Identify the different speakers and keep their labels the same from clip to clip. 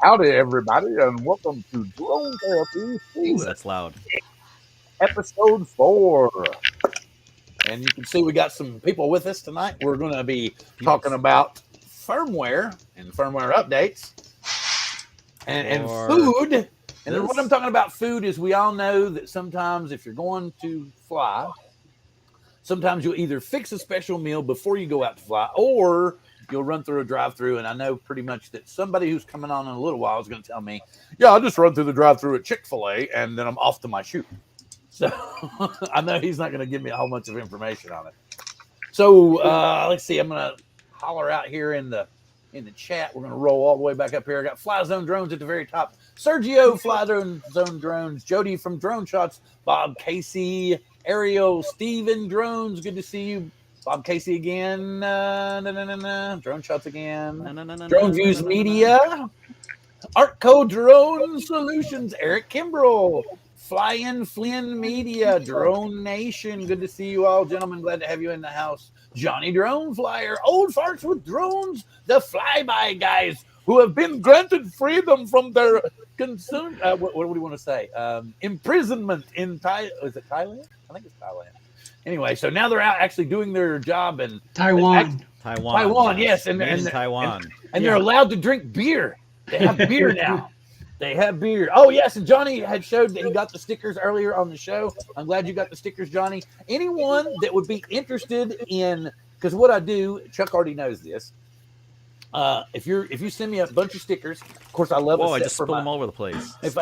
Speaker 1: Howdy, everybody, and welcome to Drone Therapy
Speaker 2: Ooh, that's loud.
Speaker 1: Episode 4. And you can see we got some people with us tonight. We're going to be talking about firmware and firmware updates and food. And what I'm talking about food is we all know that sometimes if you're going to fly, sometimes you'll either fix a special meal before you go out to fly, or you'll run through a drive-through. And I know pretty much that somebody who's coming on in a little while is going to tell me, yeah, I just run through the drive-through at Chick-fil-A and then I'm off to my shoot. So I know he's not going to give me a whole bunch of information on it. So let's see. I'm going to holler out here in the chat. We're going to roll all the way back up here. I got Fly Zone Drones at the very top. Sergio, Fly Zone Drones. Jody from Drone Shots. Bob Casey. Ariel, Steven Drones. Good to see you. Bob Casey again. Drone Shots again. Drone Views Media. Artco Drone Solutions. Eric Kimbrell. Fly-In Flynn Media. Drone Nation. Good to see you all, gentlemen. Glad to have you in the house. Johnny Drone Flyer. Old Farts with Drones. The Flyby guys who have been granted freedom from their what do we want to say? Imprisonment in Thailand. Is it Thailand? I think it's Thailand. Anyway, so now they're out actually doing their job in
Speaker 3: Taiwan.
Speaker 1: Yes, and
Speaker 2: Taiwan.
Speaker 1: And they're allowed to drink beer. They have beer now. They have beer. Oh, yes, and Johnny had showed that he got the stickers earlier on the show. I'm glad you got the stickers, Johnny. Anyone that would be interested in, because what I do, Chuck already knows this. If you send me a bunch of stickers, of course I love.
Speaker 2: Whoa! I just spilled them all over the place.
Speaker 1: If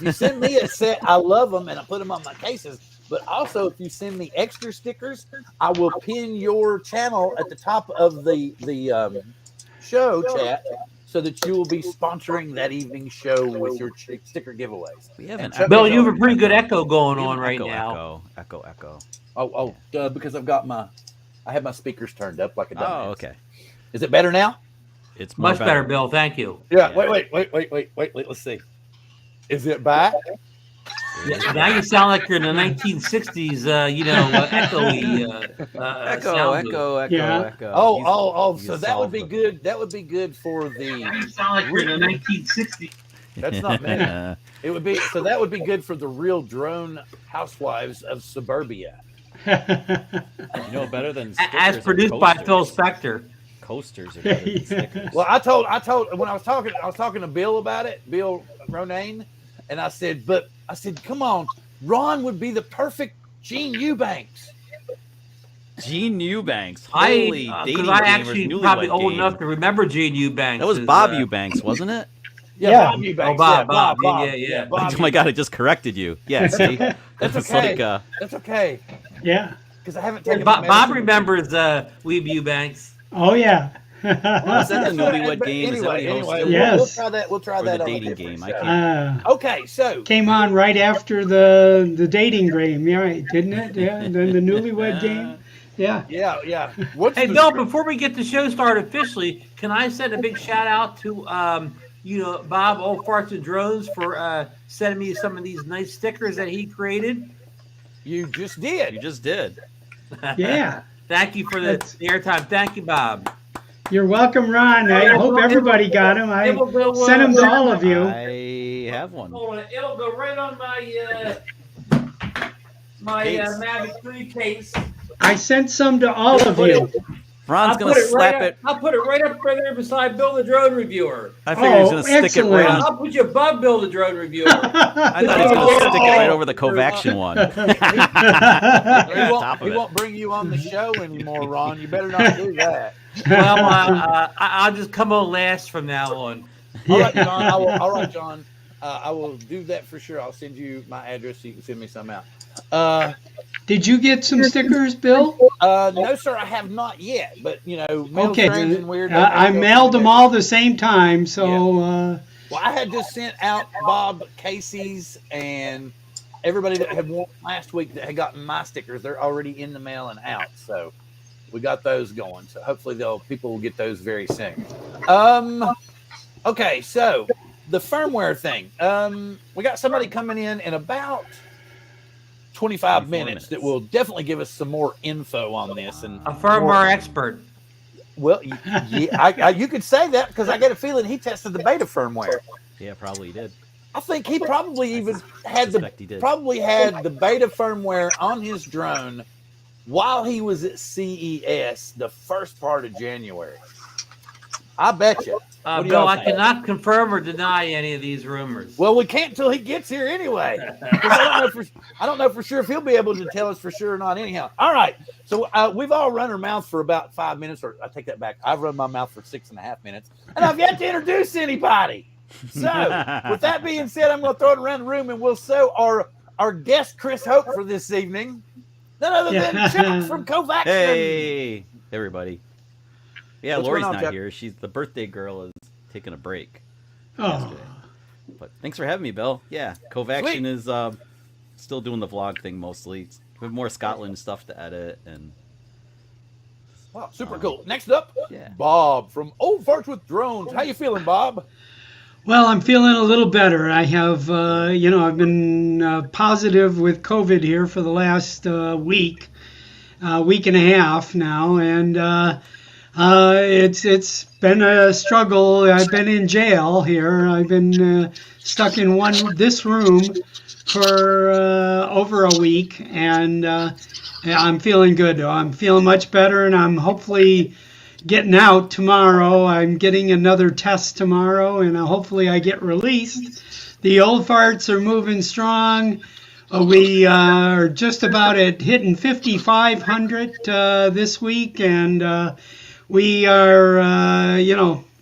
Speaker 1: you send me a set, I love them and I put them on my cases. But also, if you send me extra stickers, I will pin your channel at the top of the show chat, so that you will be sponsoring that evening's show with your sticker giveaways.
Speaker 2: We haven't.
Speaker 3: Bill, you have a pretty good echo going on right now.
Speaker 2: Echo.
Speaker 1: Because I have my speakers turned up like a dumbass.
Speaker 2: Oh, okay.
Speaker 1: Is it better now?
Speaker 2: It's
Speaker 3: much better, Bill. Thank you.
Speaker 1: Yeah. Wait. Let's see. Is it back?
Speaker 3: Yeah, now you sound like you're in the 1960s.
Speaker 2: Echo.
Speaker 1: Oh. So that would be good. That would be good for the.
Speaker 3: You sound like you're in the 1960s.
Speaker 1: That's not me. It would be so. That would be good for the real drone housewives of suburbia.
Speaker 2: You know, better than stickers
Speaker 3: as produced by Phil Spector.
Speaker 2: Coasters are better than stickers.
Speaker 1: Well, I told when I was talking to Bill about it, Bill Ronayne, and I said, come on, Ron would be the perfect Gene Eubanks.
Speaker 2: Gene Eubanks. Holy dating
Speaker 3: I actually probably old enough to remember Gene Eubanks.
Speaker 2: That was Bob Eubanks, wasn't it?
Speaker 1: Yeah. Bob Eubanks.
Speaker 3: Oh, Bob. Yeah.
Speaker 2: Oh my God! I just corrected you. Yeah. See,
Speaker 1: that's okay. That's okay.
Speaker 3: Yeah.
Speaker 1: Because I haven't taken.
Speaker 3: Bob remembers Weeb Eubanks.
Speaker 4: Oh yeah.
Speaker 2: Was that the Newlywed Game?
Speaker 1: Anyway,
Speaker 4: yes.
Speaker 1: We'll try that
Speaker 2: the
Speaker 1: on
Speaker 2: dating
Speaker 1: a different
Speaker 2: game.
Speaker 1: show. Okay, so
Speaker 4: came on right after the dating game, right? Didn't it? Yeah. And then the Newlywed Game. Yeah.
Speaker 1: Yeah.
Speaker 3: Hey, Bill, before we get the show started officially, can I send a big shout out to Bob Old Farts and Drones for sending me some of these nice stickers that he created?
Speaker 1: You just did.
Speaker 4: Yeah.
Speaker 3: Thank you for the airtime. Thank you, Bob.
Speaker 4: You're welcome, Ron. I hope everybody got them. I sent them to all of you.
Speaker 2: I have one.
Speaker 3: It'll go right on my MAVIC 3 case.
Speaker 4: I sent some to all of you.
Speaker 2: Ron's going to slap it.
Speaker 3: I'll put it right up there beside Bill the Drone Reviewer.
Speaker 2: I figured he was going to stick it right on.
Speaker 3: I'll put you above Bill the Drone Reviewer.
Speaker 2: I thought he was going to stick it right over the Kovaxian one.
Speaker 1: He won't bring you on the show anymore, Ron. You better not do that.
Speaker 3: Well, I'll just come on last from now on.
Speaker 1: All right, John. I will do that for sure. I'll send you my address so you can send me some out.
Speaker 4: Did you get some stickers, Bill?
Speaker 1: No, sir, I have not yet. But mail strange and weird.
Speaker 4: I mailed them all the same time, so.
Speaker 1: Yeah. Well, I had just sent out Bob Casey's and everybody that had won last week that had gotten my stickers. They're already in the mail and out, so we got those going. So hopefully people will get those very soon. Okay, so the firmware thing. We got somebody coming in about 25 minutes that will definitely give us some more info on this. And
Speaker 3: a firmware expert.
Speaker 1: Well, you could say that because I get a feeling he tested the beta firmware.
Speaker 2: Yeah, probably did.
Speaker 1: I think he probably even had
Speaker 2: suspect he did.
Speaker 1: the beta firmware on his drone while he was at CES the first part of January. I bet you.
Speaker 3: Bill, I cannot confirm or deny any of these rumors.
Speaker 1: Well, we can't till he gets here anyway. I don't know for sure if he'll be able to tell us for sure or not. Anyhow, all right. So we've all run our mouth for about 5 minutes, or I take that back. I've run my mouth for 6.5 minutes, and I've yet to introduce anybody. So, with that being said, I'm going to throw it around the room, and we'll show our guest Chris Hope for this evening. None other than Chuck from Kovacs.
Speaker 2: Hey, everybody. Yeah,
Speaker 1: What's
Speaker 2: Lori's
Speaker 1: going on,
Speaker 2: not
Speaker 1: Chuck?
Speaker 2: here. She's the birthday girl is taking a break.
Speaker 4: Oh,
Speaker 2: Yesterday. But thanks for having me, Bill. Yeah, Kovaction is still doing the vlog thing mostly. We have more Scotland stuff to edit and.
Speaker 1: Wow, super cool. Next up,
Speaker 2: Yeah.
Speaker 1: Bob from Old Farts with Drones. How you feeling, Bob?
Speaker 4: well, I'm feeling a little better. I have, I've been positive with COVID here for the last week and a half now, and it's been a struggle. I've been in jail here. I've been stuck in this room for over a week, and I'm feeling good. I'm feeling much better, and I'm hopefully getting out tomorrow. I'm getting another test tomorrow, and hopefully I get released. The old farts are moving strong. We are just about at hitting 5,500 this week, and we are,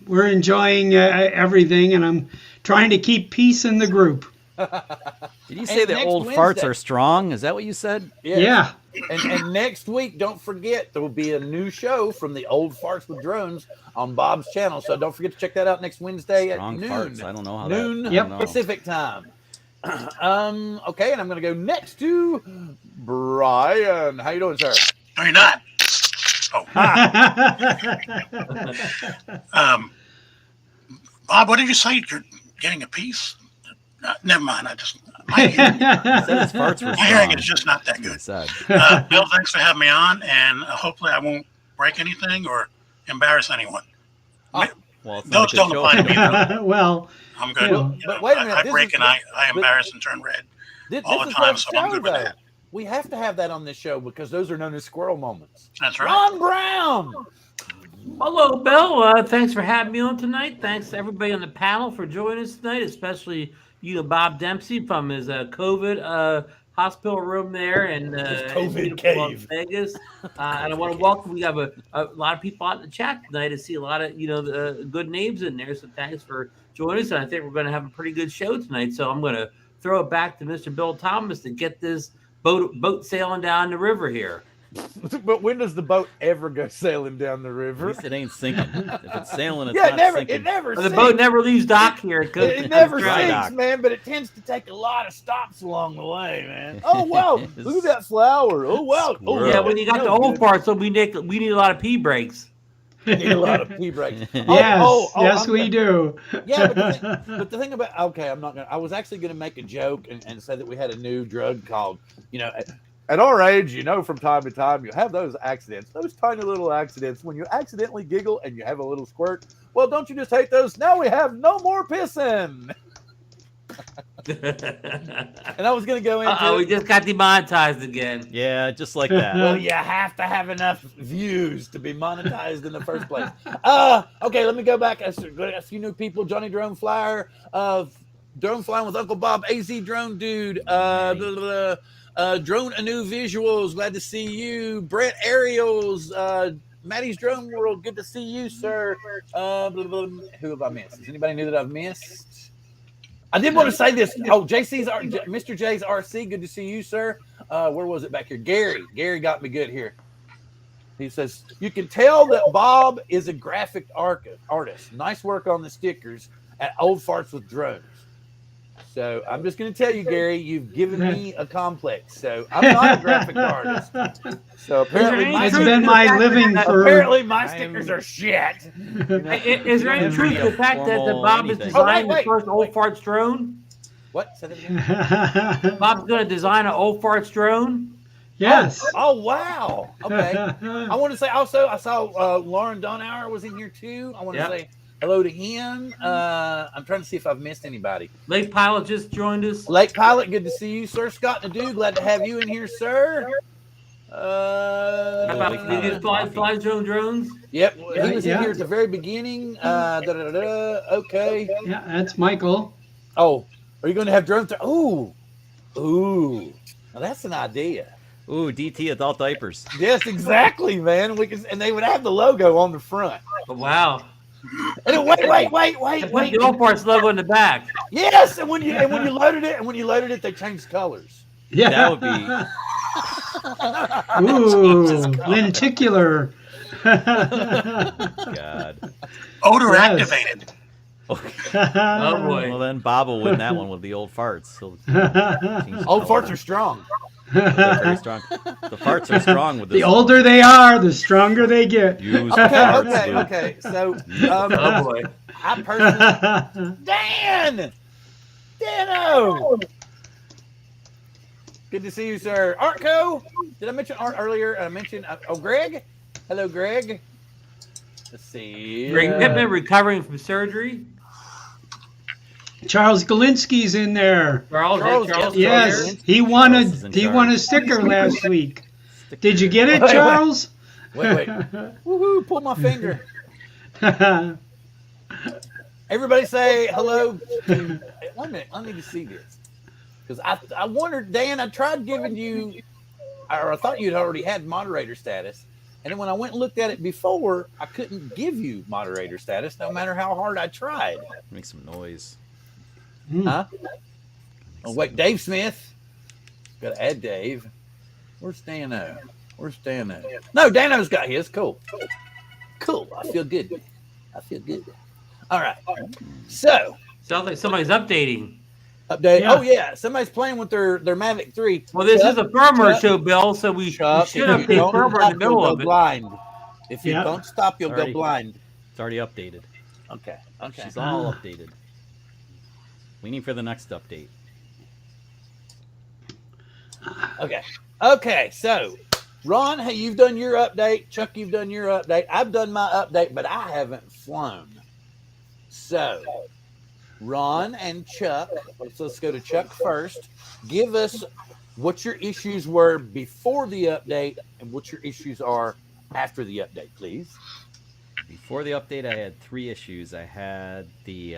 Speaker 4: we're enjoying everything, and I'm trying to keep peace in the group.
Speaker 2: Did you say
Speaker 1: And
Speaker 2: the
Speaker 1: next
Speaker 2: old
Speaker 1: Wednesday-
Speaker 2: farts are strong? Is that what you said?
Speaker 4: Yeah.
Speaker 1: And next week, don't forget, there will be a new show from the Old Farts with Drones on Bob's channel. So don't forget to check that out next Wednesday
Speaker 2: Strong
Speaker 1: at noon.
Speaker 2: farts. I don't know how
Speaker 1: Noon
Speaker 2: that. I
Speaker 4: Yep.
Speaker 2: don't know.
Speaker 1: Pacific time. Okay, and I'm going to go next to Brian. How you doing, sir?
Speaker 5: No, you're not. Oh, Bob, what did you say? You're getting a piece? Never mind. My
Speaker 2: He said his farts were
Speaker 5: my hearing
Speaker 2: strong.
Speaker 5: is just not that
Speaker 2: He
Speaker 5: good.
Speaker 2: said.
Speaker 5: Bill, thanks for having me on, and hopefully I won't break anything or embarrass anyone.
Speaker 2: Well, it's not
Speaker 5: Those
Speaker 2: a good
Speaker 5: don't
Speaker 2: show
Speaker 5: apply
Speaker 2: if
Speaker 5: to
Speaker 2: you
Speaker 5: me.
Speaker 2: don't.
Speaker 5: though.
Speaker 4: Well,
Speaker 5: I'm good.
Speaker 4: Well,
Speaker 1: but wait a minute,
Speaker 5: I
Speaker 1: this
Speaker 5: break
Speaker 1: is-
Speaker 5: and I embarrass and turn red.
Speaker 1: This
Speaker 5: All the
Speaker 1: is
Speaker 5: time,
Speaker 1: the
Speaker 5: so I'm
Speaker 1: show,
Speaker 5: good with
Speaker 1: though.
Speaker 5: that.
Speaker 1: We have to have that on this show because those are known as squirrel moments.
Speaker 5: That's right.
Speaker 1: Ron Brown.
Speaker 3: Hello, Bill. Thanks for having me on tonight. Thanks to everybody on the panel for joining us tonight, especially Bob Dempsey from his COVID hospital room there in
Speaker 1: COVID
Speaker 3: beautiful
Speaker 1: cave.
Speaker 3: Las Vegas. And I want to welcome. We have a lot of people out in the chat tonight. I see a lot of good names in there. So thanks for joining us. And I think we're going to have a pretty good show tonight. So I'm going to throw it back to Mr. Bill Thomas to get this boat sailing down the river here.
Speaker 1: But when does the boat ever go sailing down the
Speaker 2: At
Speaker 1: river?
Speaker 2: least it ain't sinking. If it's sailing, it's
Speaker 1: Yeah,
Speaker 2: not sinking.
Speaker 1: it never
Speaker 3: The
Speaker 1: sinks.
Speaker 3: boat never leaves dock here.
Speaker 1: It never
Speaker 2: Dry
Speaker 1: sinks,
Speaker 2: dock.
Speaker 1: man, but it tends to take a lot of stops along the way, man. Oh, wow. Look at that flower. Oh, wow. Oh,
Speaker 2: Squirrel.
Speaker 3: Yeah, when you got
Speaker 1: that
Speaker 3: the
Speaker 1: was
Speaker 3: old
Speaker 1: good.
Speaker 3: parts, so we need a lot of pee breaks.
Speaker 1: We need a lot of pee breaks.
Speaker 4: yes,
Speaker 1: I'm
Speaker 4: we
Speaker 1: gonna-
Speaker 4: do.
Speaker 1: Yeah, but the thing about, okay, I was actually going to make a joke and say that we had a new drug called, at our age, from time to time, you have those accidents, those tiny little accidents when you accidentally giggle and you have a little squirt. Well, don't you just hate those? Now we have no more pissing. And I was going to go into
Speaker 3: We just got demonetized again.
Speaker 2: Yeah, just like that.
Speaker 1: well, you have to have enough views to be monetized in the first place. Okay, let me go back. A few new people. Johnny Drone Flyer, Drone Flying with Uncle Bob, AZ Drone Dude, Drone Anu Visuals, glad to see you. Brett Ariels, Maddie's Drone World, good to see you, sir. Who have I missed? Is anybody new that I've missed? I did want to say this. Oh, Mr. J's RC, good to see you, sir. Where was it back here? Gary got me good here. He says, you can tell that Bob is a graphic artist. Nice work on the stickers at Old Farts with Drones. So I'm just going to tell you, Gary, you've given me a complex. So I'm not a graphic artist. So apparently
Speaker 4: It's been my living for.
Speaker 1: my stickers are shit.
Speaker 3: Is there any
Speaker 2: Never
Speaker 3: truth
Speaker 2: be
Speaker 3: to
Speaker 2: a
Speaker 3: the fact that
Speaker 2: formal
Speaker 3: Bob is
Speaker 2: anything.
Speaker 3: designing
Speaker 1: wait.
Speaker 3: the first Old Farts drone?
Speaker 1: What? Say that again?
Speaker 3: Bob's going to design an Old Farts drone?
Speaker 4: Yes.
Speaker 1: Oh wow. Okay. I want to say also I saw Lauren Donauer was in here too. I want to say hello to him. I'm trying to see if I've missed anybody.
Speaker 3: Lake Pilot just joined us.
Speaker 1: Lake Pilot, good to see you, sir. Scott Nadeau, glad to have you in here, sir.
Speaker 3: How about
Speaker 2: Lake
Speaker 3: you
Speaker 2: Pilot
Speaker 3: fly drone drones?
Speaker 1: Yep, he was in here at the very beginning. Okay.
Speaker 4: Yeah, that's Michael.
Speaker 1: Oh, are you going to have drones? Ooh. Now that's an idea.
Speaker 2: Ooh, DT adult diapers.
Speaker 1: Yes, exactly, man. And they would have the logo on the front.
Speaker 3: Oh, wow.
Speaker 1: And wait.
Speaker 3: The old parts logo in the back.
Speaker 1: Yes, and when you loaded it, they changed colors.
Speaker 2: Yeah, that would be.
Speaker 4: Ooh, lenticular.
Speaker 2: God.
Speaker 5: Odor activated.
Speaker 3: Oh boy.
Speaker 2: Well, then Bob will win that one with the old farts.
Speaker 1: Old farts are strong.
Speaker 2: They're very strong. The farts are strong with this.
Speaker 4: The older they are, the stronger they get.
Speaker 2: Use the farts, Luke.
Speaker 1: Okay. So,
Speaker 3: Oh boy.
Speaker 1: I personally, Dano. Good to see you, sir. Artco. Did I mention Art earlier? I mentioned Greg. Hello, Greg. Let's see.
Speaker 3: Greg Pittman recovering from surgery.
Speaker 4: Charles Galinsky's in there.
Speaker 3: Charles
Speaker 4: Yes, he won a sticker last week. Did you get it, Charles?
Speaker 1: Wait. Woohoo! Pull my finger. Everybody say hello. Wait a minute. I need to see this because I wondered, Dan. I tried giving you, or I thought you'd already had moderator status, and then when I went and looked at it before, I couldn't give you moderator status, no matter how hard I tried.
Speaker 2: Make some noise.
Speaker 1: Huh? Oh wait, Dave Smith. Got to add Dave. Where's Dano? No, Dano's got his. Cool. I feel good. All right. So
Speaker 3: Sounds like somebody's updating.
Speaker 1: update.
Speaker 4: Yeah.
Speaker 1: Oh yeah, somebody's playing with their MAVIC 3.
Speaker 3: Well, this
Speaker 1: Chuck,
Speaker 3: is a firmware
Speaker 1: Chuck,
Speaker 3: show, Bill, so we should
Speaker 1: Chuck, if you
Speaker 3: update
Speaker 1: don't
Speaker 3: firmware in the
Speaker 1: stop,
Speaker 3: middle
Speaker 1: you'll
Speaker 3: of
Speaker 1: go
Speaker 3: it.
Speaker 1: blind. If you
Speaker 4: Yeah.
Speaker 1: don't stop, you'll go
Speaker 2: Already.
Speaker 1: blind.
Speaker 2: It's already updated.
Speaker 1: Okay.
Speaker 2: She's all updated. Waiting for the next update.
Speaker 1: Okay. So, Ron, hey, you've done your update. Chuck, you've done your update. I've done my update, but I haven't flown. So, Ron and Chuck, let's go to Chuck first. Give us what your issues were before the update and what your issues are after the update, please.
Speaker 2: Before the update, I had 3 issues. I had the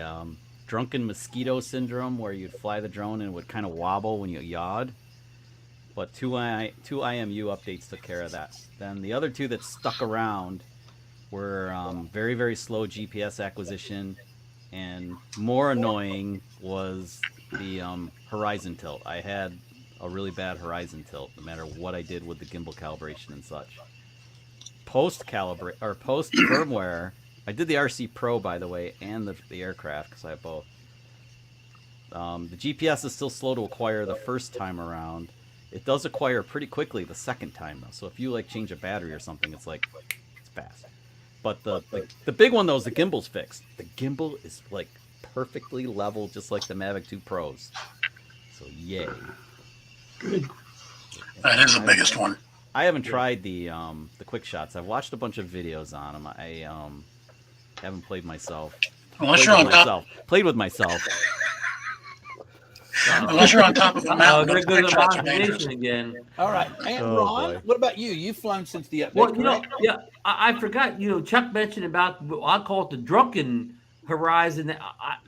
Speaker 2: drunken mosquito syndrome, where you'd fly the drone and it would kind of wobble when you yawed. But two IMU updates took care of that. Then the other 2 that stuck around were very, very slow GPS acquisition, and more annoying was the horizon tilt. I had a really bad horizon tilt, no matter what I did with the gimbal calibration and such. Post firmware, I did the RC Pro, by the way, and the aircraft, because I have both. The GPS is still slow to acquire the first time around. It does acquire pretty quickly the second time, though. So if you change a battery or something, it's fast. But the big one, though, is the gimbal's fixed. The gimbal is perfectly level, just like the MAVIC 2 Pros. So yay.
Speaker 4: Good.
Speaker 5: That is the biggest one.
Speaker 2: I haven't tried the quick shots. I've watched a bunch of videos on them. I haven't played myself.
Speaker 5: Unless you're on top.
Speaker 2: Played with myself.
Speaker 5: Unless you're on top of the mountain,
Speaker 3: There
Speaker 5: those
Speaker 3: goes
Speaker 5: quick
Speaker 3: the
Speaker 5: shots are dangerous.
Speaker 3: monetization again.
Speaker 1: All right. And
Speaker 2: Oh,
Speaker 1: Ron,
Speaker 2: boy.
Speaker 1: what about you? You've flown since the update.
Speaker 3: Well,
Speaker 1: correct?
Speaker 3: I forgot. Chuck mentioned about I call it the drunken horizon.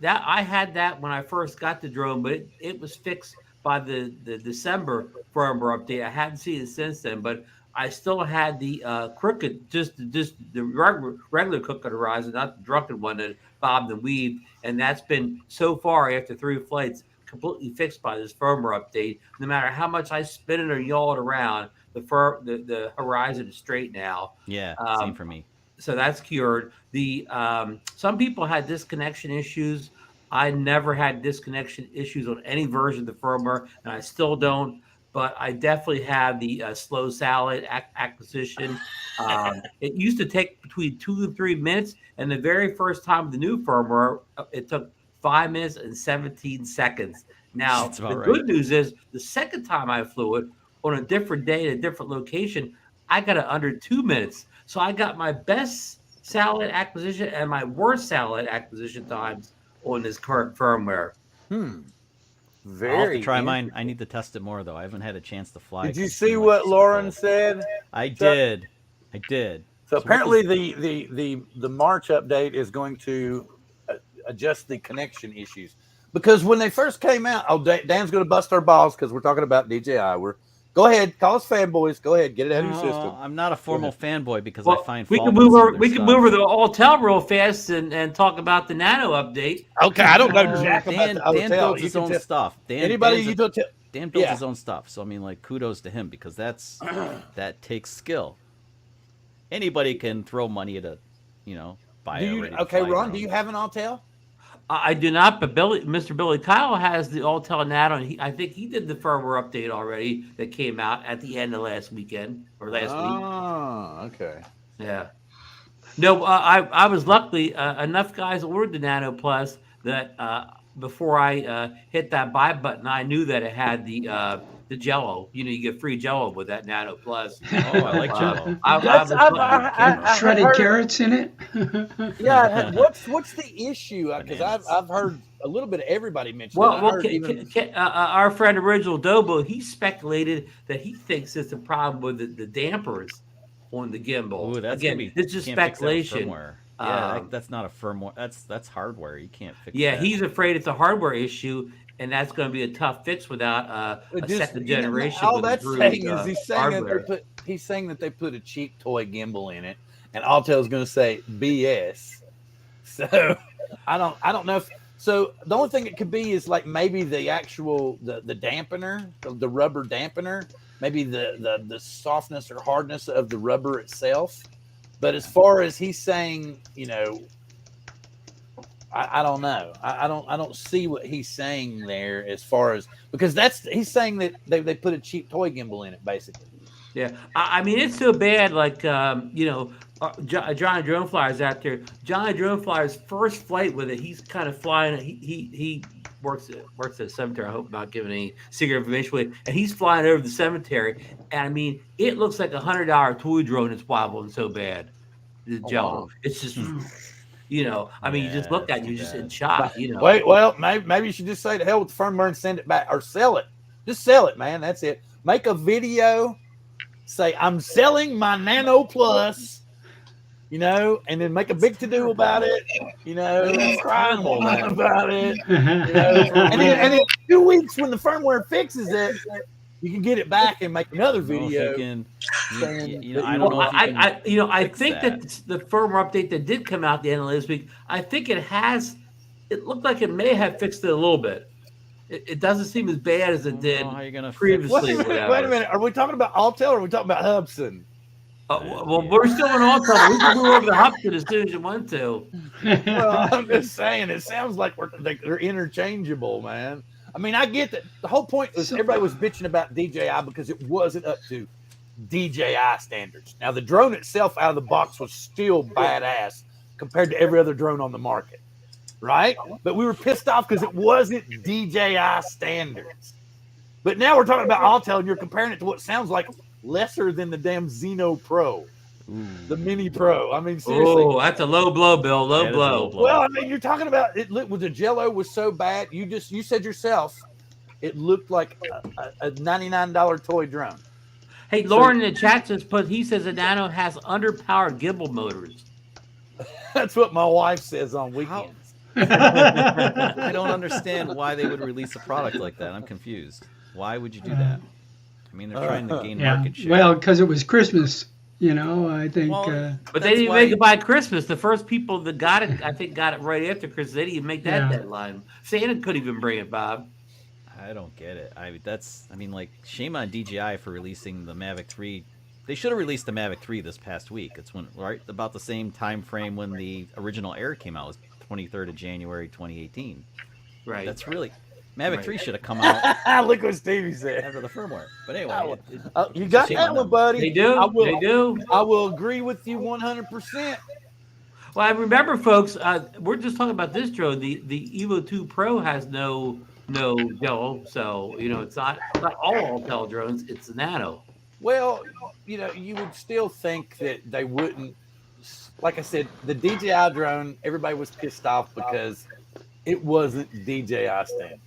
Speaker 3: I had that when I first got the drone, but it was fixed by the December firmware update. I hadn't seen it since then, but I still had the crooked, just the regular crooked horizon, not the drunken one that bobbed and weaved. And that's been so far after 3 flights completely fixed by this firmware update. No matter how much I spin it or yaw it around, the horizon is straight now.
Speaker 2: Yeah, same for me.
Speaker 3: So that's cured. The some people had disconnection issues. I never had disconnection issues on any version of the firmware, and I still don't. But I definitely have the slow salad acquisition. It used to take between 2 and 3 minutes, and the very first time with the new firmware, it took 5 minutes and 17 seconds. Now,
Speaker 2: That's
Speaker 3: the
Speaker 2: about
Speaker 3: good
Speaker 2: right.
Speaker 3: news is the second time I flew it, on a different day at a different location, I got it under 2 minutes. So I got my best satellite acquisition and my worst satellite acquisition times on this current firmware.
Speaker 1: Very.
Speaker 2: I'll have to try mine. I need to test it more though. I haven't had a chance to fly.
Speaker 1: Did you
Speaker 2: 'cause it's been,
Speaker 1: see
Speaker 2: like,
Speaker 1: what
Speaker 2: super
Speaker 1: Lauren
Speaker 2: cold.
Speaker 1: said?
Speaker 2: I did. I did.
Speaker 1: So
Speaker 2: what
Speaker 1: apparently
Speaker 2: does-
Speaker 1: the March update is going to adjust the connection issues, because when they first came out, Dan's going to bust our balls because we're talking about DJI. Go ahead, call us fanboys. Go ahead, get it out of your system.
Speaker 2: I'm not a formal fanboy because
Speaker 3: Well,
Speaker 2: I find
Speaker 3: we
Speaker 2: fault
Speaker 3: can
Speaker 2: with
Speaker 3: move
Speaker 2: some
Speaker 3: over.
Speaker 2: of their
Speaker 3: We can
Speaker 2: stuff.
Speaker 3: move over to Altel real fast and talk about the Nano update.
Speaker 1: Okay, I don't know
Speaker 2: No,
Speaker 1: jack
Speaker 2: Dan,
Speaker 1: about the
Speaker 2: Dan
Speaker 1: Altel.
Speaker 2: builds
Speaker 1: You
Speaker 2: his
Speaker 1: can
Speaker 2: own
Speaker 1: tell-
Speaker 2: stuff.
Speaker 1: Anybody
Speaker 2: Dan's
Speaker 1: you
Speaker 2: a-
Speaker 1: don't tell.
Speaker 2: Dan builds
Speaker 1: Yeah.
Speaker 2: his own stuff. So I mean, like, kudos to him because that takes skill. Anybody can throw money at buy
Speaker 1: Do
Speaker 2: a
Speaker 1: you,
Speaker 2: ready
Speaker 1: okay,
Speaker 2: fly
Speaker 1: Ron?
Speaker 2: drone.
Speaker 1: Do you have an Altel?
Speaker 3: I do not, but Mr. Billy Kyle has the Altel Nano. And I think he did the firmware update already that came out at the end of last weekend or last week.
Speaker 1: Oh, okay.
Speaker 3: Yeah. No, I was luckily enough guys ordered the Nano Plus that before I hit that buy button, I knew that it had the Jello. You get free Jello with that Nano Plus.
Speaker 2: Oh, I like Jello.
Speaker 4: Shredded
Speaker 1: heard-
Speaker 4: carrots in it.
Speaker 1: Yeah, what's the issue? Because I've heard a little bit of everybody mention.
Speaker 3: Our friend Original Dobo, he speculated that he thinks it's a problem with the dampers on the gimbal.
Speaker 2: Ooh, that's
Speaker 3: Again,
Speaker 2: gonna be,
Speaker 3: it's just
Speaker 2: you can't fix that with
Speaker 3: speculation.
Speaker 2: firmware. Yeah, that's not a firmware. That's hardware. You can't fix
Speaker 3: Yeah,
Speaker 2: that.
Speaker 3: he's afraid it's a hardware issue, and that's going to be a tough fix without a second generation.
Speaker 1: All
Speaker 3: with
Speaker 1: that's
Speaker 3: improved,
Speaker 1: saying is
Speaker 3: hardware.
Speaker 1: he's saying that they put a cheap toy gimbal in it, and Altel's going to say BS. So I don't know if. So the only thing it could be is like maybe the actual the dampener, the rubber dampener, maybe the softness or hardness of the rubber itself. But as far as he's saying, I don't know. I don't see what he's saying there as far as, because he's saying that they put a cheap toy gimbal in it basically.
Speaker 3: Yeah, I mean it's so bad. Like Johnny Droneflyer's out there. Johnny Droneflyer's first flight with it, he's kind of flying. He works at a cemetery. I hope I'm not giving any secret information away. And he's flying over the cemetery. And I mean, it looks like $100 toy drone that's wobbling so bad. The Jello.
Speaker 1: Wow.
Speaker 3: It's just, I mean, you just look at it, you're just in shock.
Speaker 1: Wait, well, maybe you should just say to hell with the firmware and send it back, or sell it. Just sell it, man. That's it. Make a video. Say, I'm selling my Nano Plus, and then make a big to-do about it, crying about it, and then 2 weeks when the firmware fixes it, you can get it back and make another video.
Speaker 2: I don't know if you can
Speaker 3: I think that the firmware update that did come out the end of last week, I think it looked like it may have fixed it a little bit. It doesn't seem as bad as it did previously.
Speaker 1: Wait a minute. Are we talking about Altel or are we talking about Hubson?
Speaker 3: Well, we're still in Altel. We can move over to Hubson as soon as you want to.
Speaker 1: Well, I'm just saying, it sounds like they're interchangeable, man. I mean, I get that. The whole point was everybody was bitching about DJI because it wasn't up to DJI standards. Now, the drone itself out of the box was still badass compared to every other drone on the market. Right? But we were pissed off because it wasn't DJI standards. But now we're talking about Altel and you're comparing it to what sounds like lesser than the damn Xeno Pro. The Mini Pro. I mean, seriously.
Speaker 3: Oh, that's a low blow, Bill. Low blow.
Speaker 1: Well, I mean, you're talking about it with the Jello was so bad. You said yourself it looked like a $99 toy drone.
Speaker 3: Hey, Lauren in the chat he says the Nano has underpowered gimbal motors.
Speaker 1: That's what my wife says on weekends.
Speaker 2: I don't understand why they would release a product like that. I'm confused. Why would you do that? I mean, they're trying to gain market share.
Speaker 4: Well, because it was Christmas, I think.
Speaker 3: But they didn't make it by Christmas. The first people that got it, I think, got it right after Christmas. They didn't even make that deadline. Santa couldn't even bring it, Bob.
Speaker 2: I don't get it. Shame on DJI for releasing the MAVIC 3. They should have released the MAVIC 3 this past week. It's about the same time frame when the original Air came out. It was 23rd of January 2018.
Speaker 3: Right.
Speaker 2: That's really MAVIC 3 should have come out.
Speaker 1: Look what Stevie said
Speaker 2: After the firmware. But anyway,
Speaker 1: you got that one, buddy.
Speaker 3: They do. They do.
Speaker 1: I will agree with you 100%.
Speaker 3: Well, I remember, folks. We're just talking about this drone. The Evo 2 Pro has no no gel. So it's not all Autel drones. It's the Nano.
Speaker 1: Well, you would still think that they wouldn't. Like I said, the DJI drone, everybody was pissed off because it wasn't DJI standard.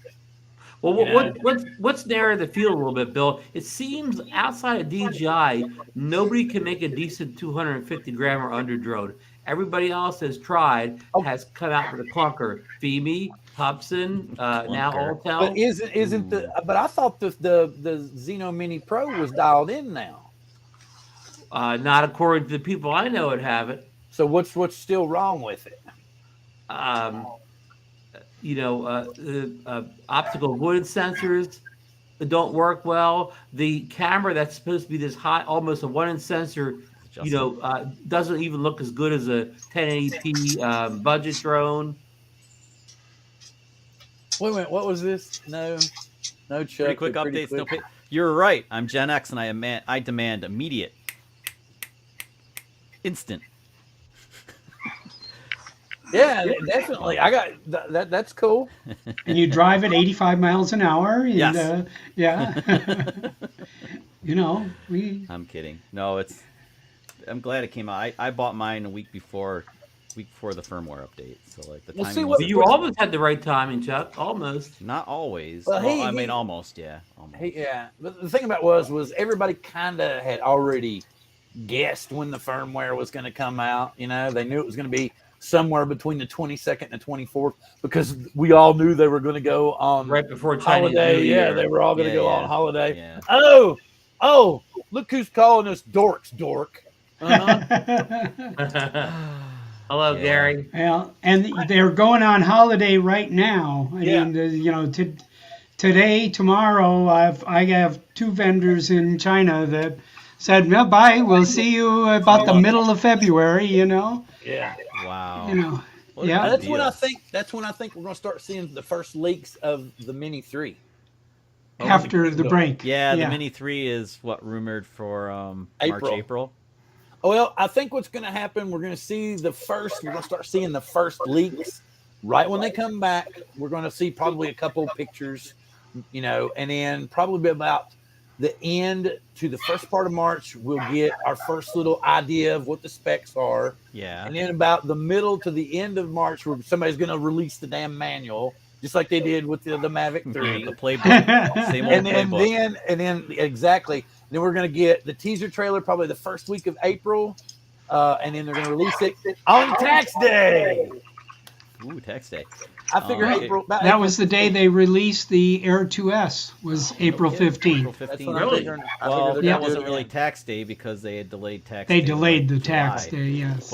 Speaker 3: Well,
Speaker 1: You know?
Speaker 3: what's narrowed the field a little bit, Bill? It seems outside of DJI, nobody can make a decent 250 gram or under drone. Everybody else has tried, has come out with a clunker. Femi, Hobson, now
Speaker 2: Clunker.
Speaker 3: Autel.
Speaker 1: But isn't the? But I thought the Xeno Mini Pro was dialed in now.
Speaker 3: Not according to the people I know that have it.
Speaker 1: So what's still wrong with it?
Speaker 3: Optical avoidance sensors don't work well. The camera that's supposed to be this high, almost a 1-inch sensor, doesn't even look as good as a 1080p budget drone.
Speaker 1: Wait a minute, what was this? No, Chuck.
Speaker 2: Pretty quick updates. No, you're right. I'm Gen X, and I demand immediate, instant.
Speaker 1: Yeah, definitely. I got that. That's cool.
Speaker 4: And you drive at 85 miles an hour. And,
Speaker 2: Yes.
Speaker 4: Yeah.
Speaker 2: I'm kidding. No, I'm glad it came out. I bought mine a week before the firmware update. So like the
Speaker 1: Well,
Speaker 2: timing
Speaker 1: see,
Speaker 2: was
Speaker 3: You almost had the right timing, Chuck. Almost.
Speaker 2: not always.
Speaker 1: Well,
Speaker 2: Almost. Yeah. Almost.
Speaker 1: Yeah, but the thing about was everybody kind of had already guessed when the firmware was going to come out. They knew it was going to be somewhere between the 22nd and the 24th because we all knew they were going to go on
Speaker 3: Right before Chinese
Speaker 1: holiday.
Speaker 3: New Year.
Speaker 1: Yeah, they were all going to go on holiday.
Speaker 2: Yeah.
Speaker 1: Oh, look who's calling us dorks, dork.
Speaker 3: Hello,
Speaker 2: Yeah.
Speaker 3: Gary.
Speaker 4: Well, and they're going on holiday right now. I
Speaker 1: Yeah.
Speaker 4: mean, today, tomorrow, I have 2 vendors in China that said, "Well, bye. We'll see you about the middle of February."
Speaker 1: Yeah.
Speaker 2: Wow. What a
Speaker 4: Yeah.
Speaker 2: good
Speaker 1: That's when
Speaker 2: deal.
Speaker 1: I think we're going to start seeing the first leaks of the Mini 3.
Speaker 4: After the break.
Speaker 2: Yeah, the Mini 3 is rumored for March, April.
Speaker 1: Well, I think what's going to happen, we're going to start seeing the first leaks right when they come back. We're going to see probably a couple of pictures, and then probably about the end to the first part of March, we'll get our first little idea of what the specs are.
Speaker 2: Yeah.
Speaker 1: And then about the middle to the end of March, where somebody's going to release the damn manual, just like they did with the MAVIC 3.
Speaker 2: The playbook. Same old
Speaker 1: and
Speaker 2: playbook.
Speaker 1: then exactly. Then we're going to get the teaser trailer probably the first week of April, and then they're going to release it on tax day.
Speaker 2: Ooh, tax day.
Speaker 1: I figure
Speaker 2: Okay.
Speaker 1: April.
Speaker 4: That was the day they released the Air 2S, was April 15th.
Speaker 2: April 15th.
Speaker 1: That's what I
Speaker 3: Really?
Speaker 1: figured.
Speaker 2: Well,
Speaker 1: they're
Speaker 2: that
Speaker 1: gonna
Speaker 2: wasn't
Speaker 1: do it
Speaker 2: really
Speaker 1: again.
Speaker 2: tax day because they had delayed tax
Speaker 4: They
Speaker 2: day.
Speaker 4: delayed
Speaker 2: like
Speaker 4: the tax
Speaker 2: July.
Speaker 4: day, yes.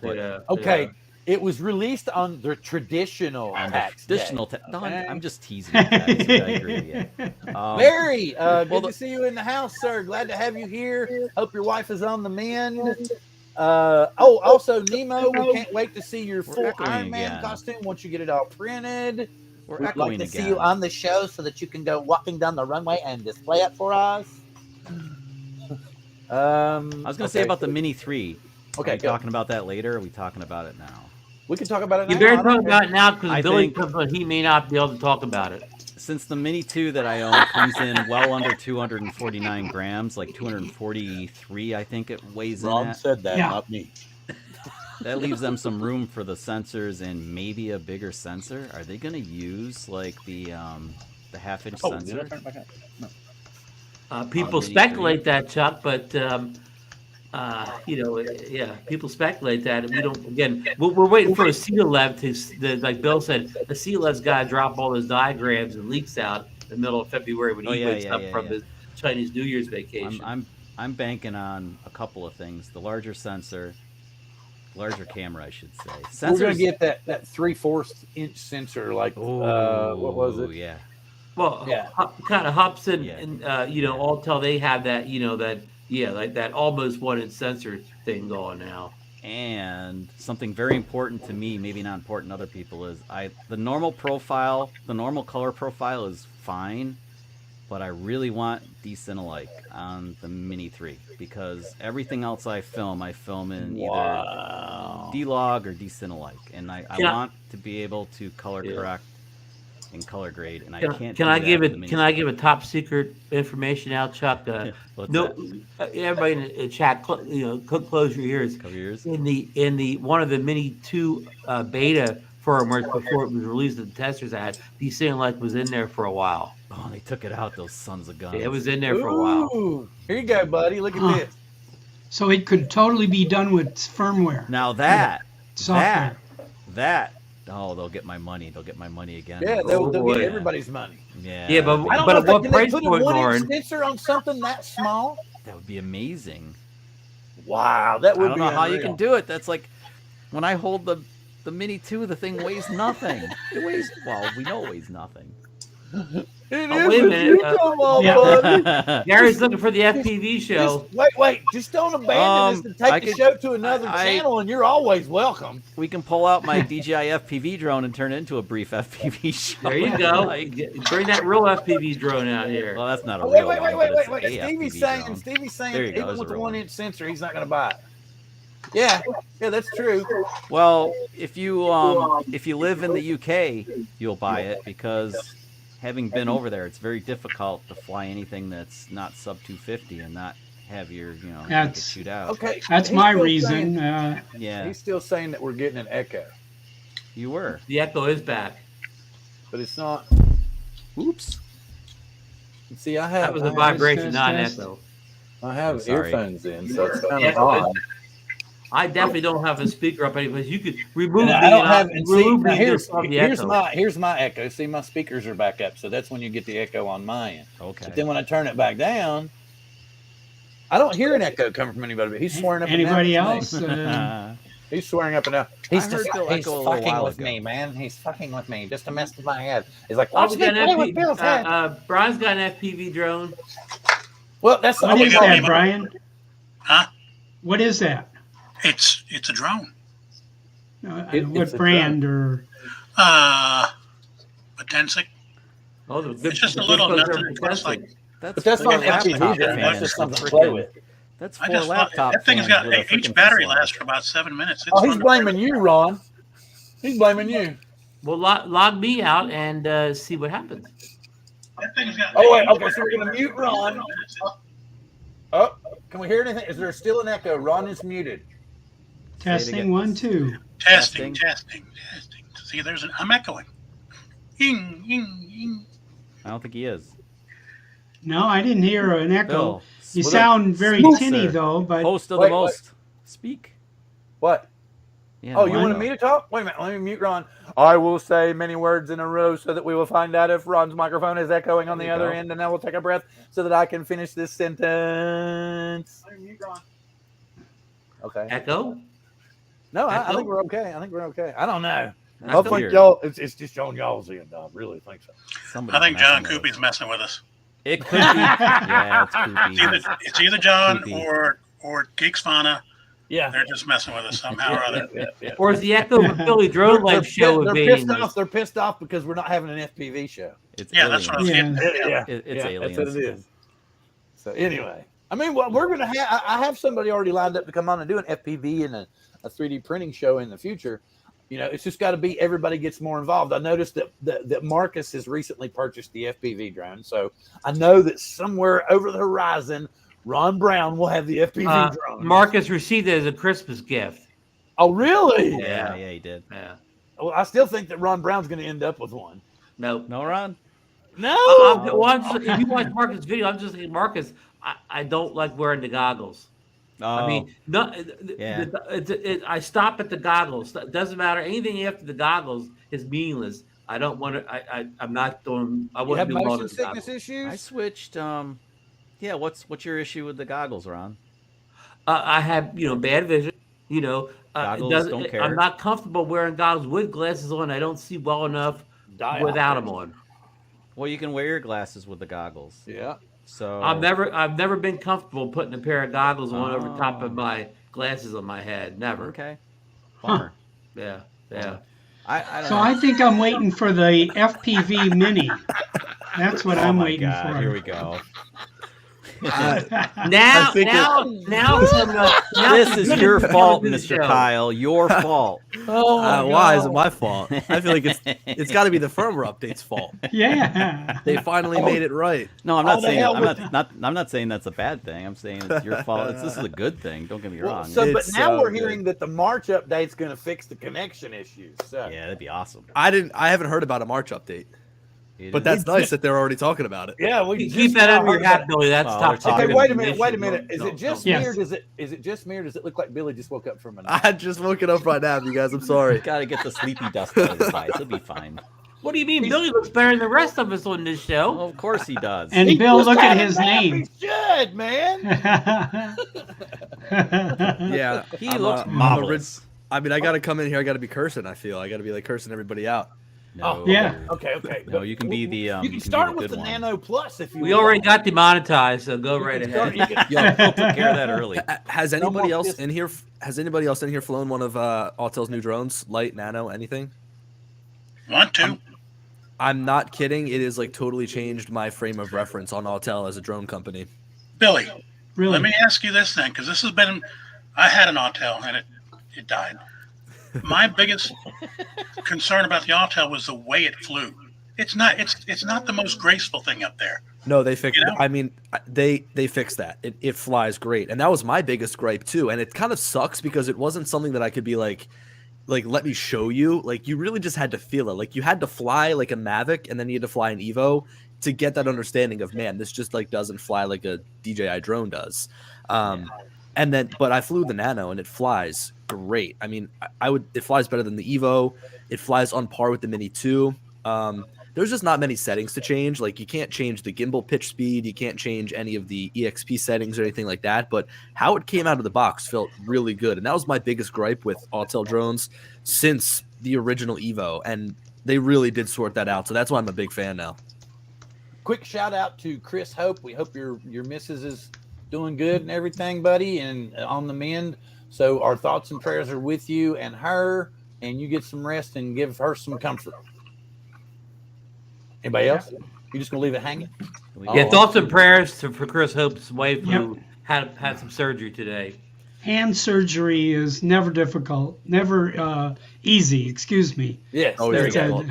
Speaker 2: But
Speaker 1: Okay, it was released on the traditional
Speaker 2: on the
Speaker 1: tax
Speaker 2: traditional
Speaker 1: day.
Speaker 2: no,
Speaker 1: Okay.
Speaker 2: I'm just teasing you guys. I agree. Yeah.
Speaker 1: Larry, good
Speaker 2: the-
Speaker 1: to see you in the house, sir. Glad to have you here. Hope your wife is on the mend. Also, Nemo, we can't wait to see your full
Speaker 2: echoing
Speaker 1: Iron Man
Speaker 2: again.
Speaker 1: costume once you get it all printed.
Speaker 2: We're
Speaker 1: We'd like
Speaker 2: echoing
Speaker 1: to
Speaker 2: again.
Speaker 1: see you on the show so that you can go walking down the runway and display it for us.
Speaker 2: I was going to say about the Mini 3.
Speaker 1: Okay,
Speaker 2: Are we
Speaker 1: go.
Speaker 2: talking about that later, or are we talking about it now?
Speaker 1: We can talk about it now.
Speaker 3: You better
Speaker 1: I don't
Speaker 3: talk
Speaker 1: care.
Speaker 3: about it now because
Speaker 2: I
Speaker 3: Billy
Speaker 2: think-
Speaker 3: comes on. He may not be able to talk about it.
Speaker 2: Since the Mini 2 that I own comes in well under 249 grams, like 243, I think it weighs in at.
Speaker 1: said that,
Speaker 4: Yeah.
Speaker 1: not me.
Speaker 2: That leaves them some room for the sensors and maybe a bigger sensor. Are they going to use like the half-inch
Speaker 1: Oh,
Speaker 2: sensor?
Speaker 3: People
Speaker 2: Mini
Speaker 3: speculate that, Chuck, but people speculate that. And we don't. Again, we're waiting for a CLEV like Bill said. The CLEV's got to drop all those diagrams and leaks out in the middle of February when he wakes up from his Chinese New Year's vacation.
Speaker 2: I'm banking on a couple of things: the larger sensor, larger camera, I should say.
Speaker 1: We're gonna get that 3/4 inch sensor, like what was it?
Speaker 2: Yeah.
Speaker 3: Well,
Speaker 1: Yeah.
Speaker 3: kind of Hobson
Speaker 2: Yeah.
Speaker 3: and Autel, they have that like that almost 1-inch sensor thing going now.
Speaker 2: And something very important to me, maybe not important to other people, is the normal color profile is fine, but I really want decent alike on the Mini 3 because everything else I film in either D-Log or decent alike, and I
Speaker 3: Yeah.
Speaker 2: want to be able to color correct in color grade, and I
Speaker 3: Can,
Speaker 2: can't.
Speaker 3: can
Speaker 2: do
Speaker 3: I
Speaker 2: that
Speaker 3: give
Speaker 2: with
Speaker 3: it?
Speaker 2: the
Speaker 3: Can I give a top secret information out, Chuck?
Speaker 2: What's
Speaker 3: No,
Speaker 2: that?
Speaker 3: everybody in the chat, close your ears.
Speaker 2: Cover your ears.
Speaker 3: In the one of the Mini 2 beta firmwares before it was released to the testers, these thing like was in there for a while.
Speaker 2: Oh, they took it out. Those sons of guns.
Speaker 3: It was in there for a while.
Speaker 1: Ooh, here you go, buddy. Look at
Speaker 4: Huh.
Speaker 1: this.
Speaker 4: So it could totally be done with firmware.
Speaker 2: Now that
Speaker 4: Software.
Speaker 2: that oh, they'll get my money. They'll get my money again.
Speaker 1: Yeah,
Speaker 3: Oh,
Speaker 1: they'll
Speaker 3: boy.
Speaker 1: get everybody's money.
Speaker 3: Yeah, but
Speaker 1: I don't
Speaker 3: but
Speaker 1: know
Speaker 3: at
Speaker 1: if
Speaker 3: what
Speaker 1: they
Speaker 3: price
Speaker 1: put a
Speaker 3: point,
Speaker 1: 1-inch
Speaker 3: Lauren?
Speaker 1: sensor on something that small.
Speaker 2: That would be amazing.
Speaker 1: Wow, that would
Speaker 2: I don't
Speaker 1: be
Speaker 2: know how you
Speaker 1: unreal.
Speaker 2: can do it. That's like when I hold the Mini 2, the thing weighs nothing. It weighs, well, we know it weighs nothing.
Speaker 1: It
Speaker 3: Oh,
Speaker 1: is
Speaker 3: wait a
Speaker 1: if
Speaker 3: minute,
Speaker 1: you come on,
Speaker 4: yeah.
Speaker 1: buddy.
Speaker 3: Gary's looking for the FPV show.
Speaker 1: Just, wait. Just don't abandon us and take
Speaker 2: I
Speaker 1: the
Speaker 2: could-
Speaker 1: show to another
Speaker 2: I-
Speaker 1: channel, and you're always welcome.
Speaker 2: We can pull out my DJI FPV drone and turn it into a brief FPV show.
Speaker 3: There you go. Bring that real FPV drone out here.
Speaker 2: Well, that's not a
Speaker 1: Oh,
Speaker 2: real
Speaker 1: wait.
Speaker 2: one, but it's a
Speaker 1: Stevie's
Speaker 2: FPV
Speaker 1: saying,
Speaker 2: drone.
Speaker 1: Stevie's saying,
Speaker 2: There you go,
Speaker 1: even
Speaker 2: there's
Speaker 1: with
Speaker 2: a
Speaker 1: the
Speaker 2: real one.
Speaker 1: 1-inch sensor, he's not going to buy it. Yeah, that's true.
Speaker 2: Well, if you live in the UK, you'll buy it because having been over there, it's very difficult to fly anything that's not sub 250 and not have your make it
Speaker 4: That's-
Speaker 2: shoot out.
Speaker 1: Okay,
Speaker 4: That's
Speaker 1: he's
Speaker 4: my
Speaker 1: still
Speaker 4: reason.
Speaker 1: saying-
Speaker 2: Yeah,
Speaker 1: He's still saying that we're getting an echo,
Speaker 2: you were.
Speaker 3: The Echo is back.
Speaker 1: but it's not.
Speaker 2: Oops.
Speaker 1: See, I
Speaker 3: That
Speaker 1: have
Speaker 3: was a
Speaker 4: Test,
Speaker 3: vibration,
Speaker 4: test,
Speaker 3: not an
Speaker 4: test.
Speaker 3: echo.
Speaker 1: I have
Speaker 2: I'm sorry.
Speaker 1: earphones in, so it's kind
Speaker 3: Yeah,
Speaker 1: of odd.
Speaker 3: I definitely don't have a speaker up anyways. You could remove
Speaker 1: And
Speaker 3: the
Speaker 1: I don't have. And see,
Speaker 3: remove
Speaker 1: now
Speaker 3: the
Speaker 1: here's
Speaker 3: echo.
Speaker 1: here's my echo. See, my speakers are back up, so that's when you get the echo on my end.
Speaker 2: Okay.
Speaker 1: But then when I turn it back down, I don't hear an echo coming from anybody. But he's swearing up
Speaker 4: Anybody
Speaker 1: and down.
Speaker 4: else?
Speaker 1: He's swearing up and down. He's
Speaker 2: heard
Speaker 1: just
Speaker 2: Bill
Speaker 1: he's
Speaker 2: echo a little
Speaker 1: fucking
Speaker 2: while
Speaker 1: with
Speaker 2: ago.
Speaker 1: me, man. He's fucking with me just to mess with my head. He's like,
Speaker 3: Oh,
Speaker 1: watch
Speaker 3: we
Speaker 1: me
Speaker 3: got
Speaker 1: play
Speaker 3: an
Speaker 1: with Bill's head.
Speaker 3: Brian's got an FPV drone.
Speaker 1: Well, that's the
Speaker 4: What
Speaker 1: only
Speaker 4: is
Speaker 1: problem.
Speaker 4: that, Brian?
Speaker 5: Huh?
Speaker 4: What is that?
Speaker 5: It's a drone.
Speaker 1: It's
Speaker 4: What
Speaker 1: a
Speaker 4: brand or?
Speaker 5: A Dempsey.
Speaker 3: Oh, the good.
Speaker 5: It's just
Speaker 3: the
Speaker 5: a
Speaker 3: good
Speaker 5: little
Speaker 3: folks
Speaker 5: nothing.
Speaker 3: are
Speaker 5: It looks like
Speaker 3: fantastic.
Speaker 2: That's
Speaker 1: But that's
Speaker 2: four
Speaker 1: not an FPV
Speaker 2: laptop
Speaker 1: drone. That's
Speaker 2: fans
Speaker 1: just
Speaker 2: with
Speaker 1: something to play
Speaker 2: freaking-
Speaker 1: with.
Speaker 2: That's
Speaker 5: I
Speaker 2: four
Speaker 5: just
Speaker 2: laptop
Speaker 5: that thing's
Speaker 2: fans
Speaker 5: got
Speaker 2: with a
Speaker 5: each
Speaker 2: freaking
Speaker 5: battery
Speaker 2: pistol.
Speaker 5: lasts for about 7 minutes. It's
Speaker 1: Oh, he's
Speaker 5: fun to play
Speaker 1: blaming
Speaker 5: with.
Speaker 1: you, Ron. He's blaming you.
Speaker 3: Well, log me out and see what happens.
Speaker 5: That thing's got
Speaker 1: Oh wait, okay. So we're gonna mute Ron. Oh, can we hear anything? Is there still an echo? Ron is muted.
Speaker 4: Testing 1, 2.
Speaker 5: Testing. See, I'm echoing. Ying, ying, ying.
Speaker 2: I don't think he is.
Speaker 4: No, I didn't hear an echo.
Speaker 2: Bill,
Speaker 4: You
Speaker 2: smooth-
Speaker 4: sound very
Speaker 2: smooth,
Speaker 4: tinny
Speaker 2: sir.
Speaker 4: though, but
Speaker 2: Host of
Speaker 1: Wait,
Speaker 2: the most. Speak.
Speaker 1: What?
Speaker 2: Yeah,
Speaker 1: Oh, you
Speaker 2: why
Speaker 1: wanted
Speaker 2: not?
Speaker 1: me to talk? Wait a minute. Let me mute Ron. I will say many words in a row so that we will find out if Ron's microphone is echoing on
Speaker 2: There
Speaker 1: the
Speaker 2: you
Speaker 1: other
Speaker 2: go.
Speaker 1: end, and then we'll take a breath so that I can finish this sentence. Okay.
Speaker 3: Echo.
Speaker 1: No, I
Speaker 3: Echo?
Speaker 1: think we're okay. I think we're okay. I don't know.
Speaker 2: That's
Speaker 1: I think
Speaker 2: weird.
Speaker 1: y'all. It's just on y'all's end. I really think so.
Speaker 2: Somebody's
Speaker 5: I think John
Speaker 2: messing with
Speaker 5: Koopy's messing with us.
Speaker 2: us. It could be. Yeah, it's
Speaker 5: It's
Speaker 2: creepy.
Speaker 5: it's either John
Speaker 2: Koopy.
Speaker 5: or Geeks Fauna.
Speaker 1: Yeah.
Speaker 5: They're just messing with us somehow or other.
Speaker 1: Yeah.
Speaker 3: Or is the Echo of Philly Drone Life show
Speaker 1: they're
Speaker 3: invading
Speaker 1: pissed
Speaker 3: us?
Speaker 1: off. They're pissed off because we're not having an FPV show.
Speaker 2: It's
Speaker 5: Yeah,
Speaker 2: aliens.
Speaker 5: that's what I was getting.
Speaker 4: yeah.
Speaker 2: It's
Speaker 1: That's
Speaker 2: aliens.
Speaker 1: what it is. So anyway, I mean, well, we're gonna have. I have somebody already lined up to come on and do an FPV and a 3D printing show in the future. You know, it's just got to be everybody gets more involved. I noticed that Marcus has recently purchased the FPV drone, so I know that somewhere over the horizon, Ron Brown will have the FPV drone.
Speaker 3: Marcus received it as a Christmas gift.
Speaker 1: Oh, really?
Speaker 2: Yeah, he did.
Speaker 3: Yeah.
Speaker 1: Well, I still think that Ron Brown's going to end up with one.
Speaker 3: No.
Speaker 2: No, Ron?
Speaker 1: No.
Speaker 3: If you watch Marcus' video, I'm just thinking, Marcus, I don't like wearing the goggles.
Speaker 2: Oh,
Speaker 3: I mean, no,
Speaker 2: Yeah.
Speaker 3: I stop at the goggles. It doesn't matter. Anything after the goggles is meaningless. I don't want to. I'm not doing. I
Speaker 1: You
Speaker 3: wouldn't
Speaker 1: have
Speaker 3: do well
Speaker 1: motion
Speaker 3: with the
Speaker 1: sickness
Speaker 3: goggles.
Speaker 1: issues?
Speaker 2: I switched. Yeah, what's your issue with the goggles, Ron?
Speaker 3: I have bad vision. It
Speaker 2: Goggles,
Speaker 3: doesn't-
Speaker 2: don't care.
Speaker 3: I'm not comfortable wearing goggles with glasses on. I don't see well enough without them on.
Speaker 2: Well, you can wear your glasses with the goggles.
Speaker 1: Yeah.
Speaker 2: So
Speaker 3: I've never been comfortable putting a pair of goggles on over top
Speaker 2: Oh.
Speaker 3: of my glasses on my head. Never.
Speaker 2: Okay. Bummer.
Speaker 3: Yeah.
Speaker 2: I don't
Speaker 4: So
Speaker 2: know.
Speaker 4: I think I'm waiting for the FPV Mini. That's what I'm
Speaker 2: my
Speaker 4: waiting
Speaker 2: God,
Speaker 4: for.
Speaker 2: Here we go.
Speaker 3: Now,
Speaker 6: think
Speaker 3: now, now, now
Speaker 2: This
Speaker 3: some
Speaker 2: is
Speaker 3: good
Speaker 2: your
Speaker 3: is
Speaker 2: fault,
Speaker 3: coming to the
Speaker 2: Mr.
Speaker 3: show.
Speaker 2: Kyle. Your fault.
Speaker 1: Oh my
Speaker 6: why is it
Speaker 1: God.
Speaker 6: my fault? I feel like it's got to be the firmware update's fault.
Speaker 4: Yeah.
Speaker 6: They finally made it right.
Speaker 2: No, I'm
Speaker 1: Oh,
Speaker 2: not
Speaker 1: the
Speaker 2: saying
Speaker 1: hell
Speaker 2: I'm
Speaker 1: with
Speaker 2: I'm not saying that's a bad thing. I'm saying it's your fault. This is a good thing. Don't get me
Speaker 1: Well,
Speaker 2: wrong.
Speaker 1: so, but
Speaker 6: It's
Speaker 1: now
Speaker 6: so
Speaker 1: we're
Speaker 6: good.
Speaker 1: hearing that the March update's going to fix the connection issues. So.
Speaker 2: Yeah, that'd be awesome.
Speaker 6: I haven't heard about a March update,
Speaker 2: You
Speaker 6: but
Speaker 2: didn't-
Speaker 6: that's nice that they're already talking about it.
Speaker 1: Yeah, we
Speaker 3: Keep
Speaker 1: just
Speaker 3: that
Speaker 1: now
Speaker 3: under your
Speaker 1: heard
Speaker 3: hat,
Speaker 1: about it.
Speaker 3: Billy. That's
Speaker 2: Well,
Speaker 3: top
Speaker 2: they're
Speaker 3: secret.
Speaker 2: talking-
Speaker 1: Okay, wait a
Speaker 3: information.
Speaker 1: minute. Is it just
Speaker 4: Yes.
Speaker 1: me, or does it look like Billy just woke up from a nap?
Speaker 6: I just woke it up right now, you guys. I'm sorry.
Speaker 2: Gotta get the sleepy dust out of his eyes. He'll be fine.
Speaker 3: What do you mean? Billy looks better than the rest of us on this show.
Speaker 2: Well, of course he does.
Speaker 4: And
Speaker 1: He
Speaker 4: Bill,
Speaker 1: just
Speaker 4: look
Speaker 1: had
Speaker 4: at
Speaker 1: a
Speaker 4: his
Speaker 1: nap.
Speaker 4: name.
Speaker 1: He should, man.
Speaker 6: Yeah,
Speaker 2: he
Speaker 6: I'm,
Speaker 2: looks
Speaker 6: I'm
Speaker 2: marvelous.
Speaker 6: I mean, I got to come in here. I got to be cursing. I feel I got to be like cursing everybody out.
Speaker 2: No.
Speaker 4: Yeah.
Speaker 1: Okay.
Speaker 2: No, you can be the.
Speaker 1: You
Speaker 2: you
Speaker 1: can
Speaker 2: be
Speaker 1: start
Speaker 2: the
Speaker 1: with
Speaker 2: good
Speaker 1: the
Speaker 2: one.
Speaker 1: Nano Plus if you.
Speaker 3: We
Speaker 1: would
Speaker 3: already
Speaker 1: like.
Speaker 3: got demonetized, so go right
Speaker 1: You can
Speaker 3: ahead.
Speaker 1: start- you can-
Speaker 6: Yo,
Speaker 2: We'll take care of that early.
Speaker 6: has
Speaker 1: No
Speaker 6: anybody
Speaker 1: more
Speaker 6: else
Speaker 1: pistons.
Speaker 6: in here? Has anybody else in here flown one of Autel's new drones? Light, nano, anything?
Speaker 5: Want to?
Speaker 6: I'm not kidding. It has like totally changed my frame of reference on Autel as a drone company.
Speaker 5: Billy,
Speaker 4: Really?
Speaker 5: let me ask you this then, because this has been, I had an Autel and it died. My biggest concern about the Autel was the way it flew. It's not the most graceful thing up there.
Speaker 6: No, they fixed.
Speaker 5: You know?
Speaker 6: I mean, they fixed that. It flies great, and that was my biggest gripe too. And it kind of sucks because it wasn't something that I could be like let me show you. Like you really just had to feel it. Like you had to fly like a MAVIC, and then you had to fly an Evo to get that understanding of, man, this just like doesn't fly like a DJI drone does. And then, but I flew the Nano and it flies great. I mean, it flies better than the Evo. It flies on par with the Mini 2. There's just not many settings to change. Like you can't change the gimbal pitch speed. You can't change any of the EXP settings or anything like that. But how it came out of the box felt really good. And that was my biggest gripe with Autel drones since the original Evo. And they really did sort that out. So that's why I'm a big fan now.
Speaker 1: Quick shout out to Chris Hope. We hope your missus is doing good and everything, buddy, and on the mend. So our thoughts and prayers are with you and her, and you get some rest and give her some comfort. Anybody else? You just gonna leave it hanging?
Speaker 3: Yeah,
Speaker 1: Oh,
Speaker 3: thoughts and prayers for Chris Hope's wife who had some surgery today.
Speaker 4: Hand surgery is never difficult, never easy. Excuse me.
Speaker 1: Yes.
Speaker 6: Oh,
Speaker 1: there
Speaker 6: yeah.
Speaker 1: you go.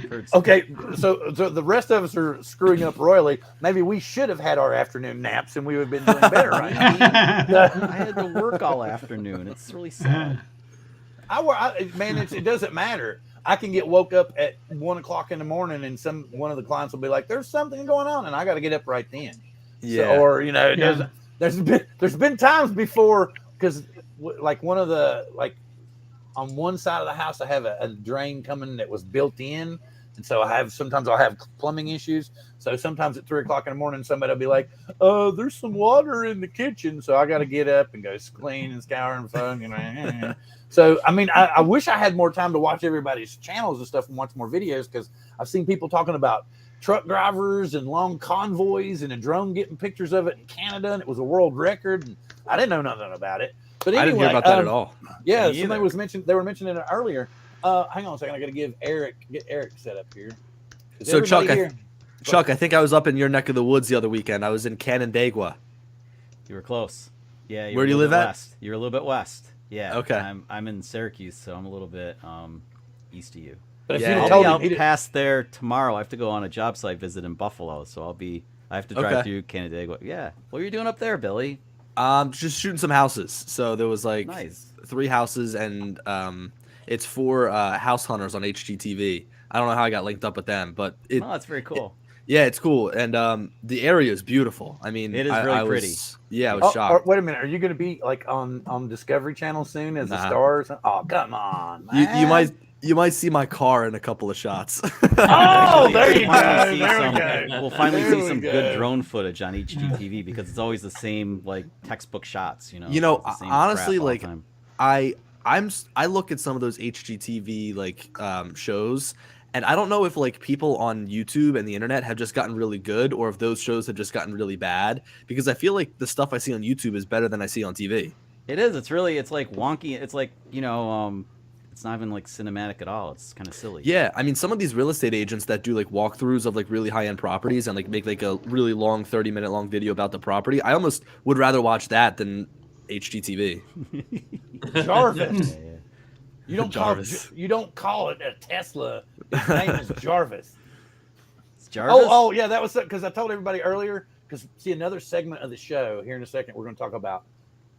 Speaker 2: Heard
Speaker 1: Okay, so the rest of us are screwing up royally. Maybe we should have had our afternoon naps, and we would have been doing better, right?
Speaker 2: I had to work all afternoon. It's really sad.
Speaker 1: Man, it doesn't matter. I can get woke up at 1 o'clock in the morning, and one of the clients will be like, "There's something going on," and I got to get up right then.
Speaker 6: Yeah.
Speaker 1: So, or it doesn't. There's been times before because like one of the on one side of the house I have a drain coming that was built in, and so sometimes I'll have plumbing issues. So sometimes at 3 o'clock in the morning somebody will be like, there's some water in the kitchen, so I got to get up and go clean and scour and phone. So I mean I wish I had more time to watch everybody's channels and stuff and watch more videos, because I've seen people talking about truck drivers and long convoys and a drone getting pictures of it in Canada, and it was a world record, and I didn't know nothing about it. But anyway,
Speaker 6: I didn't hear about that at all.
Speaker 1: Yeah,
Speaker 2: Me
Speaker 1: somebody
Speaker 2: either.
Speaker 1: they were mentioning it earlier. Hang on a second, I got to get Eric set up here. Is
Speaker 6: So, Chuck,
Speaker 1: everybody here?
Speaker 6: Chuck, I think I was up in your neck of the woods the other weekend. I was in Canandaigua.
Speaker 2: You were close. Yeah.
Speaker 6: Where do you live at?
Speaker 2: West. You're a little bit west. Yeah.
Speaker 6: Okay.
Speaker 2: I'm in Syracuse, so I'm a little bit east of you.
Speaker 1: But if
Speaker 6: Yeah.
Speaker 1: you'd have
Speaker 2: I'll
Speaker 1: told
Speaker 2: be
Speaker 1: him,
Speaker 2: out
Speaker 1: he didn't-
Speaker 2: past there tomorrow. I have to go on a job site visit in Buffalo, so I have to drive
Speaker 6: Okay.
Speaker 2: through Canandaigua. Yeah. What are you doing up there, Billy?
Speaker 6: Just shooting some houses. So there was like
Speaker 2: Nice.
Speaker 6: 3 houses, and it's for house hunters on HGTV. I don't know how I got linked up with them, but
Speaker 2: Oh, that's very cool.
Speaker 6: yeah, it's cool, and the area is beautiful. I mean,
Speaker 2: It is
Speaker 6: I
Speaker 2: really
Speaker 6: was-
Speaker 2: pretty.
Speaker 6: Yeah, I was shocked.
Speaker 1: wait a minute, are you going to be like on Discovery Channel soon as a
Speaker 6: Nah.
Speaker 1: star? Oh, come on,
Speaker 6: You
Speaker 1: man.
Speaker 6: you might see my car in a couple of shots.
Speaker 1: Oh, there you
Speaker 2: We'll finally
Speaker 1: go.
Speaker 2: see
Speaker 1: There we
Speaker 2: some-
Speaker 1: go.
Speaker 2: We'll finally
Speaker 1: There
Speaker 2: see
Speaker 1: we
Speaker 2: some
Speaker 1: go.
Speaker 2: good drone footage on HGTV, because it's always the same like textbook shots.
Speaker 6: You know,
Speaker 2: It's the same
Speaker 6: honestly,
Speaker 2: crap all the
Speaker 6: like,
Speaker 2: time.
Speaker 6: I look at some of those HGTV like shows, and I don't know if like people on YouTube and the internet have just gotten really good, or if those shows have just gotten really bad, because I feel like the stuff I see on YouTube is better than I see on TV.
Speaker 2: It is. It's like wonky. It's like, it's It's not even like cinematic at all. It's kind of silly.
Speaker 6: Yeah, I mean, some of these real estate agents that do like walkthroughs of like really high end properties and like make like a really long 30-minute long video about the property, I almost would rather watch that than HGTV.
Speaker 1: Jarvis.
Speaker 2: Yeah.
Speaker 1: You don't
Speaker 6: Jarvis.
Speaker 1: you don't call it a Tesla. His name is Jarvis.
Speaker 2: It's Jarvis.
Speaker 1: Oh yeah, that was because I told everybody earlier. Because see, another segment of the show here in a second, we're going to talk about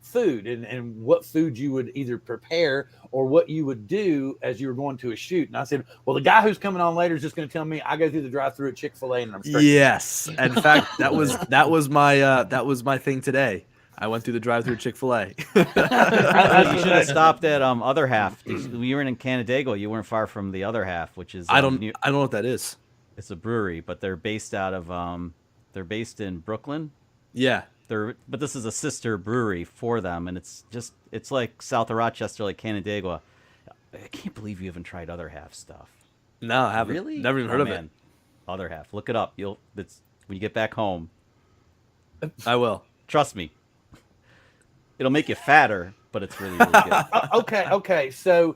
Speaker 1: food and what food you would either prepare or what you would do as you were going to a shoot. And I said, well, the guy who's coming on later is just going to tell me I go through the drive-through at Chick-fil-A and I'm straight.
Speaker 6: Yes, in fact, that was my thing today. I went through the drive-through Chick-fil-A.
Speaker 2: You should have stopped at other half. You were in Canandaigua. You weren't far from the other half, which is
Speaker 6: I don't know what that is.
Speaker 2: It's a brewery, but they're based out of they're based in Brooklyn.
Speaker 6: Yeah.
Speaker 2: But this is a sister brewery for them, and it's like south of Rochester, like Canandaigua. I can't believe you haven't tried other half stuff.
Speaker 6: No, I haven't.
Speaker 2: Really?
Speaker 6: Never even heard of it.
Speaker 2: Other half. Look it up. It's when you get back home.
Speaker 6: I will.
Speaker 2: Trust me. It'll make you fatter, but it's really, really good.
Speaker 1: Okay. So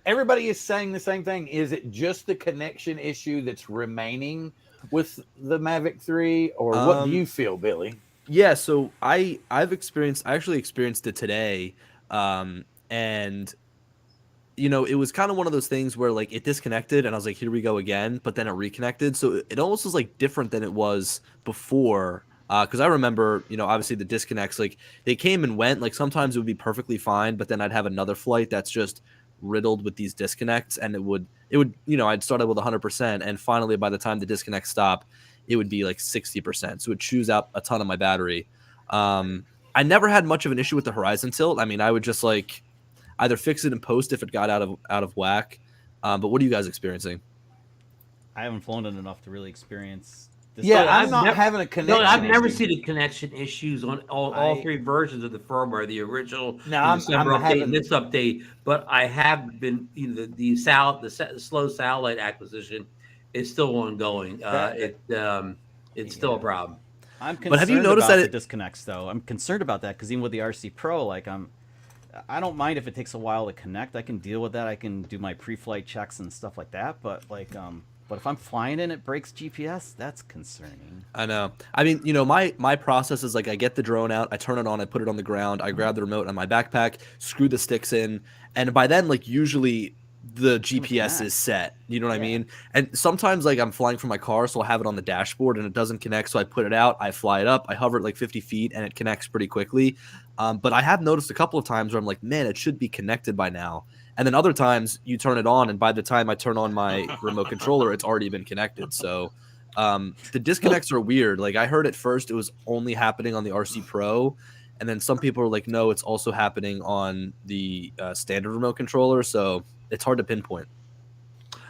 Speaker 1: everybody is saying the same thing. Is it just the connection issue that's remaining with the Mavic 3, or what do you feel, Billy?
Speaker 6: Yeah, so I actually experienced it today, and it was kind of one of those things where like it disconnected and I was like, here we go again, but then it reconnected. So it almost was like different than it was before. Because I remember, obviously the disconnects, like they came and went. Like sometimes it would be perfectly fine, but then I'd have another flight that's just riddled with these disconnects, and it would I'd start out with 100%, and finally by the time the disconnects stop, it would be like 60%. So it chews out a ton of my battery. I never had much of an issue with the horizon tilt. I mean, I would just like either fix it in post if it got out of whack. But what are you guys experiencing?
Speaker 2: I haven't flown it enough to really experience this.
Speaker 1: Yeah, I'm not having a connection.
Speaker 3: No, I've never
Speaker 1: issue.
Speaker 3: seen the connection issues on all three versions of the firmware, the original,
Speaker 1: No, I'm
Speaker 3: update, and this update. But I have been the slow satellite acquisition is still ongoing. It's still a problem.
Speaker 2: I'm concerned
Speaker 6: but have you noticed
Speaker 2: about
Speaker 6: that
Speaker 2: the disconnects though? I'm concerned about that because even with the RC Pro, like I don't mind if it takes a while to connect. I can deal with that. I can do my pre-flight checks and stuff like that. But like but if I'm flying and it breaks GPS, that's concerning.
Speaker 6: I know. I mean, my process is like I get the drone out, I turn it on, I put it on the ground, I grab the remote on my backpack, screw the sticks in, and by then, like usually the GPS is set. You know what I mean? And sometimes like I'm flying from my car, so I'll have it on the dashboard and it doesn't connect, so I put it out, I fly it up, I hover it like 50 feet, and it connects pretty quickly. But I have noticed a couple of times where I'm like, man, it should be connected by now. And then other times you turn it on, and by the time I turn on my remote controller, it's already been connected. So the disconnects are weird. Like I heard at first it was only happening on the RC Pro, and then some people are like, no, it's also happening on the standard remote controller. So it's hard to pinpoint.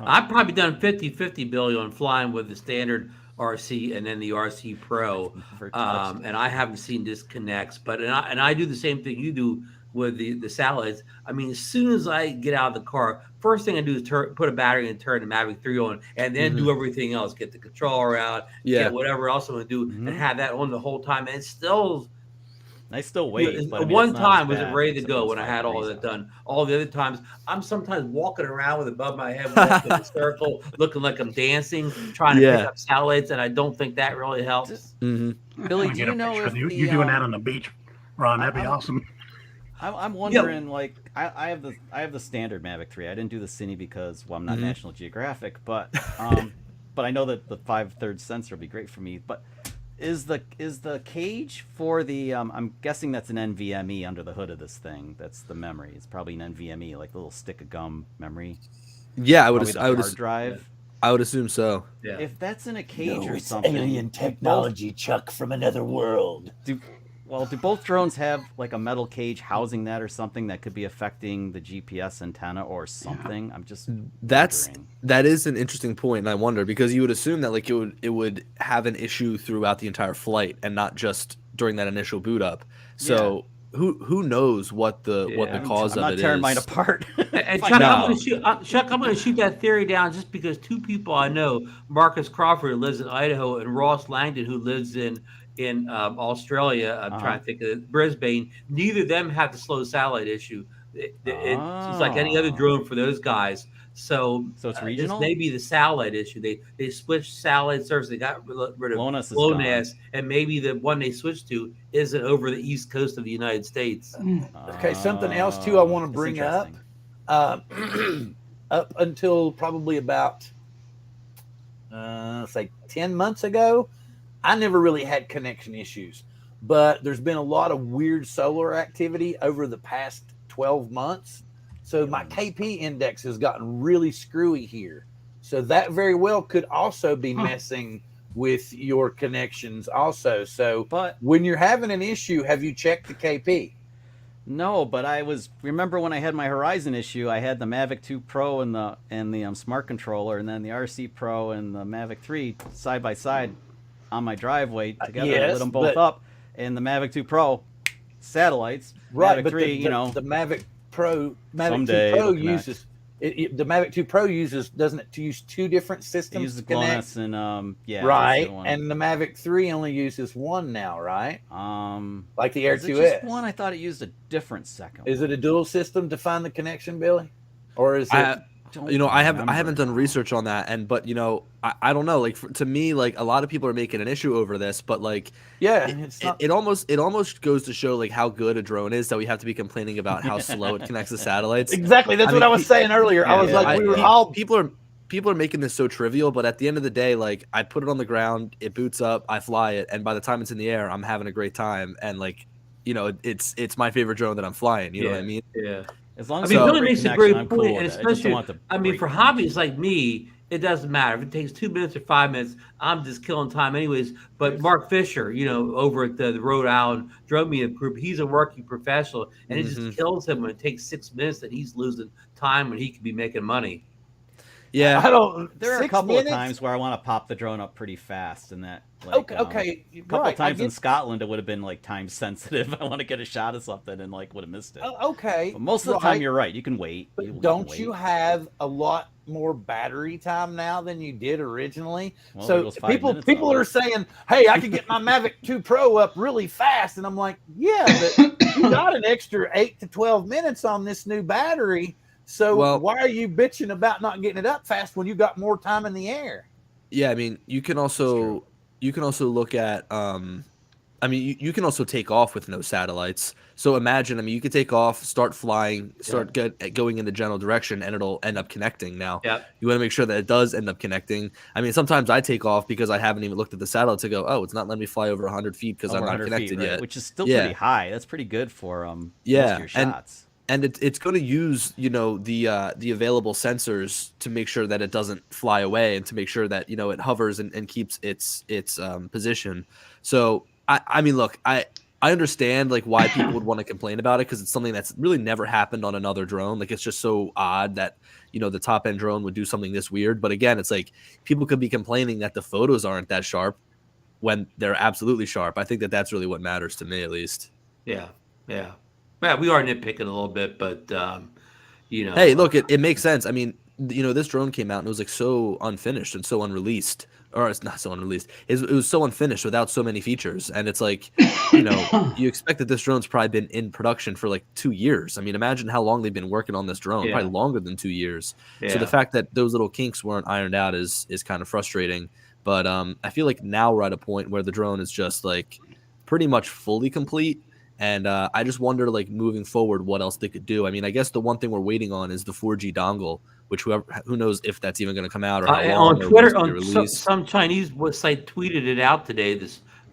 Speaker 3: I've probably done 50-50, Billy, on flying with the standard RC and then the RC Pro, and I haven't seen disconnects. But and I do the same thing you do with the satellites. I mean, as soon as I get out of the car, first thing I do is put a battery and turn the MAVIC 3 on, and then do everything else. Get the controller out, get whatever else I'm going to do, and have that on the whole time. And
Speaker 2: I still wait. But
Speaker 3: one time was it ready to go when I had all of that done. All the other times, I'm sometimes walking around with it above my head, walking in a circle, looking like I'm dancing, trying to pick up satellites, and I don't think that really helps.
Speaker 2: Billy, do you know if
Speaker 5: you doing that on the beach, Ron? That'd be awesome.
Speaker 2: I'm wondering, like, I have the standard Mavic 3. I didn't do the Cine because, well, I'm not National Geographic, but but I know that the 5/3 sensor will be great for me. But is the cage for the I'm guessing that's an NVMe under the hood of this thing. That's the memory. It's probably an NVMe, like a little stick of gum memory.
Speaker 6: Yeah, I would
Speaker 2: drive.
Speaker 6: I would assume so.
Speaker 3: Yeah.
Speaker 2: If that's in a cage or something,
Speaker 1: alien technology, Chuck, from another world.
Speaker 2: Do both drones have like a metal cage housing that or something that could be affecting the GPS antenna or something? I'm just
Speaker 6: that is an interesting point, and I wonder because you would assume that like it would have an issue throughout the entire flight and not just during that initial boot up. So who knows what the cause of it is?
Speaker 2: I'm not tearing mine apart.
Speaker 3: And Chuck, I'm going to shoot that theory down just because two people I know, Marcus Crawford, who lives in Idaho, and Ross Langdon, who lives in Australia. I'm trying to think of Brisbane. Neither of them have the slow satellite issue. It's like any other drone for those guys. So
Speaker 2: it's
Speaker 3: this
Speaker 2: regional.
Speaker 3: may be the satellite issue. They switched satellite service. They got rid of
Speaker 2: GLONASS is gone.
Speaker 3: GLONASS, and maybe the one they switched to isn't over the east coast of the United States.
Speaker 1: Okay, something else too I want to
Speaker 2: That's
Speaker 1: bring up.
Speaker 2: interesting.
Speaker 1: Up until probably about say 10 months ago, I never really had connection issues, but there's been a lot of weird solar activity over the past 12 months. So my KP index has gotten really screwy here. So that very well could also be messing with your connections also. So
Speaker 2: But
Speaker 1: when you're having an issue, have you checked the KP?
Speaker 2: no, but remember when I had my Horizon issue, I had the Mavic 2 Pro and the smart controller, and then the RC Pro and the Mavic 3 side by side on my driveway together. I
Speaker 1: yes,
Speaker 2: lit them both up, and the Mavic 2 Pro satellites,
Speaker 1: Right,
Speaker 2: Mavic
Speaker 1: but
Speaker 2: 3,
Speaker 1: the Mavic Pro,
Speaker 2: Someday
Speaker 1: 2 Pro
Speaker 2: it'll connect.
Speaker 1: uses the Mavic 2 Pro doesn't it to use two different
Speaker 2: It
Speaker 1: systems
Speaker 2: uses
Speaker 1: to connect?
Speaker 2: GLONASS and yeah,
Speaker 1: Right,
Speaker 2: that's the one.
Speaker 1: and the Mavic 3 only uses one now, right? Like the Air
Speaker 2: is it
Speaker 1: 2S.
Speaker 2: just one? I thought it used a different second.
Speaker 1: Is it a dual system to find the connection, Billy, or is it?
Speaker 6: I haven't done research on that, but I don't know. Like to me, like a lot of people are making an issue over this, but like it almost goes to show like how good a drone is that we have to be complaining about how slow it connects to satellites.
Speaker 1: Exactly, that's what I was saying earlier. I was like,
Speaker 6: people are making this so trivial, but at the end of the day, like I put it on the ground, it boots up, I fly it, and by the time it's in the air, I'm having a great time, and like it's my favorite drone that I'm flying. You know what I mean?
Speaker 3: Yeah.
Speaker 2: As long as
Speaker 3: Billy makes a great point,
Speaker 2: cool
Speaker 3: and especially, for hobbies like me, it doesn't matter if it takes 2 minutes or 5 minutes. I'm just killing time anyways. But Mark Fisher, over at the Rhode Island Drone Meetup Group, he's a working professional, and it just kills him when it takes 6 minutes that he's losing time when he could be making money.
Speaker 6: Yeah,
Speaker 2: there are a couple of times where I want to pop the drone up pretty fast, and that
Speaker 1: okay,
Speaker 2: a couple of times in Scotland it would have been like time sensitive. I want to get a shot of something and like would have missed it.
Speaker 1: Okay,
Speaker 2: but most of the time you're right. You can wait.
Speaker 1: But don't you have a lot more battery time now than you did originally?
Speaker 2: Well,
Speaker 1: so people are saying, "Hey, I could get my Mavic 2 Pro up really fast," and I'm like, "Yeah, but you got an extra 8 to 12 minutes on this new battery." So why are you bitching about not getting it up fast when you got more time in the air?
Speaker 6: Yeah, I mean, you can also look at you can also take off with no satellites. So imagine, you could take off, start flying, going in the general direction, and it'll end up connecting. Now, you want to make sure that it does end up connecting. I mean, sometimes I take off because I haven't even looked at the satellite to go, oh, it's not letting me fly over 100 feet because I'm not connected yet.
Speaker 2: Which is still pretty high. That's pretty good for most of your shots.
Speaker 6: And it's going to use, the available sensors to make sure that it doesn't fly away and to make sure that, it hovers and keeps its position. So, I mean, look, I understand like why people would want to complain about it because it's something that's really never happened on another drone. Like it's just so odd that, the top end drone would do something this weird. But again, it's like people could be complaining that the photos aren't that sharp when they're absolutely sharp. I think that that's really what matters to me, at least.
Speaker 3: Yeah. Yeah. Yeah, we are nitpicking a little bit, but
Speaker 6: Hey, look, it makes sense. I mean, this drone came out and it was like so unfinished and so unreleased, or it's not so unreleased. It was so unfinished without so many features, and it's like, you expect that this drone's probably been in production for like 2 years. I mean, imagine how long they've been working on this drone, probably longer than 2 years. Yeah. So the fact that those little kinks weren't ironed out is kind of frustrating. But I feel like now we're at a point where the drone is just like pretty much fully complete. And I just wonder, like, moving forward, what else they could do. I mean, I guess the one thing we're waiting on is the 4G dongle, which who knows if that's even going to come out or how long
Speaker 3: on Twitter. Some Chinese site tweeted it out today.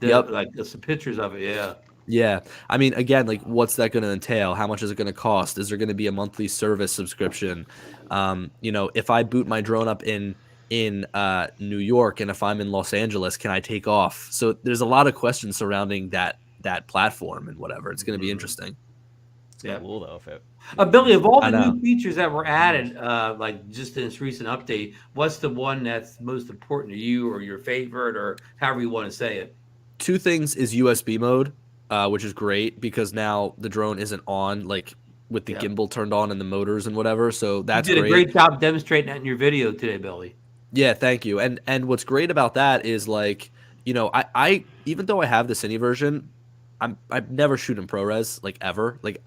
Speaker 3: Like some pictures of it. Yeah.
Speaker 6: Yeah. I mean, again, like, what's that going to entail? How much is it going to cost? Is there going to be a monthly service subscription? If I boot my drone up in New York and if I'm in Los Angeles, can I take off? So there's a lot of questions surrounding that platform and whatever. It's going to be interesting.
Speaker 2: Yeah, cool though.
Speaker 3: Billy, of all the new features that were added, like just in this recent update, what's the one that's most important to you, or your favorite, or however you want to say it?
Speaker 6: Two things is USB mode, which is great because now the drone isn't on, like with the gimbal turned on and the motors and whatever. So that's
Speaker 3: great. You did a great job demonstrating that in your video today, Billy.
Speaker 6: Yeah, thank you. And what's great about that is like, I even though I have the Cine version, I never shoot in ProRes, like ever. Like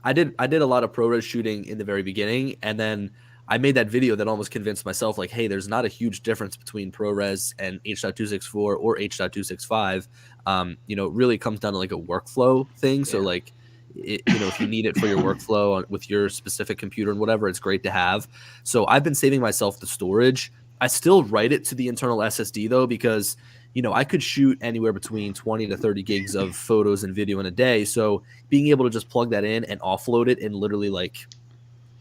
Speaker 6: I did a lot of ProRes shooting in the very beginning, and then I made that video that almost convinced myself, like, hey, there's not a huge difference between ProRes and H.264 or H.265. You know, it really comes down to like a workflow thing. So like, you know, if you need it for your workflow with your specific computer and whatever, it's great to have. So I've been saving myself the storage. I still write it to the internal SSD though, because you know, I could shoot anywhere between 20 to 30 gigs of photos and video in a day. So being able to just plug that in and offload it in literally like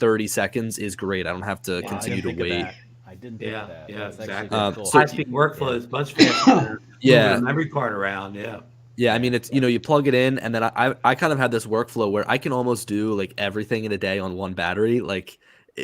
Speaker 6: 30 seconds is great. I don't have to continue to wait.
Speaker 2: I didn't think of that.
Speaker 3: Yeah,
Speaker 2: That's
Speaker 3: exactly.
Speaker 2: actually cool.
Speaker 6: So-
Speaker 3: High-speed workflow is much faster.
Speaker 6: Yeah.
Speaker 3: Moving a memory card around. Yeah.
Speaker 6: Yeah, I mean, it's, you know, you plug it in, and then I kind of had this workflow where I can almost do like everything in a day on one battery, like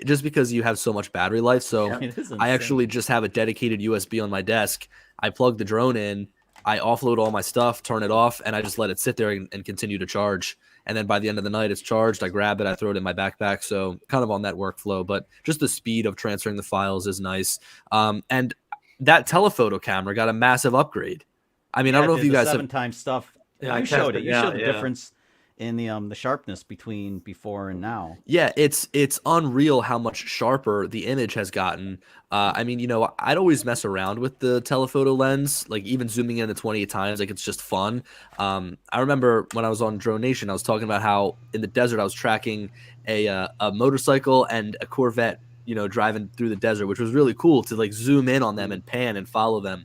Speaker 6: just because you have so much battery life. So
Speaker 2: It is
Speaker 6: I actually just have a dedicated USB on my desk. I plug the drone in, I offload all my stuff, turn it off, and I just let it sit there and continue to charge. And then by the end of the night, it's charged. I grab it, I throw it in my backpack. So kind of on that workflow, but just the speed of transferring the files is nice. And that telephoto camera got a massive upgrade. I mean, I don't know if you guys have
Speaker 2: 7x stuff.
Speaker 3: Yeah, I
Speaker 2: you showed
Speaker 3: tested
Speaker 2: it. You
Speaker 3: it,
Speaker 2: showed the
Speaker 3: yeah.
Speaker 2: difference in the sharpness between before and now.
Speaker 6: Yeah, it's unreal how much sharper the image has gotten. I mean, you know, I'd always mess around with the telephoto lens, like even zooming in at 28 times, like it's just fun. I remember when I was on Drone Nation, I was talking about how in the desert I was tracking a motorcycle and a Corvette, you know, driving through the desert, which was really cool to like zoom in on them and pan and follow them.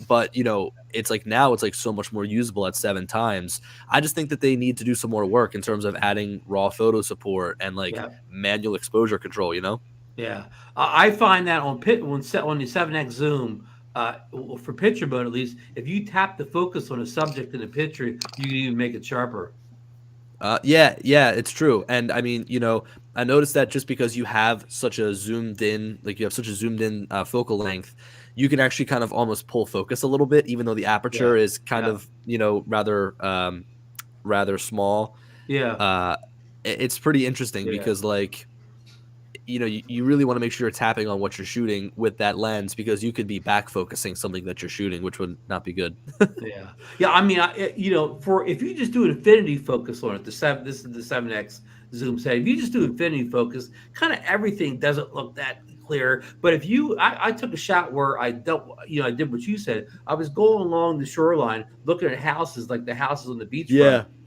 Speaker 6: But you know, it's like now it's like so much more usable at 7 times. I just think that they need to do some more work in terms of adding raw photo support and like manual exposure control, you know?
Speaker 3: Yeah, I find that on the 7x zoom, for picture mode at least, if you tap the focus on a subject in the picture, you can even make it sharper.
Speaker 6: Yeah, it's true. And I mean, you know, I noticed that just because you have such a zoomed in, like you have such a zoomed in focal length, you can actually kind of almost pull focus a little bit, even though the aperture is kind of, you know, rather small.
Speaker 3: Yeah.
Speaker 6: It's pretty interesting because like, you know, you really want to make sure you're tapping on what you're shooting with that lens, because you could be back focusing something that you're shooting, which would not be good.
Speaker 3: Yeah. I mean, you know, for if you just do an infinity focus on it, this is the 7x zoom set. If you just do infinity focus, kind of everything doesn't look that clear. But if you, I took a shot where I did what you said. I was going along the shoreline, looking at houses, like the houses on the beach.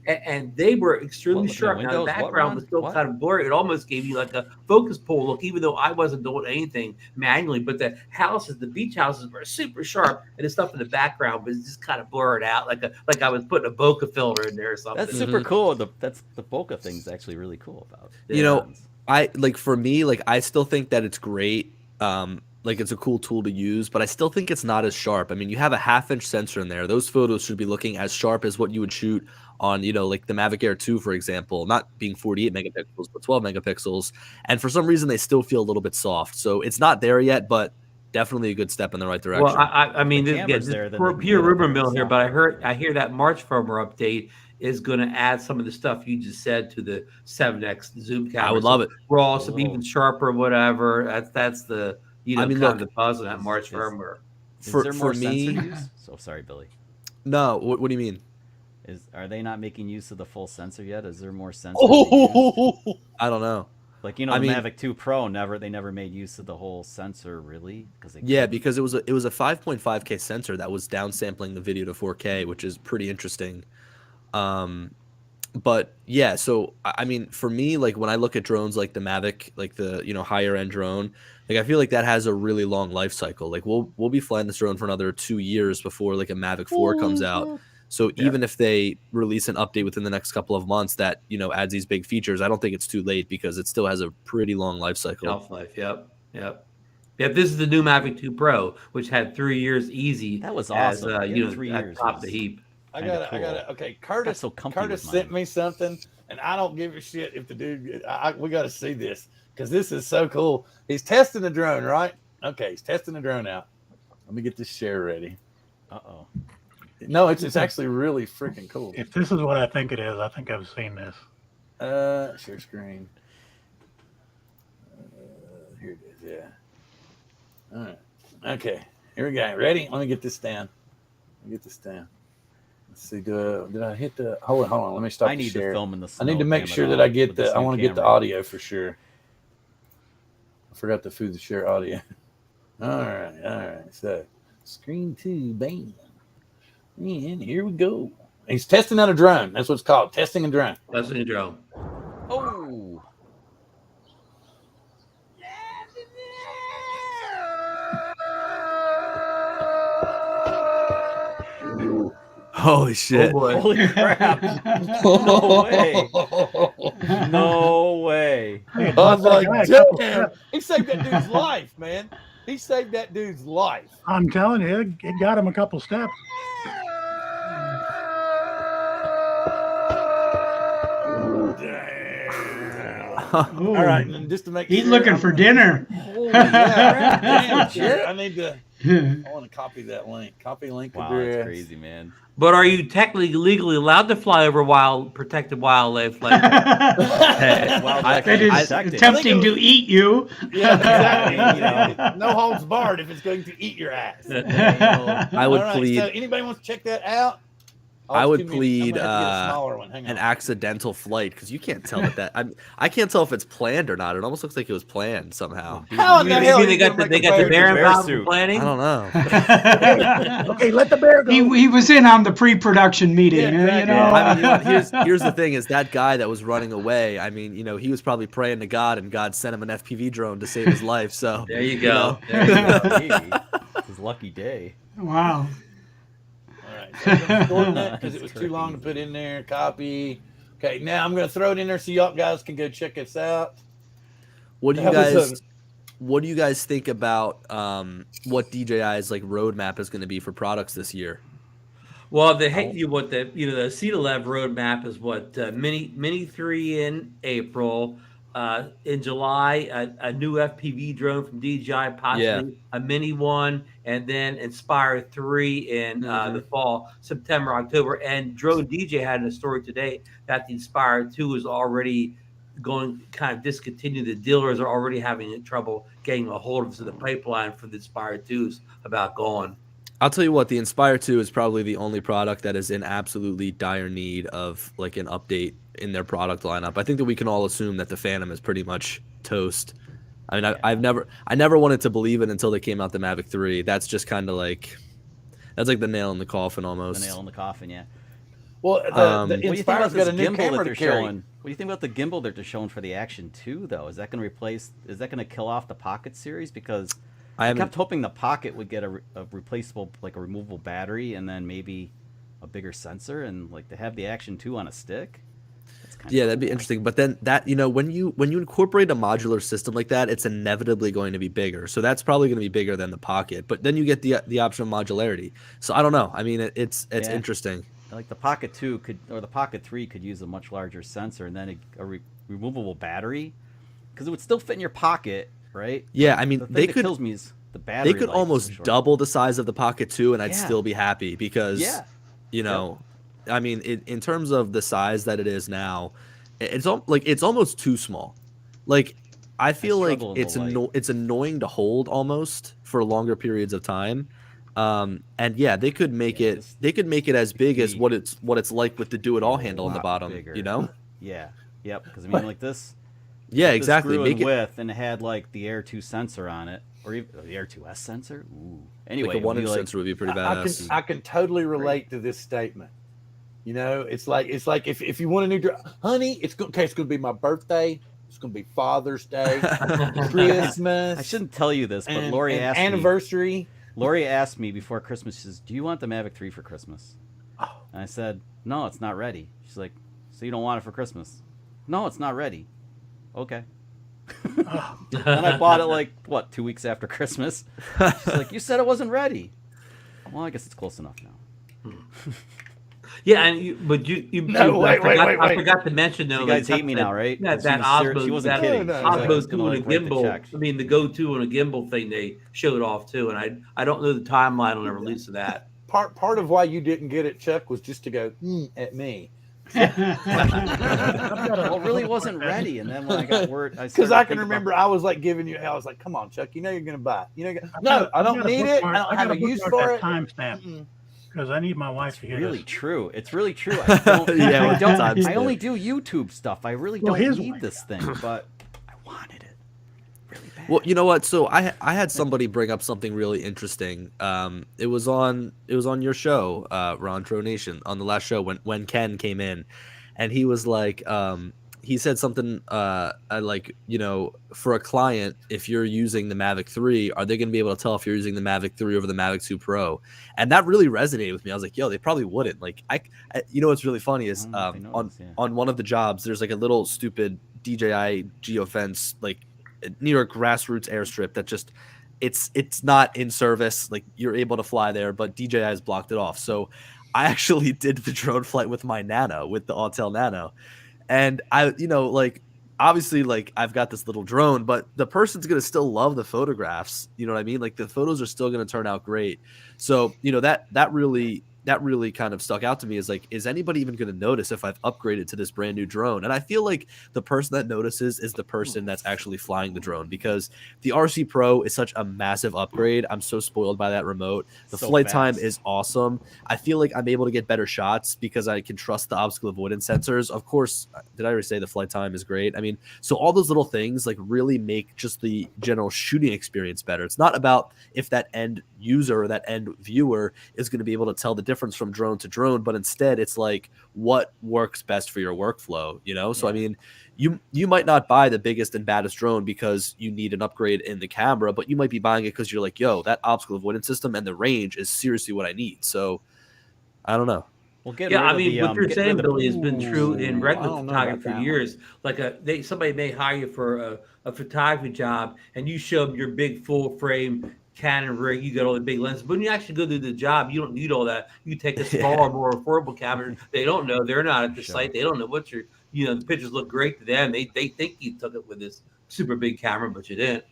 Speaker 3: And they were extremely sharp. Now the background was still kind of blurry. It almost gave you like a focus pull look, even though I wasn't doing anything manually. But the houses, the beach houses, were super sharp, and the stuff in the background was just kind of blurred out, like I was putting a bokeh filter in there or something.
Speaker 2: That's super cool. The bokeh thing's actually really cool about it.
Speaker 6: You know, I like, for me, like I still think that it's great. Like it's a cool tool to use, but I still think it's not as sharp. I mean, you have a 1/2-inch sensor in there. Those photos should be looking as sharp as what you would shoot on, you know, like the MAVIC Air 2, for example, not being 48 megapixels, but 12 megapixels. And for some reason, they still feel a little bit soft. So it's not there yet, but definitely a good step in the right direction.
Speaker 3: Well, I mean, this pure rumor mill here, but I hear that March firmware update is going to add some of the stuff you just said to the 7x zoom camera.
Speaker 6: I would love it.
Speaker 3: Raw, some even sharper, whatever. That's the, you know, I mean, kind of the buzz of that March firmware.
Speaker 2: Is there more sensor use? So sorry, Billy.
Speaker 6: No, what do you mean?
Speaker 2: Are they not making use of the full sensor yet? Is there more sensor?
Speaker 6: I don't know.
Speaker 2: Like, you know, the Mavic 2 Pro they never made use of the whole sensor, really, because
Speaker 6: because it was a 5.5K sensor that was downsampling the video to 4K, which is pretty interesting. But yeah, so I mean, for me, like when I look at drones like the Mavic, like the, you know, higher end drone, like I feel like that has a really long life cycle. Like we'll be flying this drone for another 2 years before like a Mavic 4 comes out. So even if they release an update within the next couple of months that, you know, adds these big features, I don't think it's too late, because it still has a pretty long life cycle.
Speaker 3: Shelf life, yep. This is the new Mavic 2 Pro, which had 3 years easy.
Speaker 2: That was awesome.
Speaker 3: As, you know,
Speaker 2: 3
Speaker 3: at
Speaker 2: years
Speaker 3: top of the heap.
Speaker 1: I got it. Okay, Curtis sent me something, and I don't give a shit if the dude. We got to see this, because this is so cool. He's testing the drone, right? Okay, he's testing the drone out. Let me get this share ready.
Speaker 2: Uh-oh.
Speaker 1: No, it's actually really freaking cool.
Speaker 5: If this is what I think it is, I think I've seen this.
Speaker 1: Share screen. Here it is. Yeah. All right. Okay. Here we go. Ready? Let me get this down. Let's see. Did I hit the? Hold on. Let me stop.
Speaker 2: I need
Speaker 1: the share.
Speaker 2: to film in the snow.
Speaker 1: I need to make
Speaker 2: damn it
Speaker 1: sure that
Speaker 2: all,
Speaker 1: I get
Speaker 2: with this
Speaker 1: I
Speaker 2: new
Speaker 1: want to get the
Speaker 2: camera.
Speaker 1: audio for sure. I forgot to food the share audio. All right. So screen 2, bam. And here we go. He's testing out a drone. That's what it's called. Testing a drone.
Speaker 3: That's a drone.
Speaker 2: Oh.
Speaker 6: Holy shit!
Speaker 3: Oh boy.
Speaker 2: Holy crap. No way. No way.
Speaker 1: I was like,
Speaker 5: Guy, a couple
Speaker 1: damn.
Speaker 5: steps.
Speaker 1: He saved that dude's life, man. He saved that dude's life.
Speaker 5: I'm telling you, it got him a couple steps.
Speaker 4: Ooh,
Speaker 1: All right, and just to make
Speaker 4: He's
Speaker 1: sure,
Speaker 4: looking for dinner.
Speaker 2: Holy
Speaker 1: Yeah,
Speaker 2: crap.
Speaker 1: damn, shit. I need to. I want to copy that link. Copy link
Speaker 2: Wow,
Speaker 1: address.
Speaker 2: that's crazy, man.
Speaker 3: But are you technically legally allowed to fly over protected wildlife? Like,
Speaker 2: Wildlife
Speaker 4: That
Speaker 2: is
Speaker 4: is
Speaker 2: protected.
Speaker 4: attempting to eat you.
Speaker 1: Yeah, exactly. No holds barred if it's going to eat your ass.
Speaker 6: I would
Speaker 1: All right,
Speaker 6: plead
Speaker 1: So anybody wants to check that out?
Speaker 6: I would
Speaker 1: I'm gonna
Speaker 6: plead,
Speaker 1: have to get a smaller one. Hang on.
Speaker 6: an accidental flight because you can't tell I can't tell if it's planned or not. It almost looks like it was planned somehow.
Speaker 1: How in
Speaker 3: you
Speaker 1: the
Speaker 3: mean
Speaker 1: hell
Speaker 3: they
Speaker 1: you
Speaker 3: got
Speaker 1: gonna
Speaker 3: the,
Speaker 1: make
Speaker 3: they
Speaker 1: a
Speaker 3: got the
Speaker 1: bear
Speaker 3: bear
Speaker 2: bear
Speaker 3: involved in
Speaker 2: suit?
Speaker 6: I
Speaker 3: planning?
Speaker 6: don't know.
Speaker 5: Okay, let the bear go.
Speaker 4: He was in on the pre-production meeting,
Speaker 1: Yeah, exactly.
Speaker 4: you know.
Speaker 6: I mean, here's the thing: is that guy that was running away? I mean, he was probably praying to God, and God sent him an FPV drone to save his life. So
Speaker 3: There you go.
Speaker 2: There you go. Maybe. It's his lucky day.
Speaker 4: Wow.
Speaker 1: All right. So I'm gonna shorten that because it was
Speaker 2: That's
Speaker 1: too long to
Speaker 2: crazy.
Speaker 1: put in there. Copy. Okay, now I'm going to throw it in there so y'all guys can go check us out.
Speaker 6: What do you
Speaker 1: That was
Speaker 6: guys? What do you guys think about what DJI's like roadmap is going to be for products this year?
Speaker 3: Well, the CETA roadmap is what Mini 3 in April. In July, a new FPV drone from DJI, possibly a mini one, and then Inspire 3 in the fall, September, October. And Drone DJ had in a story today that the Inspire 2 is already going kind of discontinued. The dealers are already having trouble getting a hold of it. So the pipeline for the Inspire 2 is about gone.
Speaker 6: I'll tell you what, the Inspire 2 is probably the only product that is in absolutely dire need of like an update in their product lineup. I think that we can all assume that the Phantom is pretty much toast. I mean, I never wanted to believe it until they came out the MAVIC 3. That's just kind of like, that's like the nail in the coffin almost.
Speaker 2: The nail in the coffin, yeah.
Speaker 1: Well,
Speaker 6: What
Speaker 1: the
Speaker 2: What do you think about
Speaker 1: Inspire's
Speaker 2: this
Speaker 1: got a new
Speaker 2: gimbal
Speaker 1: camera
Speaker 2: that
Speaker 1: to
Speaker 2: they're
Speaker 1: carry.
Speaker 2: showing? What do you think about the gimbal that they're showing for the Action 2, though? Is that going to kill off the Pocket series? Because I kept hoping the Pocket would get a replaceable, like a removable battery, and then maybe a bigger sensor, and like to have the Action 2 on a stick.
Speaker 6: Yeah, that'd be interesting. But then that, when you incorporate a modular system like that, it's inevitably going to be bigger. So that's probably going to be bigger than the Pocket. But then you get the option of modularity. So I don't know. I mean, it's interesting.
Speaker 2: Like the Pocket 2 or the Pocket 3 could use a much larger sensor, and then a removable battery, because it would still fit in your pocket, right?
Speaker 6: Yeah, I mean,
Speaker 2: The thing
Speaker 6: they
Speaker 2: that
Speaker 6: could
Speaker 2: kills me is the battery.
Speaker 6: They could
Speaker 2: life is
Speaker 6: almost
Speaker 2: so short.
Speaker 6: double the size of the Pocket 2, and I'd
Speaker 2: Yeah.
Speaker 6: still be happy because, I mean, in terms of the size that it is now, it's almost too small. Like, I feel like
Speaker 2: struggle in the light.
Speaker 6: it's annoying to hold almost for longer periods of time. And yeah, they could make it as big as what it's like with the Do It All handle on the
Speaker 2: lot
Speaker 6: bottom.
Speaker 2: bigger.
Speaker 6: You know?
Speaker 2: Yeah. Yep. Because I mean, like this.
Speaker 6: Yeah,
Speaker 2: this
Speaker 6: exactly.
Speaker 2: grew
Speaker 6: Make
Speaker 2: in
Speaker 6: it
Speaker 2: width, and it had like the Air 2 sensor on it, or even the Air 2S sensor. Ooh. Anyway,
Speaker 6: like a
Speaker 2: it would be
Speaker 6: 1-inch
Speaker 2: like,
Speaker 6: sensor would be pretty badass.
Speaker 1: I can totally relate to this statement. You know, it's like if you want a new drone, honey, it's going to be my birthday. It's going to be Father's Day, Christmas.
Speaker 2: I shouldn't tell you this, but
Speaker 1: and,
Speaker 2: Lori
Speaker 1: and
Speaker 2: asked
Speaker 1: anniversary.
Speaker 2: me. Lori asked me before Christmas. She says, "Do you want the Mavic 3 for Christmas?" And I said, "No, it's not ready." She's like, "So you don't want it for Christmas?" "No, it's not ready." Okay. And I bought it like 2 weeks after Christmas. She's like, "You said it wasn't ready." Well, I guess it's close enough now.
Speaker 3: Yeah, and I forgot to mention though.
Speaker 2: You guys hate me now, right?
Speaker 3: That
Speaker 2: She
Speaker 3: Osmo,
Speaker 2: wasn't
Speaker 3: that
Speaker 2: kidding.
Speaker 1: No,
Speaker 2: She
Speaker 1: no,
Speaker 2: was like,
Speaker 3: Osmo
Speaker 2: "It's gonna
Speaker 3: 2 and a
Speaker 2: like write the
Speaker 3: gimbal.
Speaker 2: check."
Speaker 3: I mean, the Go-To and a gimbal thing they showed off too, and I don't know the timeline on the release of that.
Speaker 1: Part of why you didn't get it, Chuck, was just to go at me.
Speaker 2: Well, it really wasn't ready, and then when I got word,
Speaker 1: Because I can remember I was like giving you hell. I was like, "Come on, Chuck, you know you're gonna buy it. No, I don't need it. I don't have a use for it."
Speaker 5: Timestamp. because I need my wife to hear
Speaker 2: Really
Speaker 5: this.
Speaker 2: true. It's really true. I don't.
Speaker 6: Yeah,
Speaker 2: I, don't
Speaker 6: sometimes
Speaker 2: I
Speaker 6: too.
Speaker 2: only do YouTube stuff. I really
Speaker 5: Well,
Speaker 2: don't
Speaker 5: his
Speaker 2: need
Speaker 5: wife.
Speaker 2: this thing, but I wanted it really bad.
Speaker 6: Well, you know what? So I had somebody bring up something really interesting. It was on your show, Ron Tro Nation, on the last show when Ken came in, and he was like, he said something like, you know, for a client, if you're using the Mavic 3, are they going to be able to tell if you're using the Mavic 3 over the Mavic 2 Pro? And that really resonated with me. I was like, yo, they probably wouldn't. Like, I you know what's really funny is
Speaker 2: I don't know if they notice,
Speaker 6: on one of the jobs, there's like a little stupid DJI geofence, like New York grassroots airstrip that just it's not in service. Like, you're able to fly there, but DJI has blocked it off. So I actually did the drone flight with my Nano, with the Autel Nano. And I, you know, like, obviously, like, I've got this little drone, but the person's going to still love the photographs. You know what I mean? Like, the photos are still going to turn out great. So, you know, that really kind of stuck out to me, is like, is anybody even going to notice if I've upgraded to this brand new drone? And I feel like the person that notices is the person that's actually flying the drone, because the RC Pro is such a massive upgrade. I'm so spoiled by that remote. The
Speaker 2: So
Speaker 6: flight
Speaker 2: fast.
Speaker 6: time is awesome. I feel like I'm able to get better shots because I can trust the obstacle avoidance sensors. Of course, did I already say the flight time is great? I mean, so all those little things like really make just the general shooting experience better. It's not about if that end user or that end viewer is going to be able to tell the difference from drone to drone, but instead it's like what works best for your workflow, you know? So I mean, you might not buy the biggest and baddest drone because you need an upgrade in the camera, but you might be buying it because you're like, yo, that obstacle avoidance system and the range is seriously what I need. So I don't know.
Speaker 2: Well, get
Speaker 3: Yeah,
Speaker 2: rid
Speaker 3: I
Speaker 2: of
Speaker 3: mean,
Speaker 2: the,
Speaker 3: what you're
Speaker 2: get rid
Speaker 3: saying,
Speaker 2: of the-
Speaker 3: Billy, has been true in
Speaker 1: Ooh, I
Speaker 3: regular
Speaker 1: don't know about
Speaker 3: photography for
Speaker 1: that
Speaker 3: years. Like somebody may hire you for a photography job, and you show them your big full frame Canon rig. You got all the big lenses, but when you actually go do the job, you don't need all that. You take a smaller, more affordable camera. They don't know. They're not at the
Speaker 2: Sure.
Speaker 3: site. They don't know what the pictures look great to them. They think you took it with this super big camera, but you didn't.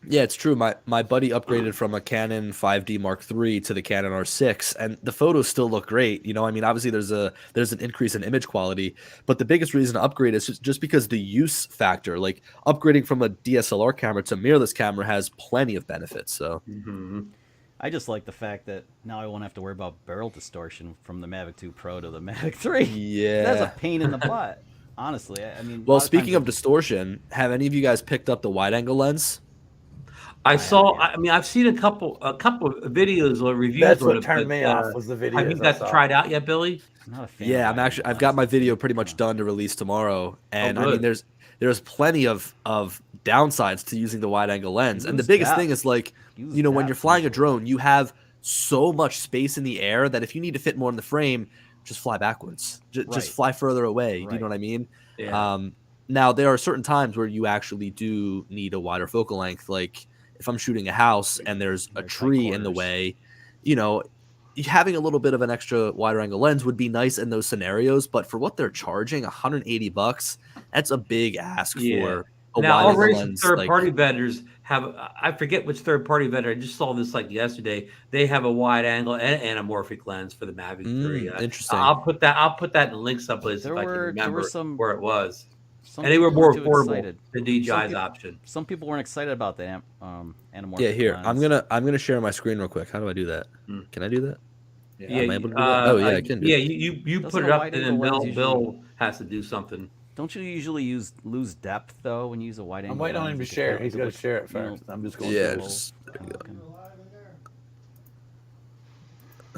Speaker 6: Yeah, it's true. My buddy upgraded from a Canon 5D Mark III to the Canon R6, and the photos still look great. You know, I mean, obviously there's an increase in image quality, but the biggest reason to upgrade is just because the use factor. Like, upgrading from a DSLR camera to mirrorless camera has plenty of benefits. So
Speaker 2: I just like the fact that now I won't have to worry about barrel distortion from the Mavic 2 Pro to the Mavic 3.
Speaker 6: yeah,
Speaker 2: That's a pain in the butt. Honestly, I mean.
Speaker 6: Well, speaking of distortion, have any of you guys picked up the wide-angle lens?
Speaker 3: I've seen a couple of videos or reviews.
Speaker 1: That's
Speaker 3: on
Speaker 1: what
Speaker 3: it,
Speaker 1: turned
Speaker 3: but,
Speaker 1: me off was the video.
Speaker 3: Have you got to try it out yet, Billy?
Speaker 2: I'm not a fan.
Speaker 6: Yeah,
Speaker 2: of
Speaker 6: I've got my video pretty much done to release tomorrow, and I mean,
Speaker 3: good.
Speaker 6: there's plenty of downsides to using the wide-angle lens, and the
Speaker 2: Use
Speaker 6: biggest
Speaker 2: depth.
Speaker 6: thing is, like,
Speaker 2: Use
Speaker 6: you know, when
Speaker 2: depth
Speaker 6: you're flying a
Speaker 2: usually.
Speaker 6: drone, you have so much space in the air that if you need to fit more in the frame, just fly backwards, just
Speaker 2: Right.
Speaker 6: fly further away. You
Speaker 2: Right.
Speaker 6: know what I mean?
Speaker 3: Yeah.
Speaker 6: Now there are certain times where you actually do need a wider focal length, like if I'm shooting a house and there's a
Speaker 2: Like
Speaker 6: tree in the
Speaker 2: quarters.
Speaker 6: way, you know, having a little bit of an extra wider angle lens would be nice in those scenarios. But for what they're charging, $180, that's a big ask
Speaker 3: Yeah.
Speaker 6: for a
Speaker 3: Now,
Speaker 6: wide angle
Speaker 3: already some
Speaker 6: lens.
Speaker 3: third-party vendors have. I forget which third-party vendor. I just saw this like yesterday. They have a wide-angle and anamorphic lens for the Mavic 3.
Speaker 6: Interesting.
Speaker 3: I'll put that in the link someplace
Speaker 2: There
Speaker 3: if I can
Speaker 2: were
Speaker 3: remember
Speaker 2: some-
Speaker 3: where it was.
Speaker 2: Some
Speaker 3: And they were
Speaker 2: people
Speaker 3: more
Speaker 2: too
Speaker 3: affordable
Speaker 2: excited.
Speaker 3: than DJI's
Speaker 2: people-
Speaker 3: option.
Speaker 2: Some people weren't excited about the anamorphic.
Speaker 6: Yeah, here
Speaker 2: lens.
Speaker 6: I'm gonna share my screen real quick. How do I do that?
Speaker 3: Hmm.
Speaker 6: Can I do that?
Speaker 3: Yeah,
Speaker 6: Am I able to do that? Oh, yeah, I can do
Speaker 3: Yeah,
Speaker 6: it.
Speaker 3: you
Speaker 2: Doesn't
Speaker 3: put
Speaker 2: a
Speaker 3: it up,
Speaker 2: wide
Speaker 3: and then
Speaker 2: angle lens
Speaker 3: Bill has to do something.
Speaker 2: Don't you usually lose depth though when you use a wide angle?
Speaker 1: I'm waiting on him to
Speaker 2: lens?
Speaker 1: share. He's got to
Speaker 2: Look-
Speaker 1: share it
Speaker 2: you know,
Speaker 1: first. I'm just going
Speaker 6: Yeah,
Speaker 1: through.
Speaker 6: just there you go.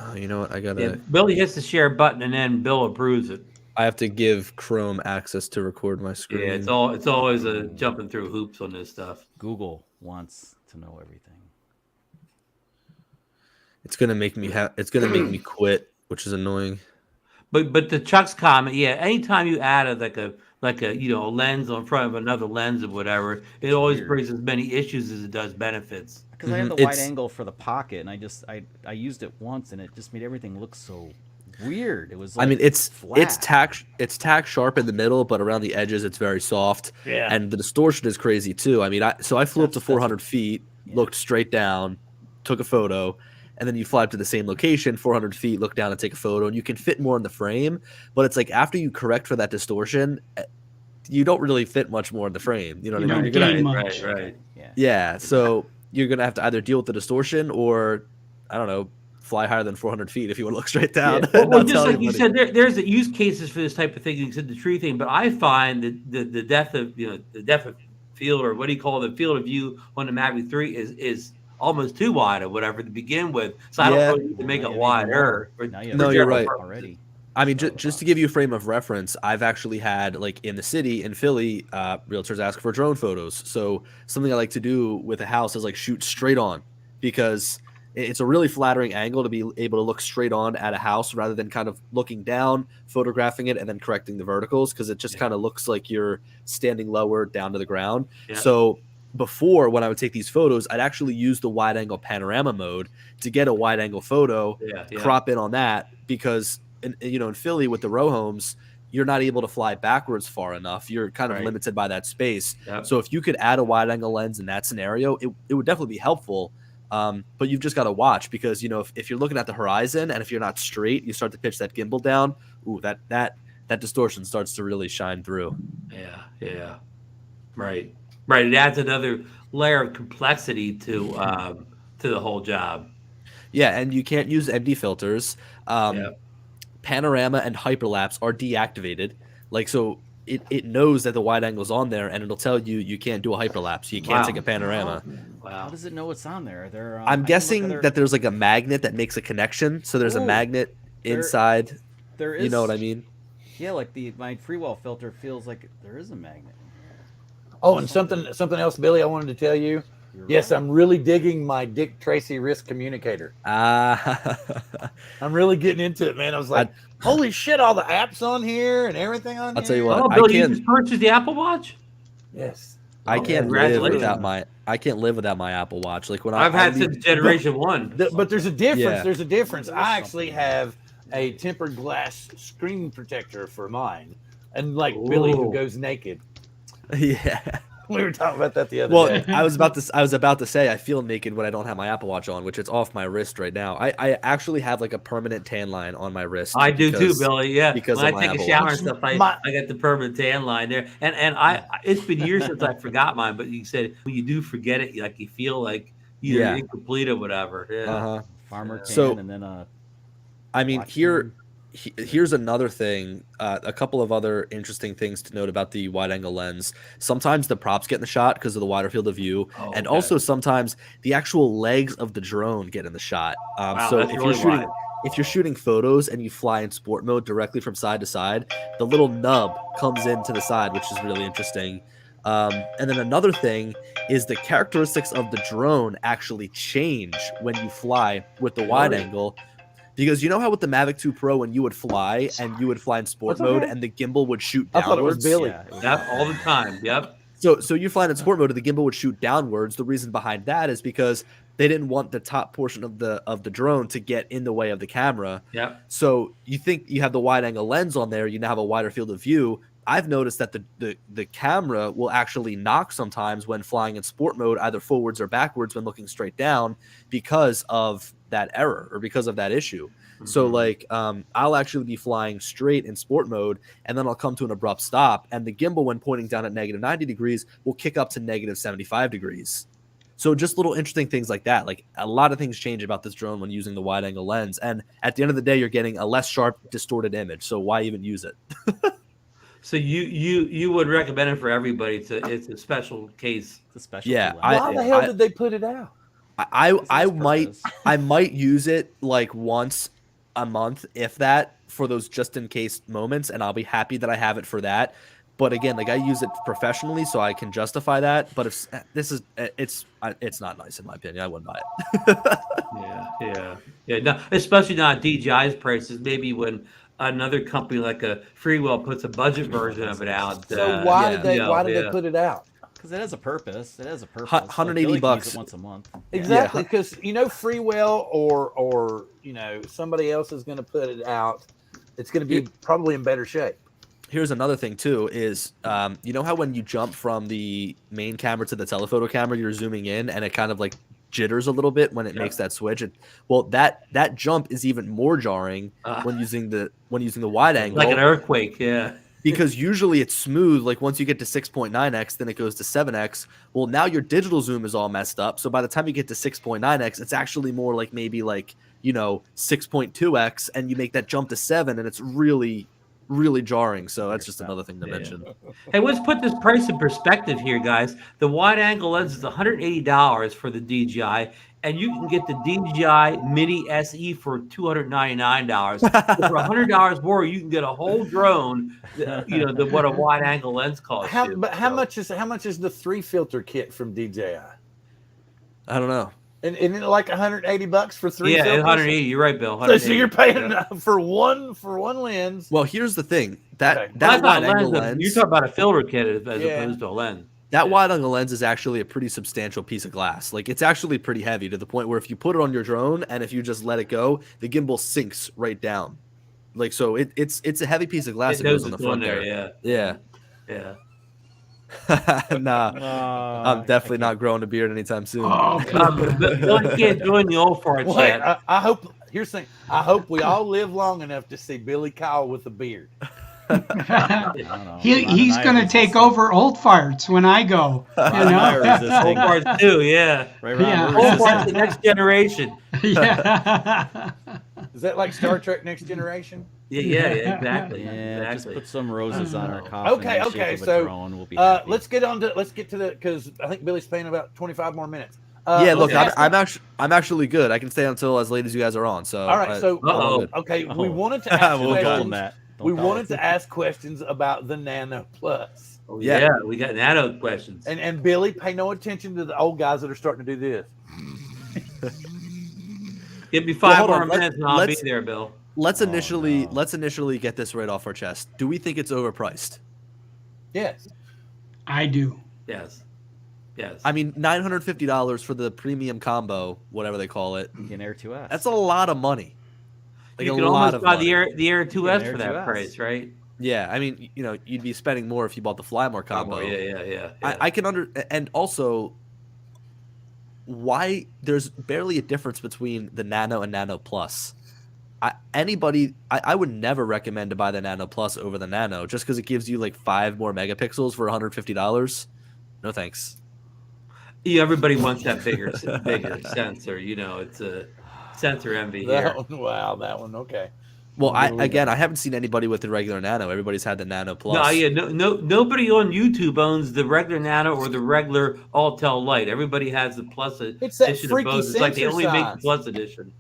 Speaker 6: Oh, you know what? I gotta.
Speaker 3: Yeah, Billy hits the share button, and then Bill approves it.
Speaker 6: I have to give Chrome access to record my screen.
Speaker 3: Yeah, it's always a jumping through hoops on this stuff.
Speaker 2: Google wants to know everything.
Speaker 6: It's gonna make me it's gonna make me quit, which is annoying.
Speaker 3: But the Chuck's comment, yeah, anytime you add a a lens on front of another lens or whatever, it always
Speaker 2: weird.
Speaker 3: brings as many issues as it does benefits.
Speaker 2: Because I have the
Speaker 6: Mhm.
Speaker 2: wide
Speaker 6: It's-
Speaker 2: angle for the pocket, and I used it once, and it just made everything look so weird. It was. Like
Speaker 6: I mean, it's
Speaker 2: flat.
Speaker 6: tack sharp in the middle, but around the edges it's very soft.
Speaker 1: Yeah.
Speaker 6: And the distortion is crazy too. I mean, I flew up to
Speaker 2: That's-
Speaker 6: 400 feet,
Speaker 2: yeah.
Speaker 6: looked straight down, took a photo, and then you fly up to the same location, 400 feet, look down and take a photo, and you can fit more in the frame. But it's like after you correct for that distortion, you don't really fit much more in the frame. You know what
Speaker 4: You
Speaker 6: I mean?
Speaker 4: don't
Speaker 6: You're gonna,
Speaker 4: gain much.
Speaker 3: Right.
Speaker 2: Yeah.
Speaker 6: yeah, so you're gonna have to either deal with the distortion or I don't know, fly higher than 400 feet if you want to look straight down.
Speaker 3: Yeah.
Speaker 6: and
Speaker 3: Well,
Speaker 6: not
Speaker 3: just
Speaker 6: tell
Speaker 3: like you
Speaker 6: anybody.
Speaker 3: said, there's the use cases for this type of thing. You said the tree thing, but I find that the depth of the depth of field, or what do you call it, the field of view on the Mavic 3 is almost too wide or whatever to begin with. So I don't
Speaker 6: Yeah.
Speaker 3: really need to make
Speaker 2: Now
Speaker 3: it
Speaker 2: you have even
Speaker 3: wider.
Speaker 2: more. Now you have
Speaker 6: No, you're
Speaker 2: more
Speaker 6: right.
Speaker 2: already.
Speaker 6: I mean, just to give you a frame of reference, I've actually had, like, in the city in Philly, realtors ask for drone photos. So something I like to do with a house is like shoot straight on, because it's a really flattering angle to be able to look straight on at a house rather than kind of looking down, photographing it, and then correcting the verticals, because it just kind of looks like you're standing lower down to the ground.
Speaker 3: Yeah.
Speaker 6: So before, when I would take these photos, I'd actually use the wide angle panorama mode to get a wide angle photo, crop in on that, because in Philly with the row homes, you're not able to fly backwards far enough. You're kind of limited by that space.
Speaker 3: Yep.
Speaker 6: So if you could add a wide angle lens in that scenario, it would definitely be helpful. But you've just got to watch, because if you're looking at the horizon and if you're not straight, you start to pitch that gimbal down. Ooh, that distortion starts to really shine through.
Speaker 3: Yeah. Right. It adds another layer of complexity to the whole job.
Speaker 6: Yeah, and you can't use MD filters. Panorama and hyperlapse are deactivated. Like, so it knows that the wide angle's on there, and it'll tell you can't do a hyperlapse. You can't take a panorama.
Speaker 2: Wow. How does it know it's on there?
Speaker 6: I'm guessing that there's like a magnet that makes a connection. So there's a magnet inside.
Speaker 2: There is.
Speaker 6: You know what I mean?
Speaker 2: Yeah, like my freewell filter feels like there is a magnet.
Speaker 1: Oh, and something else, Billy, I wanted to tell you. Yes, I'm really digging my Dick Tracy Risk Communicator. I'm really getting into it, man. I was like, holy shit, all the apps on here and everything on here.
Speaker 6: I'll tell you what.
Speaker 3: Bill, you just purchased the Apple Watch?
Speaker 1: Yes.
Speaker 6: I can't live without my Apple Watch. Like, when
Speaker 3: I've had since Generation 1.
Speaker 1: But there's a difference.
Speaker 6: Yeah.
Speaker 1: There's a difference. I actually have a tempered glass screen protector for mine. And like Billy, who goes naked.
Speaker 6: Yeah.
Speaker 1: We were talking about that the other day.
Speaker 6: I was about to say I feel naked when I don't have my Apple Watch on, which it's off my wrist right now. I actually have like a permanent tan line on my wrist.
Speaker 3: I do too, Billy. Yeah,
Speaker 6: because
Speaker 3: when I take a shower and stuff, I get the permanent tan line there. And it's been years since I forgot mine. But you said when you do forget it, like you feel like you're incomplete or whatever. Yeah.
Speaker 2: Farmer tan, and then
Speaker 6: I mean, here's another thing, a couple of other interesting things to note about the wide angle lens. Sometimes the props get in the shot because of the wider field of view, and also sometimes the actual legs of the drone get in the shot. So if you're shooting photos and you fly in sport mode directly from side to side, the little nub comes into the side, which is really interesting. And then another thing is the characteristics of the drone actually change when you fly with the wide angle. Because you know how with the Mavic 2 Pro, when you would fly and you would fly in sport mode and the gimbal would shoot downwards?
Speaker 1: I thought it was Billy.
Speaker 3: Yep, all the time. Yep.
Speaker 6: So you're flying in sport mode and the gimbal would shoot downwards. The reason behind that is because they didn't want the top portion of the drone to get in the way of the camera.
Speaker 3: Yep.
Speaker 6: So you think you have the wide angle lens on there, you now have a wider field of view. I've noticed that the camera will actually knock sometimes when flying in sport mode, either forwards or backwards when looking straight down, because of that error or because of that issue. So like I'll actually be flying straight in sport mode, and then I'll come to an abrupt stop, and the gimbal, when pointing down at negative 90 degrees, will kick up to negative 75 degrees. So just little interesting things like that. Like, a lot of things change about this drone when using the wide angle lens, and at the end of the day, you're getting a less sharp, distorted image. So why even use it?
Speaker 3: So you would recommend it for everybody? It's a special case.
Speaker 2: It's a special.
Speaker 6: Yeah.
Speaker 1: Why the hell did they put it out?
Speaker 6: I might use it like once a month, if that, for those just in case moments, and I'll be happy that I have it for that. But again, like, I use it professionally, so I can justify that. But if it's not nice in my opinion, I wouldn't buy it.
Speaker 3: Yeah. No, especially not DJI's prices. Maybe when another company like a Freewell puts a budget version of it out.
Speaker 1: So why did they put it out?
Speaker 2: Because it has a purpose. It has a purpose.
Speaker 6: $180
Speaker 2: bucks once a month.
Speaker 1: Exactly, because Freewell or somebody else is going to put it out. It's going to be probably in better shape.
Speaker 6: Here's another thing too is you know how when you jump from the main camera to the telephoto camera, you're zooming in and it kind of like jitters a little bit when it makes that switch. That jump is even more jarring when using the wide angle,
Speaker 3: like an earthquake. Yeah.
Speaker 6: Because usually it's smooth. Like, once you get to 6.9x, then it goes to 7x. Well, now your digital zoom is all messed up. So by the time you get to 6.9x, it's actually more like maybe like 6.2x, and you make that jump to 7, and it's really, really jarring. So that's just another thing to mention.
Speaker 3: Hey, let's put this price in perspective here, guys. The wide-angle lens is $180 for the DJI, and you can get the DJI Mini SE for $299. So for $100 more, you can get a whole drone. What a wide-angle lens costs.
Speaker 1: How much is the 3 filter kit from DJI?
Speaker 6: I don't know.
Speaker 1: And isn't it like $180 for 3 filters?
Speaker 3: Yeah, 180. You're right, Bill.
Speaker 1: So you're paying for one lens.
Speaker 6: Well, here's the thing. That
Speaker 3: wide
Speaker 6: angle lens.
Speaker 3: You're talking about a filter kit as opposed to a lens.
Speaker 6: That wide angle lens is actually a pretty substantial piece of glass. Like, it's actually pretty heavy to the point where if you put it on your drone and if you just let it go, the gimbal sinks right down. Like, so it's a heavy piece of glass that goes on the front there. Yeah. Nah, I'm definitely not growing a beard anytime soon.
Speaker 3: Bill can't join the old fart chat.
Speaker 1: I hope. Here's the thing. I hope we all live long enough to see Billy Kyle with a beard.
Speaker 4: He's going to take over old farts when I go.
Speaker 3: Old farts too, yeah. Old farts the next generation.
Speaker 4: Yeah.
Speaker 1: Is that like Star Trek Next Generation?
Speaker 3: Yeah, exactly.
Speaker 2: Yeah, just put some roses on our coffin.
Speaker 1: Okay. So
Speaker 2: we'll be
Speaker 1: let's get to the because I think Billy's paying about 25 more minutes.
Speaker 6: Look, I'm actually good. I can stay until as late as you guys are on. So
Speaker 1: all right. We wanted to ask questions. We wanted to ask questions about the Nano Plus.
Speaker 3: Oh, yeah, we got Nano questions.
Speaker 1: And Billy, pay no attention to the old guys that are starting to do this.
Speaker 3: Give me 5 more minutes and I'll be there, Bill.
Speaker 6: Let's initially get this right off our chest. Do we think it's overpriced?
Speaker 1: Yes.
Speaker 4: I do.
Speaker 3: Yes.
Speaker 6: I mean, $950 for the premium combo, whatever they call it.
Speaker 2: An Air 2S.
Speaker 6: That's a lot of money.
Speaker 3: Like you can almost buy the Air 2S for that price, right?
Speaker 6: Yeah, I mean, you'd be spending more if you bought the Flymore combo.
Speaker 3: Yeah.
Speaker 6: I can and also why there's barely a difference between the Nano and Nano Plus. I would never recommend to buy the Nano Plus over the Nano just because it gives you like 5 more megapixels for $150. No thanks.
Speaker 3: Yeah, everybody wants that bigger sensor. It's a sensor envy here.
Speaker 1: That one. Okay.
Speaker 6: Well, I haven't seen anybody with the regular Nano. Everybody's had the Nano Plus.
Speaker 3: Nobody on YouTube owns the regular Nano or the regular Autel Lite. Everybody has the Plus
Speaker 1: it's that
Speaker 3: edition
Speaker 1: freaky
Speaker 3: of both. It's like they only make the Plus edition.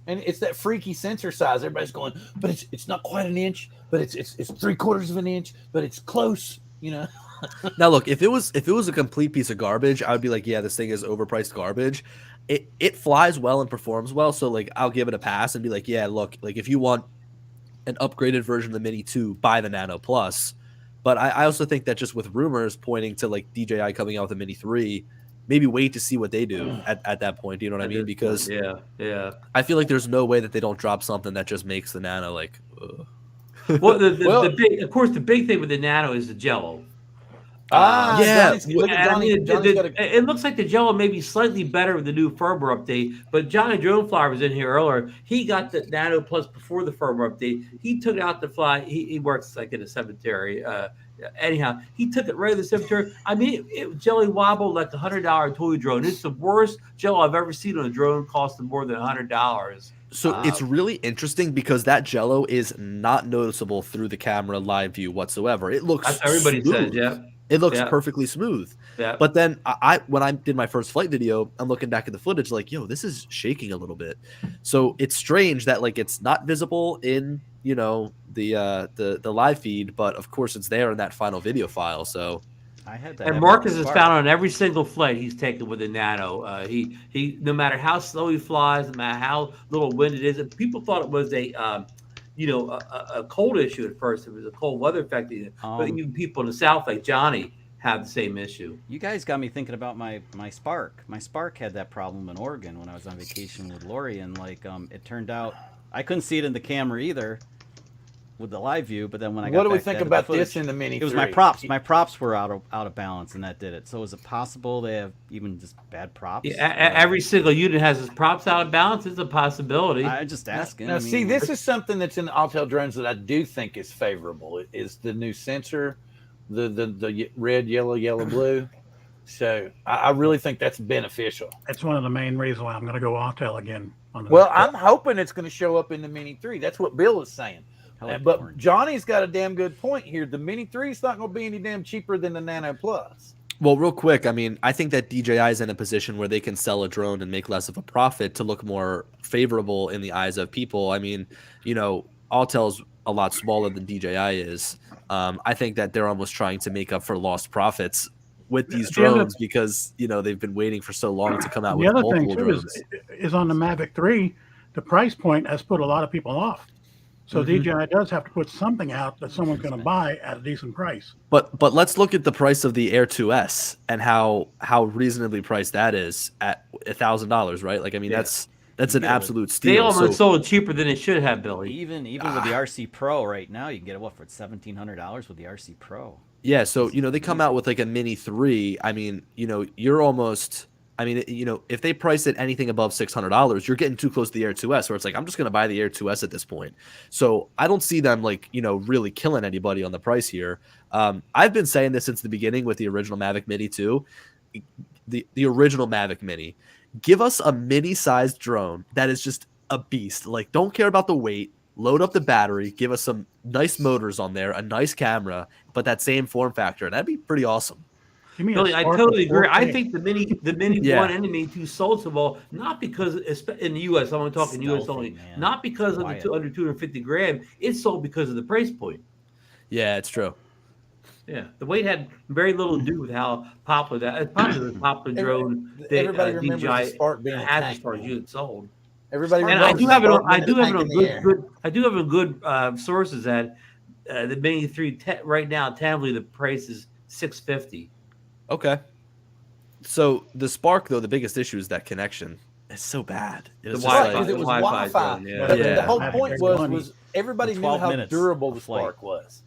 Speaker 1: And it's that freaky sensor size. Everybody's going, but it's not quite an inch, but it's 3/4 of an inch, but it's close.
Speaker 6: Now look, if it was a complete piece of garbage, I would be like, yeah, this thing is overpriced garbage. It flies well and performs well, so like I'll give it a pass and be like, yeah, look, like if you want an upgraded version of the Mini 2, buy the Nano Plus. But I also think that just with rumors pointing to like DJI coming out with a Mini 3, maybe wait to see what they do at that point. Do you know what I mean? Because I feel like there's no way that they don't drop something that just makes the Nano like.
Speaker 3: Well, the big thing with the Nano is the Jello. It looks like the Jello may be slightly better with the new firmware update, but Johnny Dronefly was in here earlier. He got the Nano Plus before the firmware update. He took it out to fly. He works like in a cemetery. Anyhow, he took it right to the cemetery. I mean, it jelly wobbled like $100 toy drone. It's the worst Jello I've ever seen on a drone costing more than $100.
Speaker 6: So it's really interesting because that Jello is not noticeable through the camera live view whatsoever. It looks
Speaker 3: everybody
Speaker 6: smooth.
Speaker 3: said, yeah.
Speaker 6: It looks perfectly smooth.
Speaker 3: Yeah.
Speaker 6: But then when I did my first flight video, I'm looking back at the footage like, yo, this is shaking a little bit. So it's strange that like it's not visible in, the live feed, but of course it's there in that final video file. So
Speaker 2: I had that.
Speaker 3: And Marcus is found on every single flight he's taken with a Nano. He no matter how slow he flies, no matter how little wind it is, and people thought it was a cold issue at first. It was a cold weather effect. But even people in the South, like Johnny, have the same issue.
Speaker 2: You guys got me thinking about my Spark. My Spark had that problem in Oregon when I was on vacation with Lori, and it turned out I couldn't see it in the camera either with the live view. But then when I got
Speaker 1: what do we
Speaker 2: back
Speaker 1: think
Speaker 2: to
Speaker 1: about
Speaker 2: the footage,
Speaker 1: this in the Mini?
Speaker 2: It was my props. My props were out of balance, and that did it. So is it possible they have even just bad props?
Speaker 3: Yeah, every single unit has its props out of balance. It's a possibility.
Speaker 2: I'm just asking.
Speaker 1: Now, see, this is something that's in the Autel drones that I do think is favorable. It is the new sensor, the red, yellow, blue. So I really think that's beneficial.
Speaker 5: That's one of the main reasons why I'm going to go Autel again.
Speaker 1: Well, I'm hoping it's going to show up in the Mini 3. That's what Bill is saying. But
Speaker 2: orange.
Speaker 1: Johnny's got a damn good point here. The Mini 3 is not going to be any damn cheaper than the Nano Plus.
Speaker 6: Well, real quick, I mean, I think that DJI is in a position where they can sell a drone and make less of a profit to look more favorable in the eyes of people. I mean, you know, Autel's a lot smaller than DJI is. I think that they're almost trying to make up for lost profits with these drones because, you know, they've been waiting for so long to come out with multiple drones.
Speaker 5: The other thing, too, is on the MAVIC 3, the price point has put a lot of people off. So DJI does have to put something out that someone's going to buy at a decent price.
Speaker 6: But let's look at the price of the Air 2S and how reasonably priced that is at $1,000, right? Like, I mean, that's an absolute steal.
Speaker 3: They almost sold cheaper than it should have, Billy.
Speaker 2: Even with the RC Pro right now, you can get it for $1,700 with the RC Pro.
Speaker 6: Yeah, so you know they come out with like a Mini 3. I mean, you know, you're almost. I mean, you know, if they price it anything above $600, you're getting too close to the Air 2S, where it's like I'm just going to buy the Air 2S at this point. So I don't see them like, you know, really killing anybody on the price here. I've been saying this since the beginning with the original Mavic Mini 2, the original Mavic Mini. Give us a mini-sized drone that is just a beast. Like, don't care about the weight. Load up the battery. Give us some nice motors on there, a nice camera, but that same form factor, and that'd be pretty awesome.
Speaker 3: Billy, I totally agree. I think the Mini 1 and the Mini 2 sold so well, not because in the U.S. I'm talking U.S. only, not because of the under 250 gram. It sold because of the price point.
Speaker 6: Yeah, it's true.
Speaker 3: Yeah, the weight had very little to do with how popular that popular drone that
Speaker 1: everybody remembers the Spark being
Speaker 3: has as far as you had sold.
Speaker 1: Everybody,
Speaker 3: and I do have it on good sources that the Mini 3 right now, tentatively the price is $650.
Speaker 6: Okay. So the Spark, though, the biggest issue is that connection. It's so bad.
Speaker 1: It was Wi-Fi.
Speaker 3: Yeah.
Speaker 1: The whole point was everybody knew how durable the Spark was.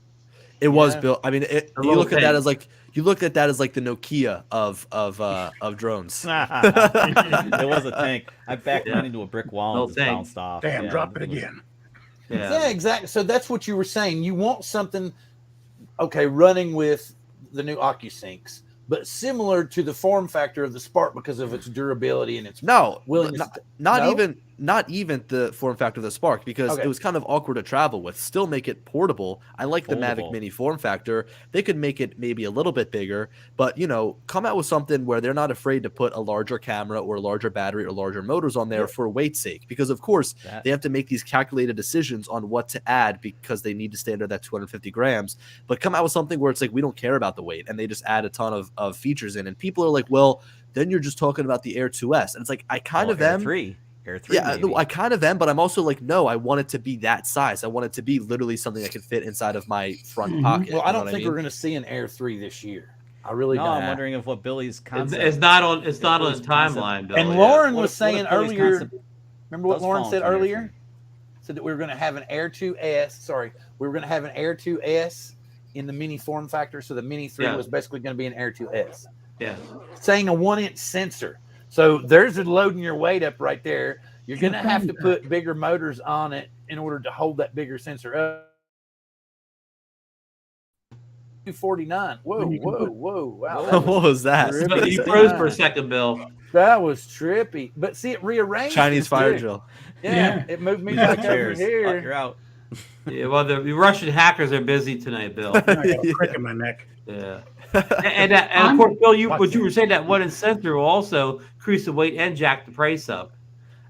Speaker 6: It was built. I mean, you look at that as like the Nokia of drones.
Speaker 2: It was a tank. I backed right into a brick wall and just bounced off.
Speaker 5: Damn, drop it again.
Speaker 1: Yeah, exactly. So that's what you were saying. You want something, running with the new OcuSyncs, but similar to the form factor of the Spark because of its durability and its willingness. Not even the form factor of the Spark, because it was kind of awkward to travel with. Still make it portable. I like the Mavic Mini form factor. They could make it maybe a little bit bigger, but come out with something where they're not afraid to put a larger camera or a larger battery or larger motors on there for weight's sake, because of course they have to make these calculated decisions on what to add because they need to stay under that 250 grams. But come out with something where it's like, we don't care about the weight, and they just add a ton of features in, and people are like, well, then you're just talking about the Air 2S, and it's like, I kind of am.
Speaker 2: Air 3, maybe.
Speaker 6: I kind of am, but I'm also like, no, I want it to be that size. I want it to be literally something that can fit inside of my front pocket.
Speaker 1: Well, I don't think we're going to see an Air 3 this year. I really don't.
Speaker 2: I'm wondering if what Billy's concept.
Speaker 3: It's not on the timeline, Billy.
Speaker 1: And Lauren was saying earlier. Remember what Lauren said earlier? Said that we were going to have an Air 2S. Sorry, we were going to have an Air 2S in the Mini form factor. So the Mini 3 was basically going to be an Air 2S.
Speaker 3: Yeah.
Speaker 1: Saying a 1-inch sensor. So there's loading your weight up right there. You're going to have to put bigger motors on it in order to hold that bigger sensor up. 249. Whoa. Wow.
Speaker 6: What was that?
Speaker 3: You froze for a second, Bill.
Speaker 1: That was trippy. But see, it rearranged.
Speaker 6: Chinese fire drill.
Speaker 1: Yeah, it moved me back over here.
Speaker 2: You're out.
Speaker 3: Yeah, well, the Russian hackers are busy tonight, Bill.
Speaker 5: I got a crick in my neck.
Speaker 3: Yeah. And of course, Bill, what you were saying, that 1-inch sensor will also increase the weight and jack the price up.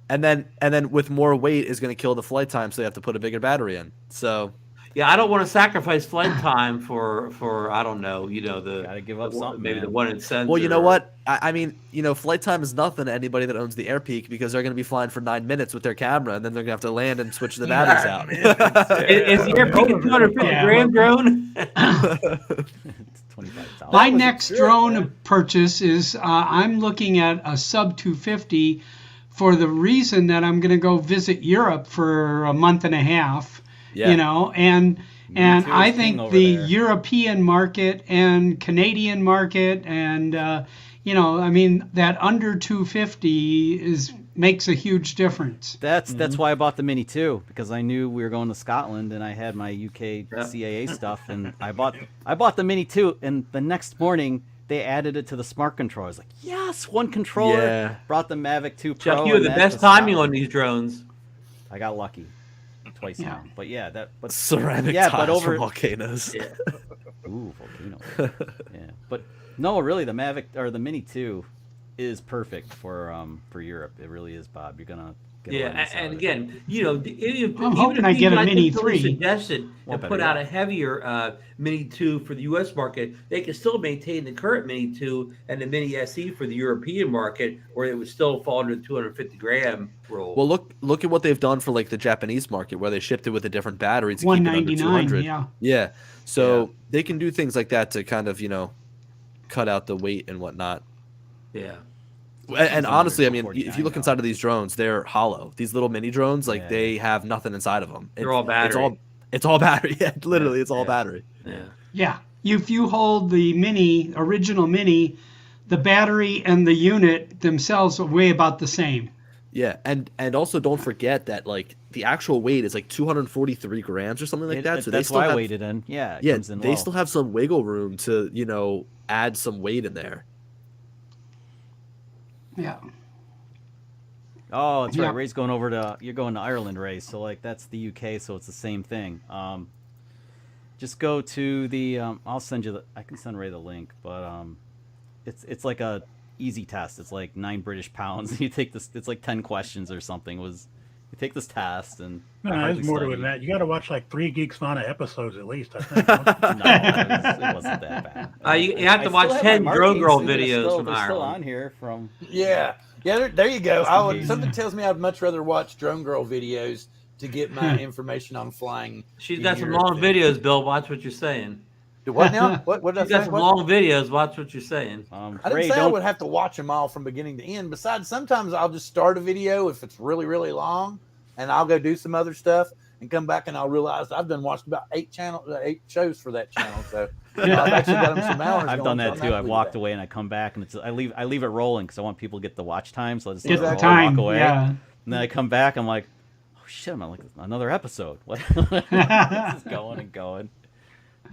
Speaker 6: And then with more weight is going to kill the flight time, so they have to put a bigger battery in. So
Speaker 3: yeah, I don't want to sacrifice flight time for I don't know,
Speaker 2: gotta give up something,
Speaker 3: maybe the 1-inch sensor.
Speaker 6: Well, you know what? I mean, flight time is nothing to anybody that owns the Air Peak, because they're going to be flying for 9 minutes with their camera, and then they're going to have to land and switch the batteries out.
Speaker 3: Is the Air Peak a 250-gram drone?
Speaker 4: My next drone purchase is I'm looking at a sub 250 for the reason that I'm going to go visit Europe for a month and a half. And I think the European market and Canadian market and I mean, that under 250 makes a huge difference.
Speaker 2: That's why I bought the Mini 2, because I knew we were going to Scotland and I had my UK CAA stuff, and I bought the Mini 2, and the next morning they added it to the smart controller. I was like, yes, one controller.
Speaker 6: Yeah.
Speaker 2: Brought the Mavic 2 Pro.
Speaker 3: Chuck, you have the
Speaker 2: and
Speaker 3: best
Speaker 2: that's
Speaker 3: timing
Speaker 2: solid.
Speaker 3: on these drones.
Speaker 2: I got lucky twice
Speaker 4: Yeah.
Speaker 2: now. But yeah, but
Speaker 6: Ceramic
Speaker 2: yeah,
Speaker 6: tiles
Speaker 2: but over
Speaker 6: from volcanoes.
Speaker 3: Yeah.
Speaker 2: Ooh, volcano. Yeah, but no, really, the Mavic or the Mini 2 is perfect for Europe. It really is, Bob. You're gonna get a lot of use out
Speaker 3: And
Speaker 2: of it.
Speaker 3: again,
Speaker 4: I'm hoping I get a Mini 3.
Speaker 3: Suggested
Speaker 2: Well,
Speaker 3: and
Speaker 2: better
Speaker 3: put
Speaker 2: yet.
Speaker 3: out a heavier Mini 2 for the U.S. market. They can still maintain the current Mini 2 and the Mini SE for the European market, where it would still fall under the 250 gram rule.
Speaker 6: Well, look at what they've done for like the Japanese market, where they shipped it with a different battery to keep it under
Speaker 4: 199.
Speaker 6: 200.
Speaker 4: Yeah.
Speaker 6: Yeah. So they can do things like that to kind of, cut out the weight and whatnot.
Speaker 3: Yeah.
Speaker 6: And honestly, I mean, if you look
Speaker 2: $149.
Speaker 6: inside of these drones, they're hollow. These little mini drones, like
Speaker 2: Yeah.
Speaker 6: they have nothing inside of them.
Speaker 3: They're all battery.
Speaker 6: It's all battery. Yeah, literally, it's all
Speaker 2: Yeah.
Speaker 6: battery.
Speaker 3: Yeah.
Speaker 4: Yeah. If you hold the original Mini, the battery and the unit themselves weigh about the same.
Speaker 6: Yeah, and also don't forget that like the actual weight is like 243 grams or something like that. So
Speaker 2: that's
Speaker 6: they
Speaker 2: why
Speaker 6: still
Speaker 2: I
Speaker 6: have,
Speaker 2: weighted in. Yeah, it
Speaker 6: yeah,
Speaker 2: comes in
Speaker 6: they
Speaker 2: low.
Speaker 6: still have some wiggle room to add some weight in there.
Speaker 4: Yeah.
Speaker 2: Oh, that's
Speaker 4: Yeah.
Speaker 2: right. Ray's going you're going to Ireland, Ray. So like that's the UK, so it's the same thing. Just go to the I'll send you I can send Ray the link, but it's like a easy test. It's like 9 British pounds. You take this, it's like 10 questions or something. You take this test and I
Speaker 5: No,
Speaker 2: hardly
Speaker 5: there's more to it
Speaker 2: studied.
Speaker 5: than that. You got to watch like 3 Geeks Fauna episodes at least, I think.
Speaker 2: No, it wasn't that bad.
Speaker 3: You have to
Speaker 2: I
Speaker 3: watch
Speaker 2: still have
Speaker 3: 10
Speaker 2: my
Speaker 3: Drone
Speaker 2: markings,
Speaker 3: Girl
Speaker 2: and they're
Speaker 3: videos
Speaker 2: still,
Speaker 3: from
Speaker 2: they're still
Speaker 3: Ireland.
Speaker 2: on here from.
Speaker 1: Yeah, there you go.
Speaker 2: Just in case.
Speaker 1: Something tells me I'd much rather watch Drone Girl videos to get my information on flying.
Speaker 3: She's
Speaker 1: in
Speaker 3: got some
Speaker 1: Europe
Speaker 3: long
Speaker 1: than-
Speaker 3: videos, Bill. Watch what you're saying.
Speaker 1: What now? What did I
Speaker 3: She's got
Speaker 1: say?
Speaker 3: some
Speaker 1: What?
Speaker 3: long videos. Watch what you're saying.
Speaker 1: I didn't
Speaker 2: Ray,
Speaker 1: say I
Speaker 2: don't.
Speaker 1: would have to watch them all from beginning to end. Besides, sometimes I'll just start a video if it's really, really long, and I'll go do some other stuff and come back and I'll realize I've watched about 8 shows for that channel. So I've actually got them some hours.
Speaker 2: I've
Speaker 1: going,
Speaker 2: done
Speaker 1: so
Speaker 2: that
Speaker 1: I'm
Speaker 2: too.
Speaker 1: happy
Speaker 2: I've
Speaker 1: with
Speaker 2: walked
Speaker 1: that.
Speaker 2: away and I come back and I leave it rolling because I want people to get the watch time. So I just
Speaker 4: Get
Speaker 2: let
Speaker 4: the
Speaker 2: it roll,
Speaker 4: time.
Speaker 2: walk away,
Speaker 4: Yeah.
Speaker 2: and then I come back. I'm like, oh shit! I'm like another episode. What? This is going and going. Yeah.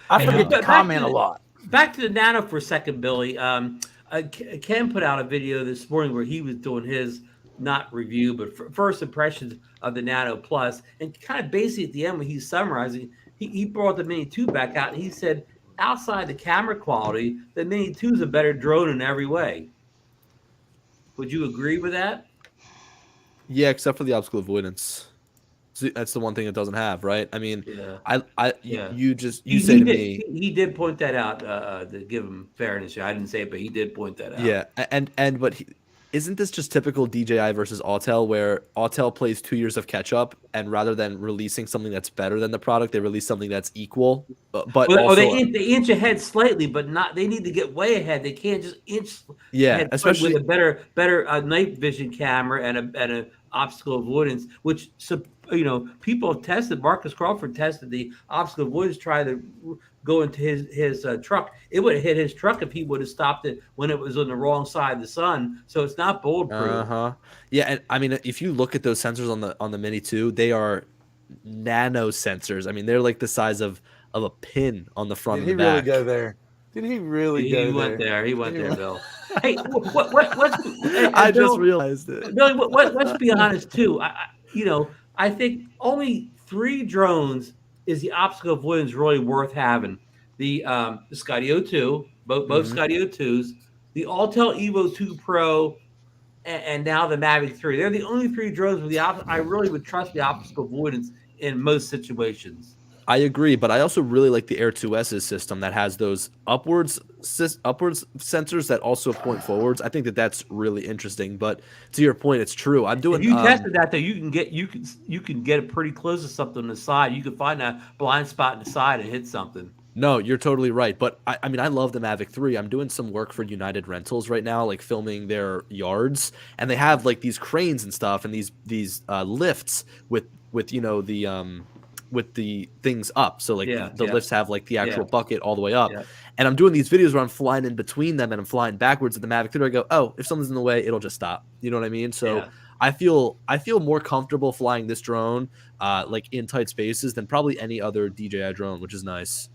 Speaker 1: I forget
Speaker 3: But
Speaker 1: to
Speaker 3: back
Speaker 1: comment
Speaker 3: to
Speaker 1: a lot.
Speaker 3: Back to the Nano for a second, Billy. Ken put out a video this morning where he was doing his not review, but first impressions of the Nano Plus, and kind of basically at the end when he's summarizing, he brought the Mini 2 back out, and he said, outside the camera quality, the Mini 2 is a better drone in every way. Would you agree with that?
Speaker 6: Yeah, except for the obstacle avoidance. So that's the one thing it doesn't have, right? I mean,
Speaker 3: Yeah. Yeah.
Speaker 6: you say to me,
Speaker 3: he did point that out to give him fairness. I didn't say it, but he did point that out.
Speaker 6: yeah, but isn't this just typical DJI versus Autel, where Autel plays 2 years of catch up, and rather than releasing something that's better than the product, they release something that's equal, but
Speaker 3: Or
Speaker 6: also,
Speaker 3: they inch ahead slightly, but not. They need to get way ahead. They can't just inch.
Speaker 6: yeah,
Speaker 3: ahead
Speaker 6: especially
Speaker 3: with a better night vision camera and a obstacle avoidance, which people have tested. Marcus Crawford tested the obstacle avoidance, try to go into his truck. It would have hit his truck if he would have stopped it when it was on the wrong side of the sun. So it's not bulletproof.
Speaker 6: Yeah, and I mean, if you look at those sensors on the Mini 2, they are nano sensors. I mean, they're like the size of a pin on the front
Speaker 1: Did
Speaker 6: and
Speaker 1: he
Speaker 6: the
Speaker 1: really
Speaker 6: back.
Speaker 1: go there? Did he really go
Speaker 3: He
Speaker 1: there?
Speaker 3: went there. He went
Speaker 1: He
Speaker 3: there,
Speaker 1: went-
Speaker 3: Bill. Hey,
Speaker 6: I
Speaker 3: Bill,
Speaker 6: just realized it.
Speaker 3: Billy, let's be honest too. I think only 3 drones is the obstacle avoidance really worth having. The Skydio 2, both Skydio 2s, the Autel Evo 2 Pro, and now the Mavic 3. They're the only 3 drones with I really would trust the obstacle avoidance in most situations.
Speaker 6: I agree, but I also really like the Air 2S's system that has those upwards sensors that also point forwards. I think that's really interesting. But to your point, it's true. I'm doing.
Speaker 3: If you tested that though, you can get it pretty close to something on the side. You can find a blind spot in the side and hit something.
Speaker 6: No, you're totally right. But I mean, I love the Mavic 3. I'm doing some work for United Rentals right now, like filming their yards, and they have like these cranes and stuff, and these lifts with the things up. So like the lifts have like the actual bucket all the way up. Yeah. And I'm doing these videos where I'm flying in between them and I'm flying backwards at the Mavic 3. I go, oh, if something's in the way, it'll just stop. You know what I mean? So I feel more comfortable flying this drone like in tight spaces than probably any other DJI drone, which is nice.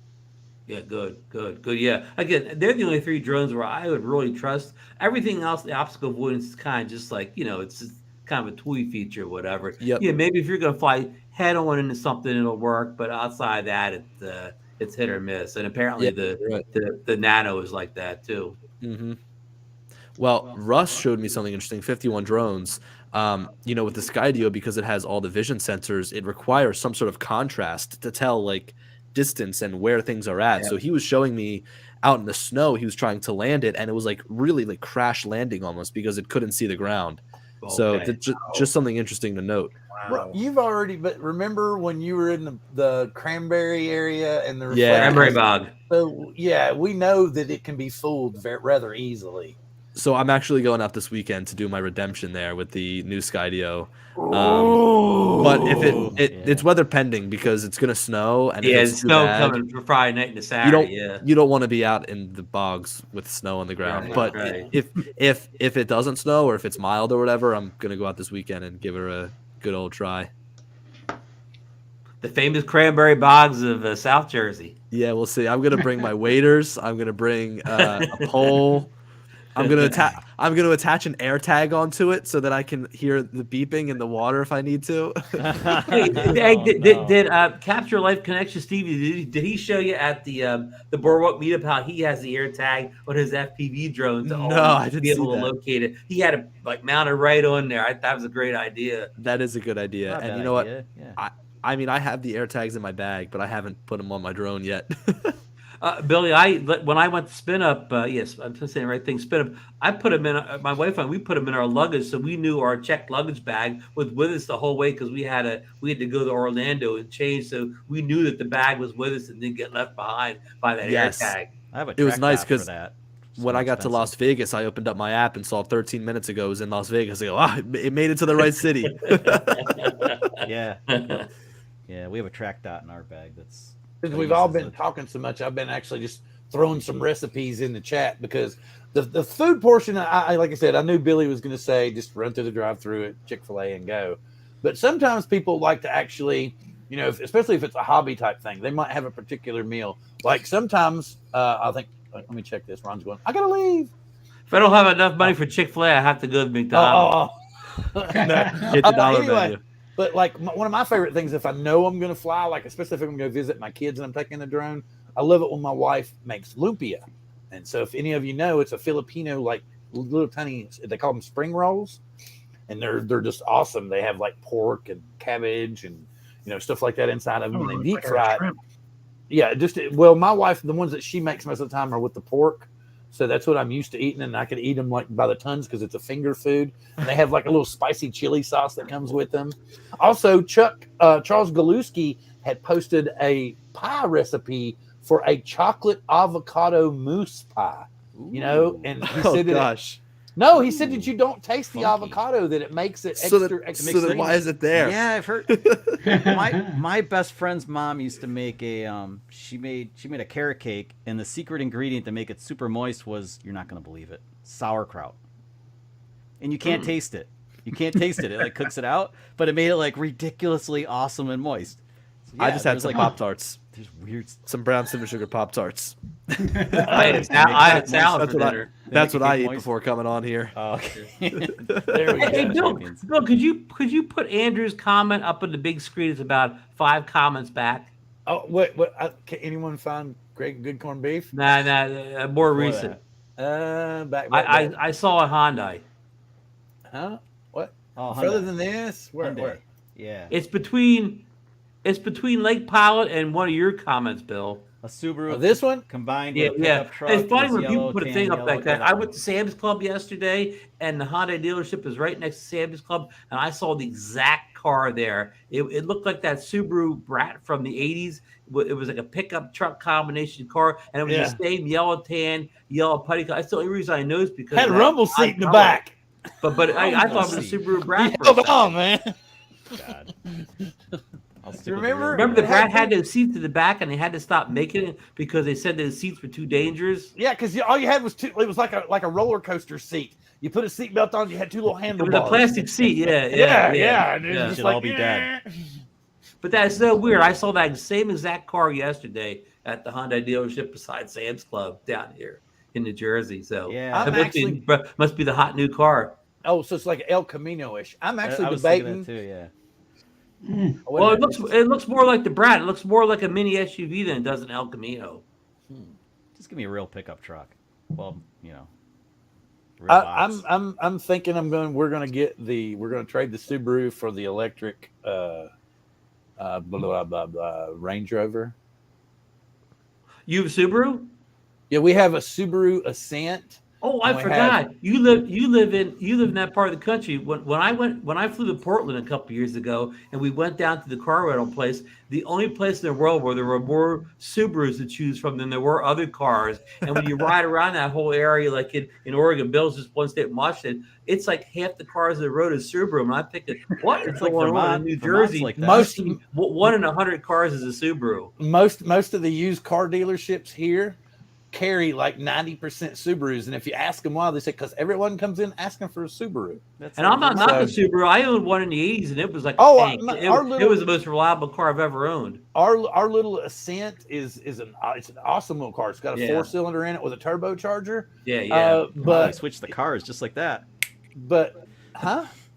Speaker 3: Yeah, good. Yeah, again, they're the only 3 drones where I would really trust. Everything else, the obstacle avoidance is kind of just like, it's just kind of a toy feature or whatever.
Speaker 6: Yep.
Speaker 3: Yeah, maybe if you're going to fly head on into something, it'll work, but outside that, it's hit or miss. And apparently
Speaker 6: right.
Speaker 3: the Nano is like that too.
Speaker 6: Mm-hmm. Well, Russ showed me something interesting. 51 drones. With the Skydio, because it has all the vision sensors, it requires some sort of contrast to tell like distance and where things are at.
Speaker 3: Yeah.
Speaker 6: So he was showing me out in the snow, he was trying to land it, and it was like really like crash landing almost because it couldn't see the ground.
Speaker 3: Okay.
Speaker 6: So just something interesting to note.
Speaker 1: Wow. You've already, but remember when you were in the cranberry area and the
Speaker 3: Cranberry bog.
Speaker 1: So yeah, we know that it can be fooled rather easily.
Speaker 6: So I'm actually going out this weekend to do my redemption there with the new Skydio. But if it's weather pending because it's gonna snow, and
Speaker 3: it's snow coming for Friday night into Saturday.
Speaker 6: You don't want to be out in the bogs with snow on the ground.
Speaker 3: Right,
Speaker 6: but
Speaker 3: right.
Speaker 6: if it doesn't snow or if it's mild or whatever, I'm gonna go out this weekend and give her a good old try.
Speaker 3: The famous cranberry bogs of South Jersey.
Speaker 6: Yeah, we'll see. I'm gonna bring my waders. I'm gonna bring a pole. I'm gonna attach an air tag onto it so that I can hear the beeping in the water if I need to.
Speaker 3: Did Capture Life Connection Stevie? Did he show you at the Boardwalk meetup how he has the air tag on his FPV drone to
Speaker 6: I didn't
Speaker 3: be able
Speaker 6: see
Speaker 3: to
Speaker 6: that.
Speaker 3: locate it? He had it like mounted right on there. That was a great idea.
Speaker 6: That is a good idea.
Speaker 2: Not a
Speaker 6: And
Speaker 2: bad
Speaker 6: you know
Speaker 2: idea,
Speaker 6: what?
Speaker 2: yeah.
Speaker 6: I mean, I have the air tags in my bag, but I haven't put them on my drone yet.
Speaker 3: Billy, when I went to spin up, yes, I'm just saying the right thing. Spin up. I put them in. My wife and we put them in our luggage, so we knew our checked luggage bag was with us the whole way because we had to go to Orlando and change, so we knew that the bag was with us and didn't get left behind by that
Speaker 6: Yes.
Speaker 3: air tag.
Speaker 2: I have a
Speaker 6: It was
Speaker 2: track
Speaker 6: nice
Speaker 2: dot for
Speaker 6: 'cause
Speaker 2: that.
Speaker 6: When I got to Las Vegas, I opened up my app and saw 13 minutes ago it was in Las Vegas. I go, it made it to the right city.
Speaker 2: Yeah. Yeah, we have a track dot in our bag that's.
Speaker 1: Since we've all been talking so much, I've been actually just throwing some recipes in the chat because the food portion, I like I said, I knew Billy was going to say just run through the drive-through at Chick-fil-A and go. But sometimes people like to actually, especially if it's a hobby type thing, they might have a particular meal. Like sometimes I think, let me check this. Ron's going, I got to leave.
Speaker 3: If I don't have enough money for Chick-fil-A, I have to go to McDonald's.
Speaker 6: Hit the dollar value.
Speaker 1: But like one of my favorite things, if I know I'm going to fly, like especially if I'm going to visit my kids and I'm taking the drone, I love it when my wife makes lumpia. And so if any of you know, it's a Filipino, like little tiny, they call them spring rolls. And they're just awesome. They have like pork and cabbage and, stuff like that inside of them. And they deep fry it. Yeah, my wife, the ones that she makes most of the time are with the pork. So that's what I'm used to eating, and I can eat them like by the tons because it's a finger food. And they have like a little spicy chili sauce that comes with them. Also, Charles Galuski had posted a pie recipe for a chocolate avocado mousse pie. And he said he said that you don't taste the avocado, that it makes it extra.
Speaker 6: So then why is it there?
Speaker 2: Yeah, I've heard. my best friend's mom used to make a she made a carrot cake, and the secret ingredient to make it super moist was, you're not going to believe it, sauerkraut. And you can't taste it. You can't taste it. It like cooks it out, but it made it like ridiculously awesome and moist. So, yeah,
Speaker 6: I just had some Pop-Tarts.
Speaker 2: There's weird.
Speaker 6: Some brown cinnamon sugar Pop-Tarts.
Speaker 3: I had salad for dinner.
Speaker 6: That's what I eat before coming on here.
Speaker 2: Oh, okay.
Speaker 1: There we go.
Speaker 3: Hey, Bill, could you put Andrew's comment up on the big screen? It's about 5 comments back.
Speaker 1: Oh, what? Can anyone find great good corned beef?
Speaker 3: Nah, more recent.
Speaker 1: Back.
Speaker 3: I saw a Hyundai.
Speaker 1: Huh? What?
Speaker 2: Oh,
Speaker 1: Further
Speaker 2: Hyundai.
Speaker 1: than this? Where?
Speaker 2: Yeah.
Speaker 3: It's between Lake Pilot and one of your comments, Bill.
Speaker 2: A Subaru.
Speaker 1: This one?
Speaker 2: Combined.
Speaker 3: Yeah,
Speaker 2: with a
Speaker 3: yeah.
Speaker 2: pickup truck.
Speaker 3: It's funny
Speaker 2: It's
Speaker 3: when people
Speaker 2: yellow,
Speaker 3: put a
Speaker 2: tan
Speaker 3: thing up
Speaker 2: yellow,
Speaker 3: like that.
Speaker 2: yellow.
Speaker 3: I went to Sam's Club yesterday, and the Hyundai dealership is right next to Sam's Club, and I saw the exact car there. It looked like that Subaru Brat from the 80s. It was like a pickup truck combination car, and it was the same yellow tan, yellow putty car. That's the only reason I noticed, because
Speaker 1: had a rumble seat in the back.
Speaker 3: But I thought it was a Subaru Brat.
Speaker 1: Hold on, man.
Speaker 2: God.
Speaker 3: Remember the Brat had those seats in the back, and they had to stop making it because they said those seats were too dangerous.
Speaker 1: Yeah, because all you had was two. It was like a roller coaster seat. You put a seatbelt on, you had 2 little handlebars.
Speaker 3: It was a plastic seat. Yeah.
Speaker 2: They should all be dead.
Speaker 3: But that is so weird. I saw that same exact car yesterday at the Hyundai dealership beside Sam's Club down here in New Jersey. So
Speaker 2: Yeah.
Speaker 3: that must be the hot new car.
Speaker 1: Oh, so it's like El Camino-ish. I'm actually
Speaker 2: I was thinking
Speaker 1: debating.
Speaker 2: that too, yeah.
Speaker 3: Well, it looks more like the Brat. It looks more like a mini SUV than it does an El Camino.
Speaker 2: Just give me a real pickup truck. Well, you know. real box.
Speaker 1: I'm thinking we're gonna trade the Subaru for the electric Range Rover.
Speaker 3: You have a Subaru?
Speaker 1: Yeah, we have a Subaru Ascent.
Speaker 3: Oh, I forgot. You live in that part of the country. When I flew to Portland a couple years ago, and we went down to the car rental place, the only place in the world where there were more Subarus to choose from than there were other cars. And when you ride around that whole area, like in Oregon, Bill's just one state in Washington, it's like half the cars on the road is Subaru. And I'm thinking, what is
Speaker 2: like
Speaker 3: going on in New Jersey?
Speaker 2: like that.
Speaker 3: Most 1 in 100 cars is a Subaru.
Speaker 1: Most of the used car dealerships here carry like 90% Subarus, and if you ask them why, they say because everyone comes in asking for a Subaru.
Speaker 3: And I'm not knocking Subaru. I owned one in the 80s, and it was like it was the most reliable car I've ever owned.
Speaker 1: Our little Ascent it's an awesome little car. It's got a 4-cylinder in it with a turbocharger.
Speaker 3: Yeah.
Speaker 2: But I switched the cars just like that.
Speaker 1: But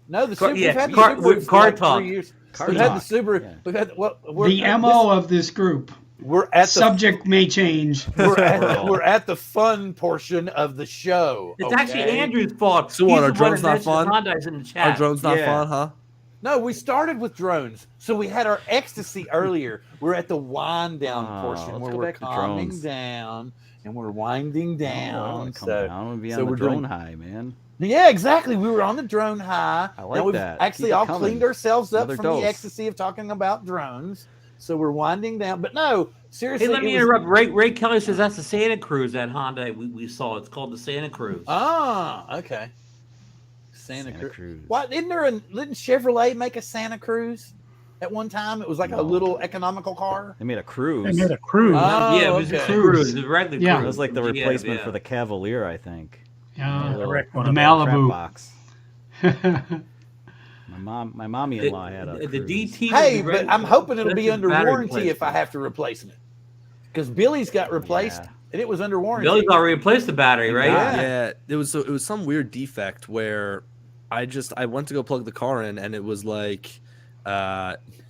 Speaker 1: no, the Subaru.
Speaker 3: We've had the
Speaker 1: Subaru for
Speaker 3: car
Speaker 1: like
Speaker 3: talk.
Speaker 1: 3 years.
Speaker 2: Car
Speaker 1: We've
Speaker 2: talk.
Speaker 1: had the Subaru.
Speaker 2: Yeah.
Speaker 1: We've had
Speaker 4: The MO of this group.
Speaker 1: We're at the
Speaker 4: Subject may change.
Speaker 1: we're at the fun portion of the show.
Speaker 3: It's actually Andrew's fault.
Speaker 6: So what,
Speaker 3: He's
Speaker 6: our
Speaker 3: the one
Speaker 6: drone's
Speaker 3: that
Speaker 6: not
Speaker 3: mentioned
Speaker 6: fun?
Speaker 3: Honda's in the chat.
Speaker 6: Our drone's not fun, huh?
Speaker 1: No, we started with drones. So we had our ecstasy earlier. We're at the wind down portion
Speaker 2: let's
Speaker 1: where
Speaker 2: go
Speaker 1: we're
Speaker 2: back to
Speaker 1: calming
Speaker 2: drones.
Speaker 1: down and we're winding down.
Speaker 2: Come down and be on the
Speaker 1: we're
Speaker 2: drone
Speaker 1: doing-
Speaker 2: high, man.
Speaker 1: Yeah, exactly. We were on the drone high.
Speaker 2: I like
Speaker 1: now we've
Speaker 2: that.
Speaker 1: actually
Speaker 2: Keep it
Speaker 1: all
Speaker 2: coming.
Speaker 1: cleaned ourselves up
Speaker 2: Another
Speaker 1: from
Speaker 2: dose.
Speaker 1: the ecstasy of talking about drones. So we're winding down. But no, seriously.
Speaker 3: Hey, let me interrupt. Ray Kelly says that's the Santa Cruz, that Honda we saw. It's called the Santa Cruz.
Speaker 1: Ah, okay. Santa
Speaker 2: Santa
Speaker 1: Cruz.
Speaker 2: Cruz.
Speaker 1: Why didn't Chevrolet make a Santa Cruz at one time? It was like a little economical car.
Speaker 2: They made a Cruise.
Speaker 7: They made a cruise.
Speaker 1: Oh,
Speaker 3: Yeah, it was
Speaker 1: okay.
Speaker 3: a Cruise, a regular
Speaker 4: Yeah.
Speaker 2: It
Speaker 3: Cruise.
Speaker 2: was like the
Speaker 3: Yeah,
Speaker 2: replacement
Speaker 3: yeah.
Speaker 2: for the Cavalier, I think.
Speaker 4: Yeah.
Speaker 2: Little
Speaker 7: Correct
Speaker 4: The
Speaker 7: one of those.
Speaker 2: crap
Speaker 4: Malibu.
Speaker 2: box. My mommy-in-law had a
Speaker 3: the
Speaker 2: Cruise.
Speaker 3: DT.
Speaker 1: Hey,
Speaker 3: was
Speaker 1: but I'm hoping it'll be
Speaker 3: that's
Speaker 1: under
Speaker 3: battery
Speaker 1: warranty if I have to replace it. Because Billy's got replaced
Speaker 2: Yeah.
Speaker 1: and it was under warranty.
Speaker 3: Billy's already replaced the battery, right?
Speaker 1: Yeah.
Speaker 6: It was some weird defect where I went to go plug the car in, and it was like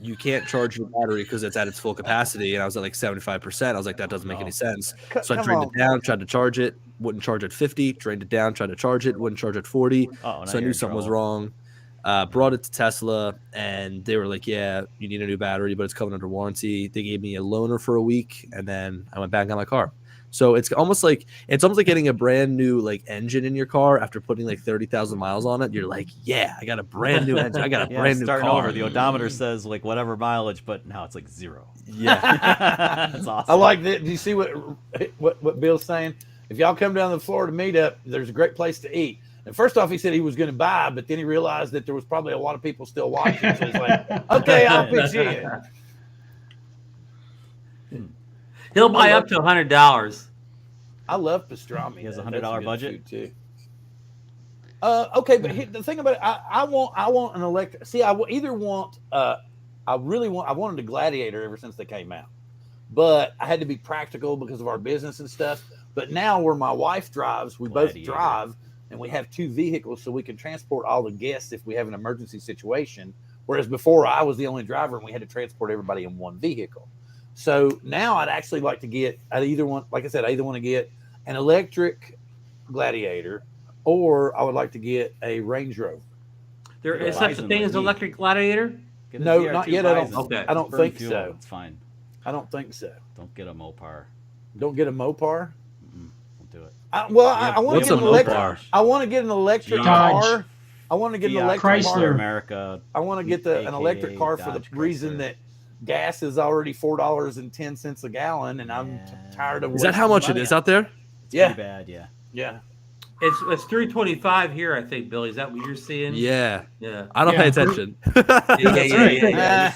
Speaker 6: you can't charge your battery because it's at its full capacity, and I was at like 75%. I was like, that doesn't make any sense. So I
Speaker 1: Come
Speaker 6: drained
Speaker 1: on.
Speaker 6: it down, tried to charge it, wouldn't charge at 50, drained it down, tried to charge it, wouldn't charge at 40.
Speaker 2: Oh, now
Speaker 6: So I
Speaker 2: you're
Speaker 6: knew
Speaker 2: in
Speaker 6: something was
Speaker 2: trouble.
Speaker 6: wrong. Brought it to Tesla, and they were like, yeah, you need a new battery, but it's covered under warranty. They gave me a loaner for a week, and then I went back on my car. So it's almost like getting a brand new like engine in your car after putting like 30,000 miles on it. You're like, yeah, I got a brand new engine. I got a
Speaker 2: Yeah,
Speaker 6: brand new
Speaker 2: starting
Speaker 6: car.
Speaker 2: over. The odometer says like whatever mileage, but now it's like 0.
Speaker 6: Yeah.
Speaker 2: That's awesome.
Speaker 1: I like that. Do you see what Bill's saying? If y'all come down to the Florida meetup, there's a great place to eat. And first off, he said he was going to buy, but then he realized that there was probably a lot of people still watching. So he's like, okay, I'll pitch in.
Speaker 3: He'll buy up to $100.
Speaker 1: I love pastrami.
Speaker 2: He has a
Speaker 1: That's
Speaker 2: $100
Speaker 1: good
Speaker 2: budget?
Speaker 1: food, too. Okay, but the thing about it, I want an electric. See, I wanted a Gladiator ever since they came out, but I had to be practical because of our business and stuff. But now, where my wife drives, we both
Speaker 2: Gladiator.
Speaker 1: drive, and we have 2 vehicles, so we can transport all the guests if we have an emergency situation. Whereas before, I was the only driver, and we had to transport everybody in one vehicle. So now, I'd actually like to get. I either want to get an electric Gladiator, or I would like to get a Range Rover.
Speaker 3: There is
Speaker 2: Yeah,
Speaker 3: such a
Speaker 2: Bison
Speaker 3: thing
Speaker 2: would
Speaker 3: as
Speaker 2: be-
Speaker 3: Electric Gladiator?
Speaker 2: Get a
Speaker 1: No,
Speaker 2: ZR2
Speaker 1: not yet. I don't.
Speaker 2: Bison.
Speaker 3: Okay.
Speaker 1: I don't
Speaker 2: Burn
Speaker 1: think
Speaker 2: fuel,
Speaker 1: so.
Speaker 2: It's fine.
Speaker 1: I don't think so.
Speaker 2: Don't get a Mopar.
Speaker 1: Don't get a Mopar.
Speaker 2: Don't do it.
Speaker 1: I want to
Speaker 6: what's
Speaker 1: get
Speaker 6: a
Speaker 1: an electric.
Speaker 6: Mopar?
Speaker 1: I want to get an electric
Speaker 4: Dodge.
Speaker 1: car. I want to get an
Speaker 2: Fiat
Speaker 1: electric
Speaker 4: Chrysler.
Speaker 1: car.
Speaker 2: America.
Speaker 1: I want to get an
Speaker 2: AKA
Speaker 1: electric car for the
Speaker 2: Dodge
Speaker 1: reason
Speaker 2: Chrysler.
Speaker 1: that gas is already $4.10 a gallon, and I'm tired of.
Speaker 6: Is that how much
Speaker 1: wasting
Speaker 6: it is
Speaker 1: money
Speaker 6: out there?
Speaker 2: It's
Speaker 1: Yeah.
Speaker 2: pretty bad, yeah.
Speaker 1: Yeah.
Speaker 3: It's 325 here, I think, Billy. Is that what you're seeing?
Speaker 6: Yeah.
Speaker 3: Yeah.
Speaker 6: I don't
Speaker 4: Yeah.
Speaker 6: pay attention.
Speaker 3: Yeah.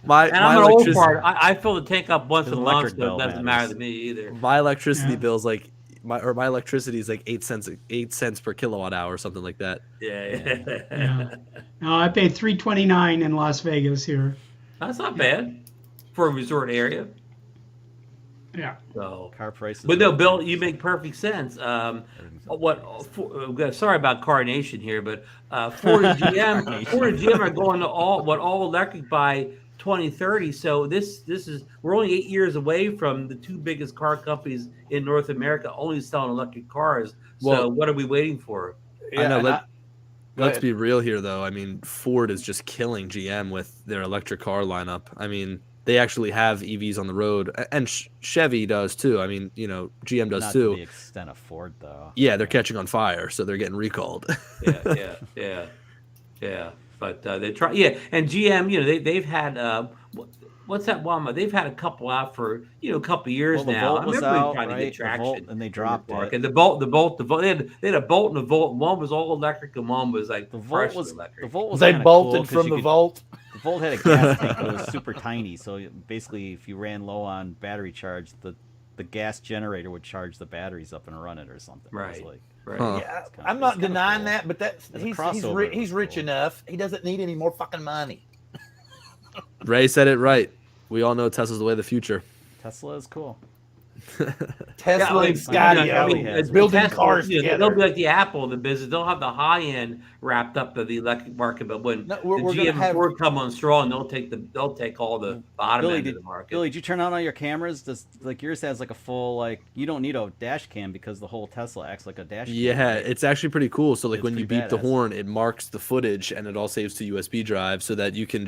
Speaker 6: my
Speaker 3: And I'm an old
Speaker 6: electricity,
Speaker 3: part. I fill the tank up once
Speaker 2: His
Speaker 3: a month,
Speaker 2: electric
Speaker 3: so it
Speaker 2: bill
Speaker 3: doesn't
Speaker 2: matters.
Speaker 3: matter to me either.
Speaker 6: my electricity
Speaker 4: Yeah.
Speaker 6: bill is like my electricity is like 8 cents per kilowatt hour or something like that.
Speaker 3: Yeah.
Speaker 4: Yeah. No, I paid $3.29 in Las Vegas here.
Speaker 3: That's not bad for a resort area.
Speaker 4: Yeah.
Speaker 3: So,
Speaker 2: Car prices.
Speaker 3: but no,
Speaker 2: are-
Speaker 3: Bill, you make perfect sense.
Speaker 2: everything's up
Speaker 3: Sorry about Car Nation here, but Ford and GM are going to all electric by 2030. So this is we're only 8 years away from the two biggest car companies in North America only selling electric cars. So
Speaker 6: Well-
Speaker 3: what are we waiting for?
Speaker 6: I know.
Speaker 1: and
Speaker 6: Let's
Speaker 1: ahead.
Speaker 6: be real here, though. I mean, Ford is just killing GM with their electric car lineup. I mean, they actually have EVs on the road, and Chevy does too. I mean, you know, GM does
Speaker 2: Not
Speaker 6: too.
Speaker 2: to the extent of Ford, though.
Speaker 6: Yeah, they're catching on fire, so they're getting recalled.
Speaker 3: Yeah. But they try. Yeah, and GM, you know, they've had what's that one? They've had a couple out for a couple years
Speaker 2: Well, the
Speaker 3: now.
Speaker 2: Volt
Speaker 3: I
Speaker 2: was
Speaker 3: remember
Speaker 2: out,
Speaker 3: trying to
Speaker 2: right?
Speaker 3: get traction,
Speaker 2: The Volt, and they dropped it.
Speaker 3: And the Bolt. They had a Bolt and a Volt. One was all electric, and one was like
Speaker 2: The Volt
Speaker 3: partially
Speaker 2: was
Speaker 3: electric.
Speaker 2: the Volt was
Speaker 1: They
Speaker 2: kinda
Speaker 1: bolted
Speaker 2: cool 'cause
Speaker 1: from
Speaker 2: you
Speaker 1: the
Speaker 2: could-
Speaker 1: vault.
Speaker 2: The Volt had a gas tank, but it was super tiny. So basically, if you ran low on battery charge, the gas generator would charge the batteries up and run it or something. It was
Speaker 3: Right.
Speaker 2: like,
Speaker 3: Right.
Speaker 6: Huh.
Speaker 1: Yeah,
Speaker 2: It's kinda-
Speaker 1: I'm not
Speaker 2: it's kinda
Speaker 1: denying
Speaker 2: cool.
Speaker 1: that, but
Speaker 2: As a
Speaker 1: he's
Speaker 2: crossover,
Speaker 1: he's
Speaker 2: it was
Speaker 1: rich
Speaker 2: cool.
Speaker 1: enough. He doesn't need any more fucking money.
Speaker 6: Ray said it right. We all know Tesla's the way of the future.
Speaker 2: Tesla is cool.
Speaker 1: Tesla and
Speaker 2: Scotty
Speaker 1: Skydio
Speaker 2: has
Speaker 1: building
Speaker 3: Tesla,
Speaker 1: cars
Speaker 3: They'll
Speaker 1: together.
Speaker 3: be like the Apple in the business. They'll have the high end wrapped up of the electric market, but when
Speaker 1: No,
Speaker 3: the
Speaker 1: we're gonna
Speaker 3: GM and
Speaker 1: have-
Speaker 3: Ford come on strong, they'll take all the bottom
Speaker 2: Billy,
Speaker 3: end of the market.
Speaker 2: Billy, did you turn on all your cameras? Does like yours has like a full like you don't need a dash cam because the whole Tesla acts like a dash cam.
Speaker 6: Yeah,
Speaker 2: right?
Speaker 6: it's actually pretty cool. So like
Speaker 2: It's
Speaker 6: when you
Speaker 2: pretty
Speaker 6: beep the
Speaker 2: badass.
Speaker 6: horn, it marks the footage and it all saves to USB drive so that you can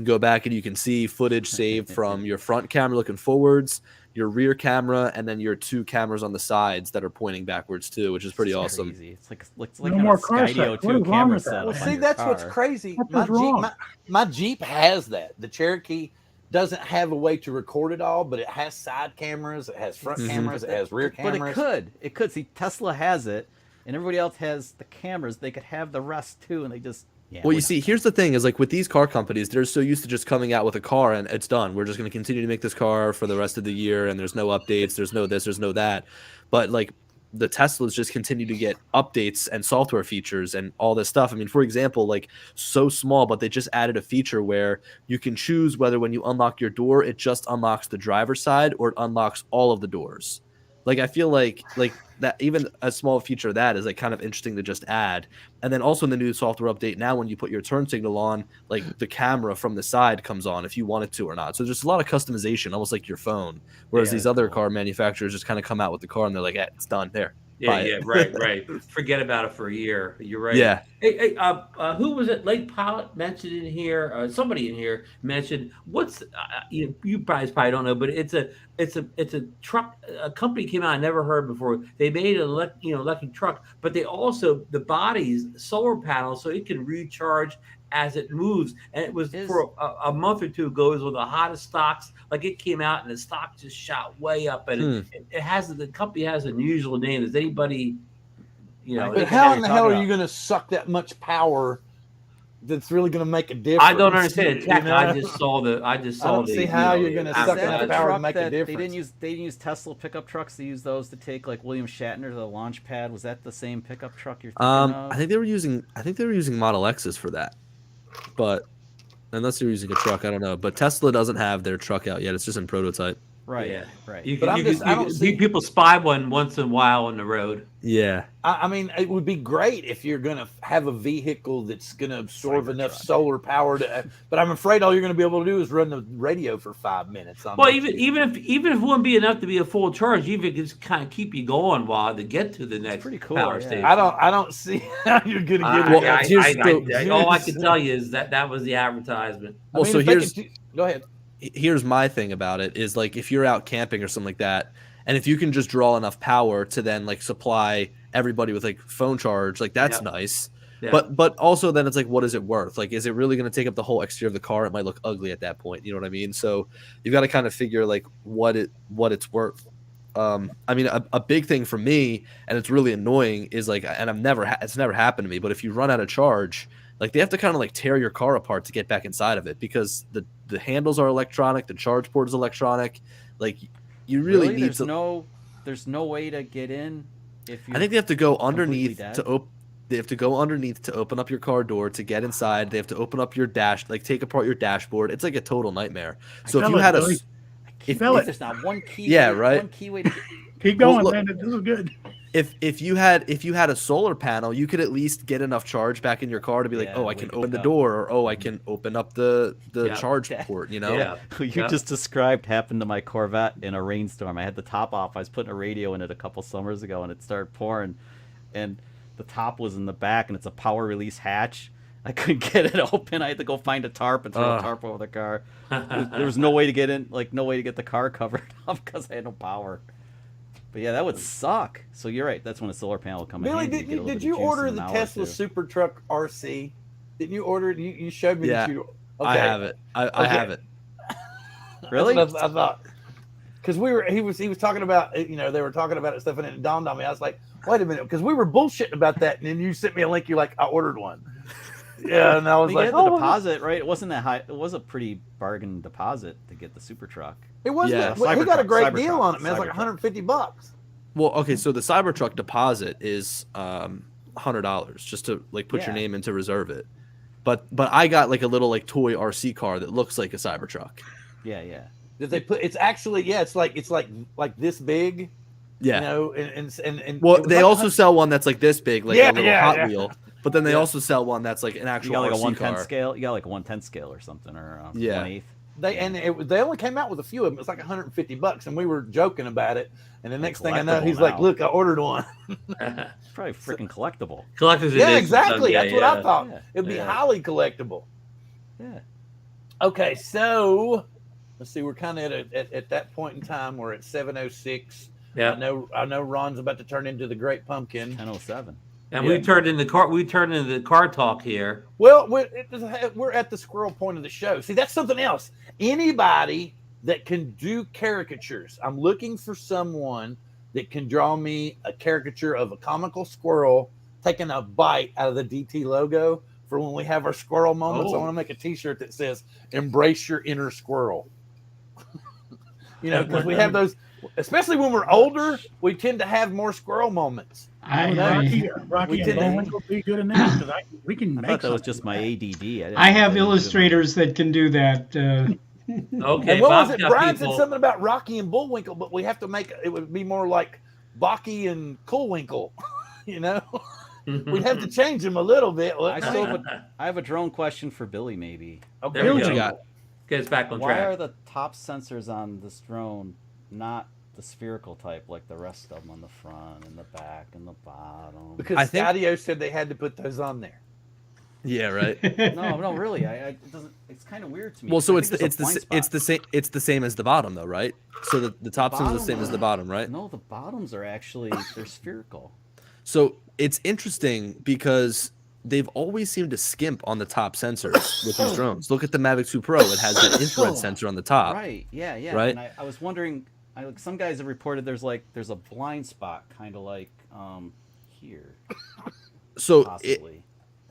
Speaker 6: go back and you can see footage saved from your front camera looking forwards, your rear camera, and then your two cameras on the sides that are pointing backwards too, which is pretty
Speaker 2: It's
Speaker 6: awesome.
Speaker 2: Crazy. It's like
Speaker 7: No
Speaker 2: having
Speaker 7: more
Speaker 2: a
Speaker 7: car
Speaker 2: Skydio
Speaker 7: sex.
Speaker 2: 2
Speaker 7: What is wrong
Speaker 2: camera
Speaker 7: with that?
Speaker 2: setup
Speaker 1: Well,
Speaker 2: on
Speaker 1: see,
Speaker 2: your
Speaker 1: that's what's
Speaker 2: car.
Speaker 1: crazy.
Speaker 7: What
Speaker 1: My
Speaker 7: is
Speaker 1: Jeep,
Speaker 7: wrong?
Speaker 1: my Jeep has that. The Cherokee doesn't have a way to record it all, but it has side cameras, it has front cameras, it has rear
Speaker 2: But
Speaker 1: cameras.
Speaker 2: it could. See, Tesla has it, and everybody else has the cameras. They could have the rest too, and they just. Yeah,
Speaker 6: Well, you see, here's the thing: is like with these car companies, they're so used to just coming out with a car and it's done. We're just going to continue to make this car for the rest of the year, and there's no updates, there's no this, there's no that. But like the Teslas just continue to get updates and software features and all this stuff. I mean, for example, like so small, but they just added a feature where you can choose whether when you unlock your door, it just unlocks the driver's side or it unlocks all of the doors. Like I feel like that even a small feature of that is like kind of interesting to just add. And then also in the new software update now, when you put your turn signal on, like the camera from the side comes on if you want it to or not. So there's a lot of customization, almost like your phone. Whereas
Speaker 3: Yeah,
Speaker 6: these other car manufacturers just kind of come out with the car and they're like, "Yeah, it's done there." Buy it.
Speaker 3: Right. Forget about it for a year. You're right.
Speaker 6: Yeah.
Speaker 3: Hey, who was it? Lake Pilot mentioned in here. Somebody in here mentioned what's you guys probably don't know, but it's a truck. A company came out I never heard before. They made an electric truck, but they also the body's solar panels so it can recharge as it moves. And it was for a month or two ago. It was one of the hottest stocks. Like it came out and the stock just shot way up. And it has the company has an unusual name. Does anybody,
Speaker 1: But how in the hell are you going to suck that much power? That's really going to make a difference.
Speaker 3: I don't understand it.
Speaker 1: You know?
Speaker 3: I just saw the.
Speaker 1: I don't see how you're going to suck enough power to make a difference.
Speaker 2: They didn't use Tesla pickup trucks. They used those to take like William Shatner to the launch pad. Was that the same pickup truck you're thinking of?
Speaker 6: I think they were using Model X's for that. But unless they're using a truck, I don't know. But Tesla doesn't have their truck out yet. It's just in prototype.
Speaker 2: Right.
Speaker 3: Yeah.
Speaker 2: Right.
Speaker 1: I don't see
Speaker 3: people spy one once in a while on the road.
Speaker 6: Yeah.
Speaker 1: I mean, it would be great if you're going to have a vehicle that's going to absorb enough solar power to. But I'm afraid all you're going to be able to do is run the radio for 5 minutes.
Speaker 3: Well, even if it wouldn't be enough to be a full charge, even if it just kind of keep you going while to get to the next
Speaker 2: pretty cool,
Speaker 3: power
Speaker 2: yeah.
Speaker 3: station.
Speaker 1: I don't see how you're going to get
Speaker 3: all I can tell you is that was the advertisement.
Speaker 6: Well, so
Speaker 1: go ahead.
Speaker 6: Here's my thing about it is like if you're out camping or something like that, and if you can just draw enough power to then like supply everybody with like phone charge, like that's nice. Yeah. But also then it's like, what is it worth? Like, is it really going to take up the whole exterior of the car? It might look ugly at that point. You know what I mean? So you've got to kind of figure like what it's worth. I mean, a big thing for me, and it's really annoying, is like, and it's never happened to me, but if you run out of charge, like they have to kind of like tear your car apart to get back inside of it because the handles are electronic, the charge port is electronic. Like you really need
Speaker 2: there's no way to get in if you
Speaker 6: I think they have to go underneath to open. They have to go underneath to open up your car door to get inside. They have to open up your dash, like take apart your dashboard. It's like a total nightmare. So if you had a,
Speaker 2: if there's not one key,
Speaker 6: yeah, right.
Speaker 2: One key way to
Speaker 7: Keep going,
Speaker 6: look,
Speaker 7: man. This is good.
Speaker 6: If you had a solar panel, you could at least get enough charge back in your car to be like, oh, I can open the door, or oh, I can open up the charge port. You know.
Speaker 3: Yeah.
Speaker 2: You just described happened to my Corvette in a rainstorm. I had the top off. I was putting a radio in it a couple summers ago, and it started pouring, and the top was in the back, and it's a power release hatch. I couldn't get it open. I had to go find a tarp and throw a tarp over the car. There was no way to get in, like no way to get the car covered up because I had no power. But yeah, that would suck. So you're right. That's when a solar panel will come in.
Speaker 1: Billy,
Speaker 2: handy.
Speaker 1: did you order the Tesla Super Truck RC? Didn't you order it? You showed me that you. Okay.
Speaker 6: I have it. I have it.
Speaker 2: Really?
Speaker 1: I thought. Because he was talking about, they were talking about it stuff, and it dawned on me. I was like, wait a minute, because we were bullshitting about that, and then you sent me a link. You're like, I ordered one. Yeah, and I was like,
Speaker 2: the deposit, right? It wasn't that high. It was a pretty bargain deposit to get the super truck.
Speaker 1: It wasn't.
Speaker 6: Yeah.
Speaker 1: He got a great deal on it, man. It's like $150.
Speaker 6: Well, okay, so the Cybertruck deposit is $100 just to like put your name in to reserve it. But I got like a little like toy RC car that looks like a Cybertruck.
Speaker 2: Yeah, yeah.
Speaker 1: Did they put? It's actually it's like this big.
Speaker 6: Yeah.
Speaker 1: And
Speaker 6: well, they also sell one that's like this big, like a little Hot Wheel. But then they also sell one that's like an actual
Speaker 2: like
Speaker 6: RC
Speaker 2: a 1/10
Speaker 6: car.
Speaker 2: scale. You got like a 1/10 scale or something, or 1/8.
Speaker 1: They only came out with a few of them. It's like $150, and we were joking about it. And the next thing I know,
Speaker 2: collectible
Speaker 1: he's like,
Speaker 2: now.
Speaker 1: "Look, I ordered one."
Speaker 2: It's probably freaking collectible.
Speaker 3: Collector's
Speaker 1: Yeah,
Speaker 3: edition,
Speaker 1: exactly.
Speaker 3: so,
Speaker 1: That's what I thought.
Speaker 2: Yeah.
Speaker 1: It'd be highly collectible.
Speaker 2: Yeah.
Speaker 1: Okay, so let's see. We're kind of at that point in time. We're at 7:06.
Speaker 3: Yeah.
Speaker 1: I know. Ron's about to turn into the Great Pumpkin.
Speaker 2: 10:07.
Speaker 3: And we turned into the car talk here.
Speaker 1: Well, we're at the squirrel point of the show. See, that's something else. Anybody that can do caricatures. I'm looking for someone that can draw me a caricature of a comical squirrel taking a bite out of the DT logo for when we have our squirrel moments. I want to make a T-shirt that says "Embrace your inner squirrel." Because we have those, especially when we're older, we tend to have more squirrel moments.
Speaker 7: Rocky and Bowman will be good in that because we can
Speaker 2: I
Speaker 7: make.
Speaker 2: thought that was just my ADD.
Speaker 4: I have illustrators that can do that.
Speaker 3: Okay.
Speaker 1: And what was it? Brian said
Speaker 3: people.
Speaker 1: something about Rocky and Bullwinkle, but we have to make it would be more like Baki and Coolwinkle. We'd have to change them a little bit.
Speaker 2: I have a drone question for Billy, maybe.
Speaker 1: Okay,
Speaker 3: There we
Speaker 6: What
Speaker 3: go.
Speaker 6: you got?
Speaker 3: Get us back on
Speaker 2: Why
Speaker 3: track.
Speaker 2: are the top sensors on this drone not the spherical type like the rest of them on the front and the back and the bottom?
Speaker 1: Because
Speaker 6: I think-
Speaker 1: Stadio said they had to put those on there.
Speaker 6: Yeah, right.
Speaker 2: No, really. It doesn't. It's kind of weird to me.
Speaker 6: Well, so
Speaker 2: I
Speaker 6: it's
Speaker 2: think
Speaker 6: the
Speaker 2: there's a blind
Speaker 6: same the same as the bottom though, right? So the top sensor is the
Speaker 2: bottom
Speaker 6: same as the bottom, right?
Speaker 2: No, the bottoms are actually they're spherical.
Speaker 6: So it's interesting because they've always seemed to skimp on the top sensors with these drones. Look at the MAVIC 2 Pro; it has that infrared sensor on the top.
Speaker 2: Right. Yeah. Yeah.
Speaker 6: Right.
Speaker 2: And I was wondering. Some guys have reported there's a blind spot, kind of like here.
Speaker 6: So
Speaker 2: Possibly.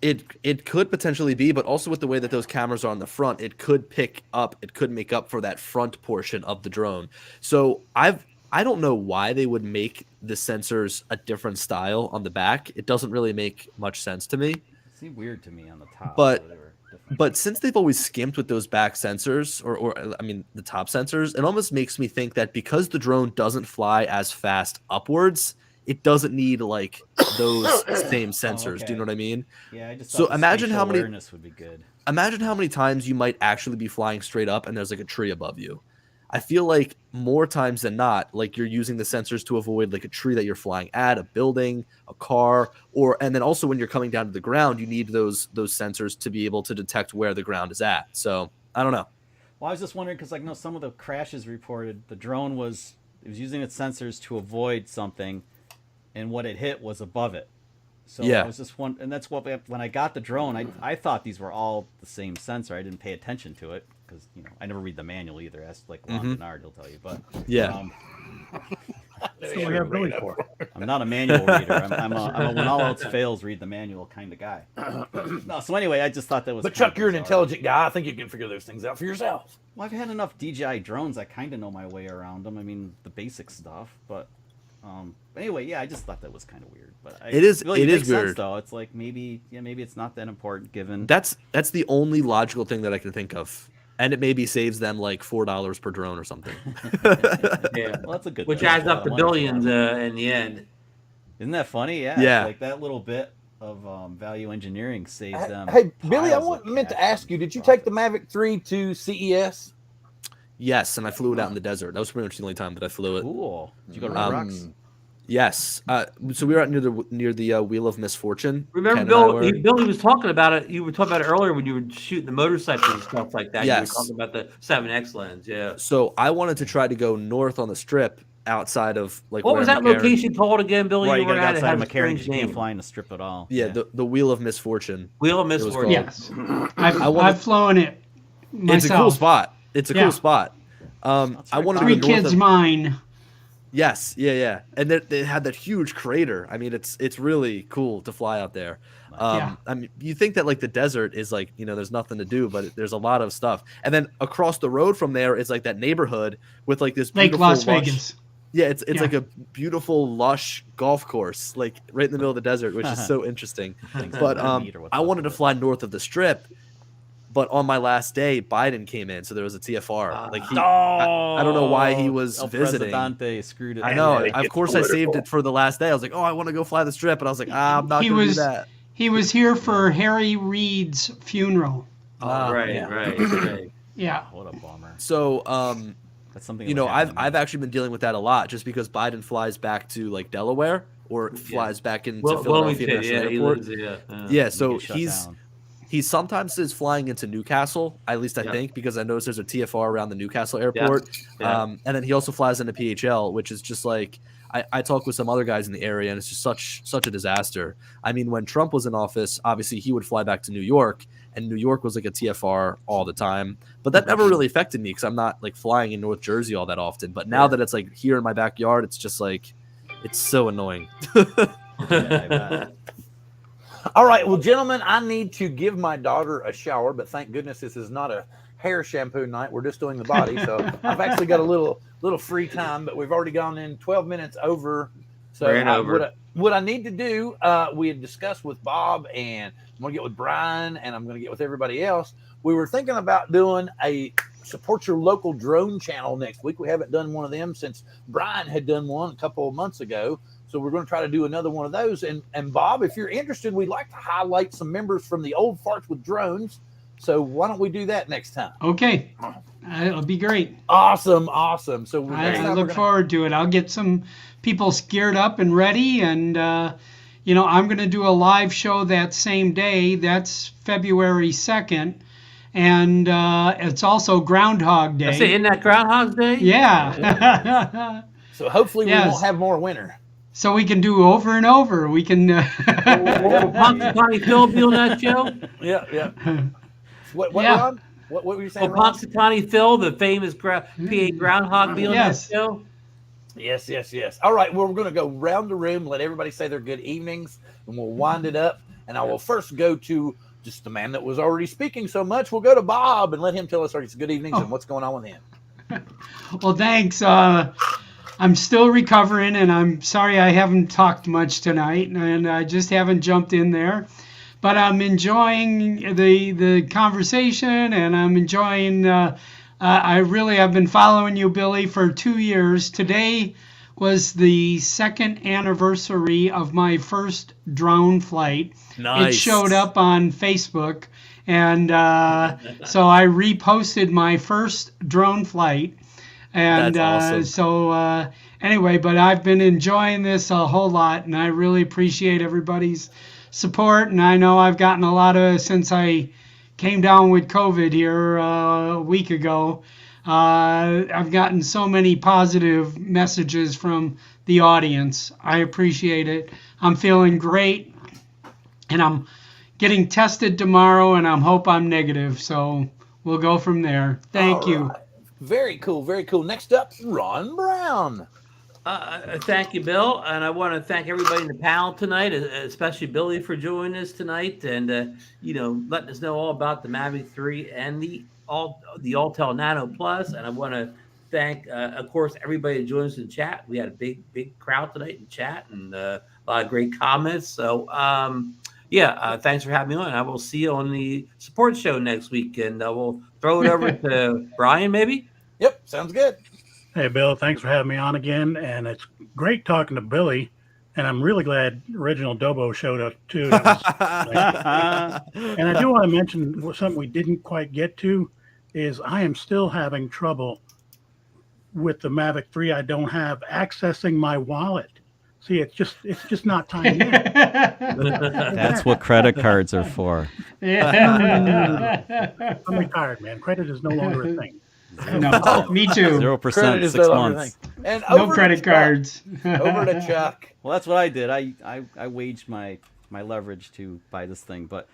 Speaker 6: it could potentially be, but also with the way that those cameras are on the front, it could make up for that front portion of the drone. So I don't know why they would make the sensors a different style on the back. It doesn't really make much sense to me.
Speaker 2: It seemed weird to me on the top.
Speaker 6: But-
Speaker 2: so they were different.
Speaker 6: But since they've always skimped with those back sensors, or the top sensors, it almost makes me think that because the drone doesn't fly as fast upwards, it doesn't need like those same sensors.
Speaker 2: okay.
Speaker 6: Do you know what I mean?
Speaker 2: Yeah, I just
Speaker 6: So
Speaker 2: thought the
Speaker 6: imagine how
Speaker 2: spatial
Speaker 6: many-
Speaker 2: awareness would be good.
Speaker 6: Imagine how many times you might actually be flying straight up and there's like a tree above you. I feel like more times than not, like you're using the sensors to avoid like a tree that you're flying at, a building, a car, and then also when you're coming down to the ground, you need those sensors to be able to detect where the ground is at. So I don't know.
Speaker 2: Well, I was just wondering because some of the crashes reported the drone was using its sensors to avoid something, and what it hit was above it. So
Speaker 6: Yeah.
Speaker 2: I was just wondering, and that's what when I got the drone, I thought these were all the same sensor. I didn't pay attention to it because I never read the manual either. Ask like Ron Bernard, he'll tell you. But
Speaker 6: Yeah.
Speaker 7: That's what we have Billy for.
Speaker 2: I'm not a manual reader. I'm a when all else fails, read the manual kind of guy. No, so anyway, I just thought that was.
Speaker 1: But
Speaker 2: kind
Speaker 1: Chuck,
Speaker 2: of
Speaker 1: you're an
Speaker 2: bizarre.
Speaker 1: intelligent guy. I think you can figure those things out for yourself.
Speaker 2: Well, I've had enough DJI drones. I kind of know my way around them. I mean, the basic stuff, but Anyway, yeah, I just thought that was kind of weird. But
Speaker 6: It is
Speaker 2: makes sense,
Speaker 6: weird.
Speaker 2: though. It's like maybe it's not that important given.
Speaker 6: That's the only logical thing that I can think of, and it maybe saves them like $4 per drone or something.
Speaker 3: Yeah,
Speaker 2: well, that's a good.
Speaker 3: which
Speaker 2: thing.
Speaker 3: adds up to
Speaker 2: Well,
Speaker 3: billions in the end.
Speaker 2: Isn't that funny? Yeah.
Speaker 6: Yeah.
Speaker 2: Like that little bit of value engineering saves them.
Speaker 1: Hey, Billy, I
Speaker 2: piles of
Speaker 1: meant to
Speaker 2: cash
Speaker 1: ask
Speaker 2: and
Speaker 1: you, did you
Speaker 2: profit.
Speaker 1: take the Mavic 3 to CES?
Speaker 6: Yes, and I flew it out in the desert. That was pretty much the only time that I flew it.
Speaker 2: Cool. Did you go to Red Rocks?
Speaker 6: Yes. So we were out near the Wheel of Misfortune.
Speaker 3: Remember,
Speaker 6: Ken and I were-
Speaker 3: Billy was talking about it. You were talking about it earlier when you were shooting the motorcycles and stuff like that.
Speaker 6: Yes.
Speaker 3: You were talking about the 7X lens. Yeah.
Speaker 6: So I wanted to try to go north on the strip outside of like.
Speaker 3: What
Speaker 6: where
Speaker 3: was that
Speaker 6: McCarran-
Speaker 3: location called again, Billy?
Speaker 2: Right,
Speaker 3: you
Speaker 2: you
Speaker 3: were
Speaker 2: gotta
Speaker 3: at
Speaker 2: go
Speaker 3: it
Speaker 2: outside
Speaker 3: had
Speaker 2: of
Speaker 3: a
Speaker 2: McCarran.
Speaker 3: strange
Speaker 2: You can't
Speaker 3: name.
Speaker 2: fly in the strip at all.
Speaker 6: Yeah, the Wheel of Misfortune.
Speaker 3: Wheel of
Speaker 6: was
Speaker 3: Misfortune.
Speaker 4: Yes,
Speaker 6: I wanted-
Speaker 4: I've flown it myself.
Speaker 6: It's a cool spot. It's a
Speaker 4: Yeah.
Speaker 6: cool spot. I
Speaker 2: right.
Speaker 6: wanted to
Speaker 4: Three
Speaker 6: go north
Speaker 4: kids
Speaker 6: of.
Speaker 4: mine.
Speaker 6: Yes, yeah, and they had that huge crater. I mean, it's really cool to fly out there.
Speaker 4: Yeah.
Speaker 6: I mean, you think that like the desert is like there's nothing to do, but there's a lot of stuff. And then across the road from there is like that neighborhood with like this
Speaker 4: Lake
Speaker 6: beautiful
Speaker 4: Las
Speaker 6: lush-
Speaker 4: Vegas.
Speaker 6: Yeah, it's
Speaker 4: Yeah.
Speaker 6: like a beautiful lush golf course, like right in the middle of the desert, which is so interesting. But I wanted to fly north of the strip. But on my last day, Biden came in, so there was a TFR. Like I don't know why he was
Speaker 2: El
Speaker 6: visiting.
Speaker 2: Presidente screwed it.
Speaker 6: I know.
Speaker 2: up.
Speaker 6: Of course, I saved it for the last day. I was like, oh, I want to go fly the strip, and I was like, I'm not
Speaker 4: He
Speaker 6: going to do
Speaker 4: was-
Speaker 6: that.
Speaker 4: He was here for Harry Reid's funeral.
Speaker 3: Right.
Speaker 4: Yeah.
Speaker 2: What a bummer.
Speaker 6: So,
Speaker 2: That's something.
Speaker 6: you
Speaker 2: that
Speaker 6: know,
Speaker 2: would happen to me.
Speaker 6: I've actually been dealing with that a lot, just because Biden flies back to like Delaware or flies back into Philadelphia National Airport. Yeah, so
Speaker 2: get shut down.
Speaker 6: he sometimes is flying into Newcastle, at least I think, because I noticed there's a TFR around the Newcastle airport.
Speaker 3: Yeah.
Speaker 6: And then he also flies into PHL, which is just like I talk with some other guys in the area, and it's just such a disaster. I mean, when Trump was in office, obviously he would fly back to New York, and New York was like a TFR all the time. But that never really affected me because I'm not like flying in North Jersey all that often. But now that it's like here in my backyard, it's just like it's so annoying.
Speaker 1: All right, well, gentlemen, I need to give my daughter a shower, but thank goodness this is not a hair shampoo night. We're just doing the body, so I've actually got a little free time, but we've already gone in 12 minutes over. So what I need to do, we had discussed with Bob, and I'm going to get with Brian, and I'm going to get with everybody else. We were thinking about doing a support your local drone channel next week. We haven't done one of them since Brian had done one a couple of months ago. So we're going to try to do another one of those. And Bob, if you're interested, we'd like to highlight some members from the old farts with drones. So why don't we do that next time?
Speaker 4: Okay. It'll be great.
Speaker 1: Awesome. So
Speaker 4: I look forward to it. I'll get some people geared up and ready. And, I'm going to do a live show that same day. That's February 2nd. And it's also Groundhog Day.
Speaker 3: Isn't that Groundhog Day?
Speaker 4: Yeah.
Speaker 1: So hopefully we won't have more winter.
Speaker 4: So we can do over and over. We can.
Speaker 3: Punxsutawney Phil be on that show?
Speaker 1: Yeah. What,
Speaker 4: Yeah.
Speaker 1: Ron? What were you saying,
Speaker 3: Oh,
Speaker 1: Ron?
Speaker 3: Punxsutawney Phil, the famous PA Groundhog, be on
Speaker 4: Yes.
Speaker 3: that show?
Speaker 1: Yes. All right. Well, we're going to go round the room, let everybody say their good evenings, and we'll wind it up. And I will first go to just the man that was already speaking so much. We'll go to Bob and let him tell us his good evenings and what's going on with him.
Speaker 4: Well, thanks. I'm still recovering, and I'm sorry I haven't talked much tonight, and I just haven't jumped in there. But I'm enjoying the conversation, and I'm enjoying. I've been following you, Billy, for 2 years. Today was the 2nd anniversary of my first drone flight.
Speaker 6: Nice.
Speaker 4: It showed up on Facebook, and so I reposted my first drone flight. And
Speaker 6: That's awesome.
Speaker 4: Anyway, but I've been enjoying this a whole lot, and I really appreciate everybody's support. And I know I've gotten a lot of, since I came down with COVID here a week ago, I've gotten so many positive messages from the audience. I appreciate it. I'm feeling great, and I'm getting tested tomorrow, and I hope I'm negative. So we'll go from there. Thank you.
Speaker 1: Right. Very cool. Next up, Ron Brown.
Speaker 3: Thank you, Bill, and I want to thank everybody in the panel tonight, especially Billy for joining us tonight, and letting us know all about the MAVIC 3 and the Autel Nano Plus. And I want to thank, of course, everybody that joined us in chat. We had a big crowd tonight in chat and a lot of great comments. So, thanks for having me on. I will see you on the support show next week, and we'll throw it over to Brian, maybe.
Speaker 1: Yep, sounds good.
Speaker 7: Hey, Bill, thanks for having me on again. And it's great talking to Billy. And I'm really glad Original Dobo showed up, too. That was and I do want to mention something we didn't quite get to is I am still having trouble with the MAVIC 3. I don't have accessing my wallet. See, it's just not time in.
Speaker 2: That's what credit cards are for.
Speaker 4: Yeah.
Speaker 7: I'm retired, man. Credit is no longer a thing.
Speaker 4: No, me too.
Speaker 2: 0% 6 months.
Speaker 1: And
Speaker 4: No
Speaker 1: over
Speaker 4: credit
Speaker 1: to
Speaker 4: cards.
Speaker 1: Chuck. Over to Chuck.
Speaker 2: Well, that's what I did. I waged my leverage to buy this thing, but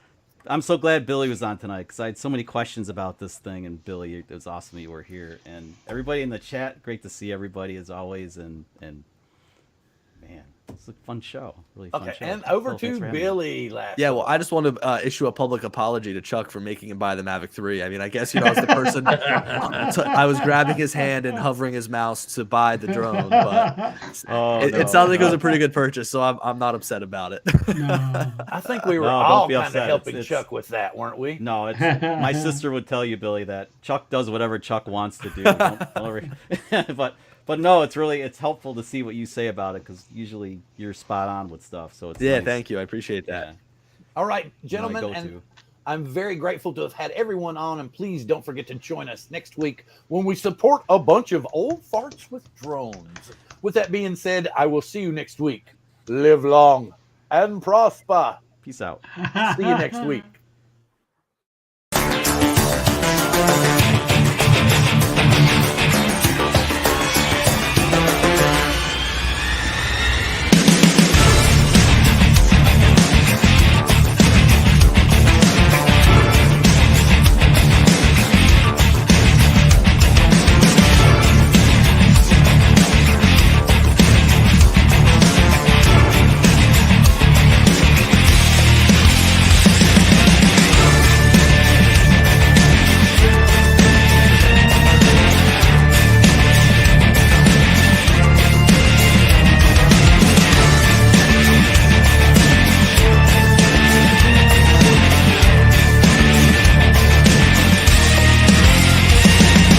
Speaker 2: I'm so glad Billy was on tonight because I had so many questions about this thing, and Billy, it was awesome you were here, and everybody in the chat, great to see everybody as always, and man, it's a fun show, really fun show.
Speaker 1: And over
Speaker 2: Well, thanks
Speaker 1: to
Speaker 2: for having me.
Speaker 1: Billy last.
Speaker 6: Yeah, well, I just want to issue a public apology to Chuck for making him buy the MAVIC 3. I mean, I guess, as the person, I was grabbing his hand and hovering his mouse to buy the drone, but it sounds like it was a pretty good purchase, so I'm not upset about it.
Speaker 4: No.
Speaker 1: I think we were
Speaker 2: No,
Speaker 1: all
Speaker 2: don't be
Speaker 1: kind of
Speaker 2: upset.
Speaker 1: helping
Speaker 2: It's-
Speaker 1: Chuck with that, weren't we?
Speaker 2: No, it's my sister would tell you, Billy, that Chuck does whatever Chuck wants to do. Don't worry. But no, it's helpful to see what you say about it because usually you're spot on with stuff. So it's
Speaker 6: Yeah,
Speaker 2: nice.
Speaker 6: thank you. I appreciate that.
Speaker 2: Yeah.
Speaker 1: All right,
Speaker 2: My
Speaker 1: gentlemen,
Speaker 2: go-to.
Speaker 1: and I'm very grateful to have had everyone on, and please don't forget to join us next week when we support a bunch of old farts with drones. With that being said, I will see you next week. Live long and prosper.
Speaker 2: Peace out.
Speaker 1: See you next week.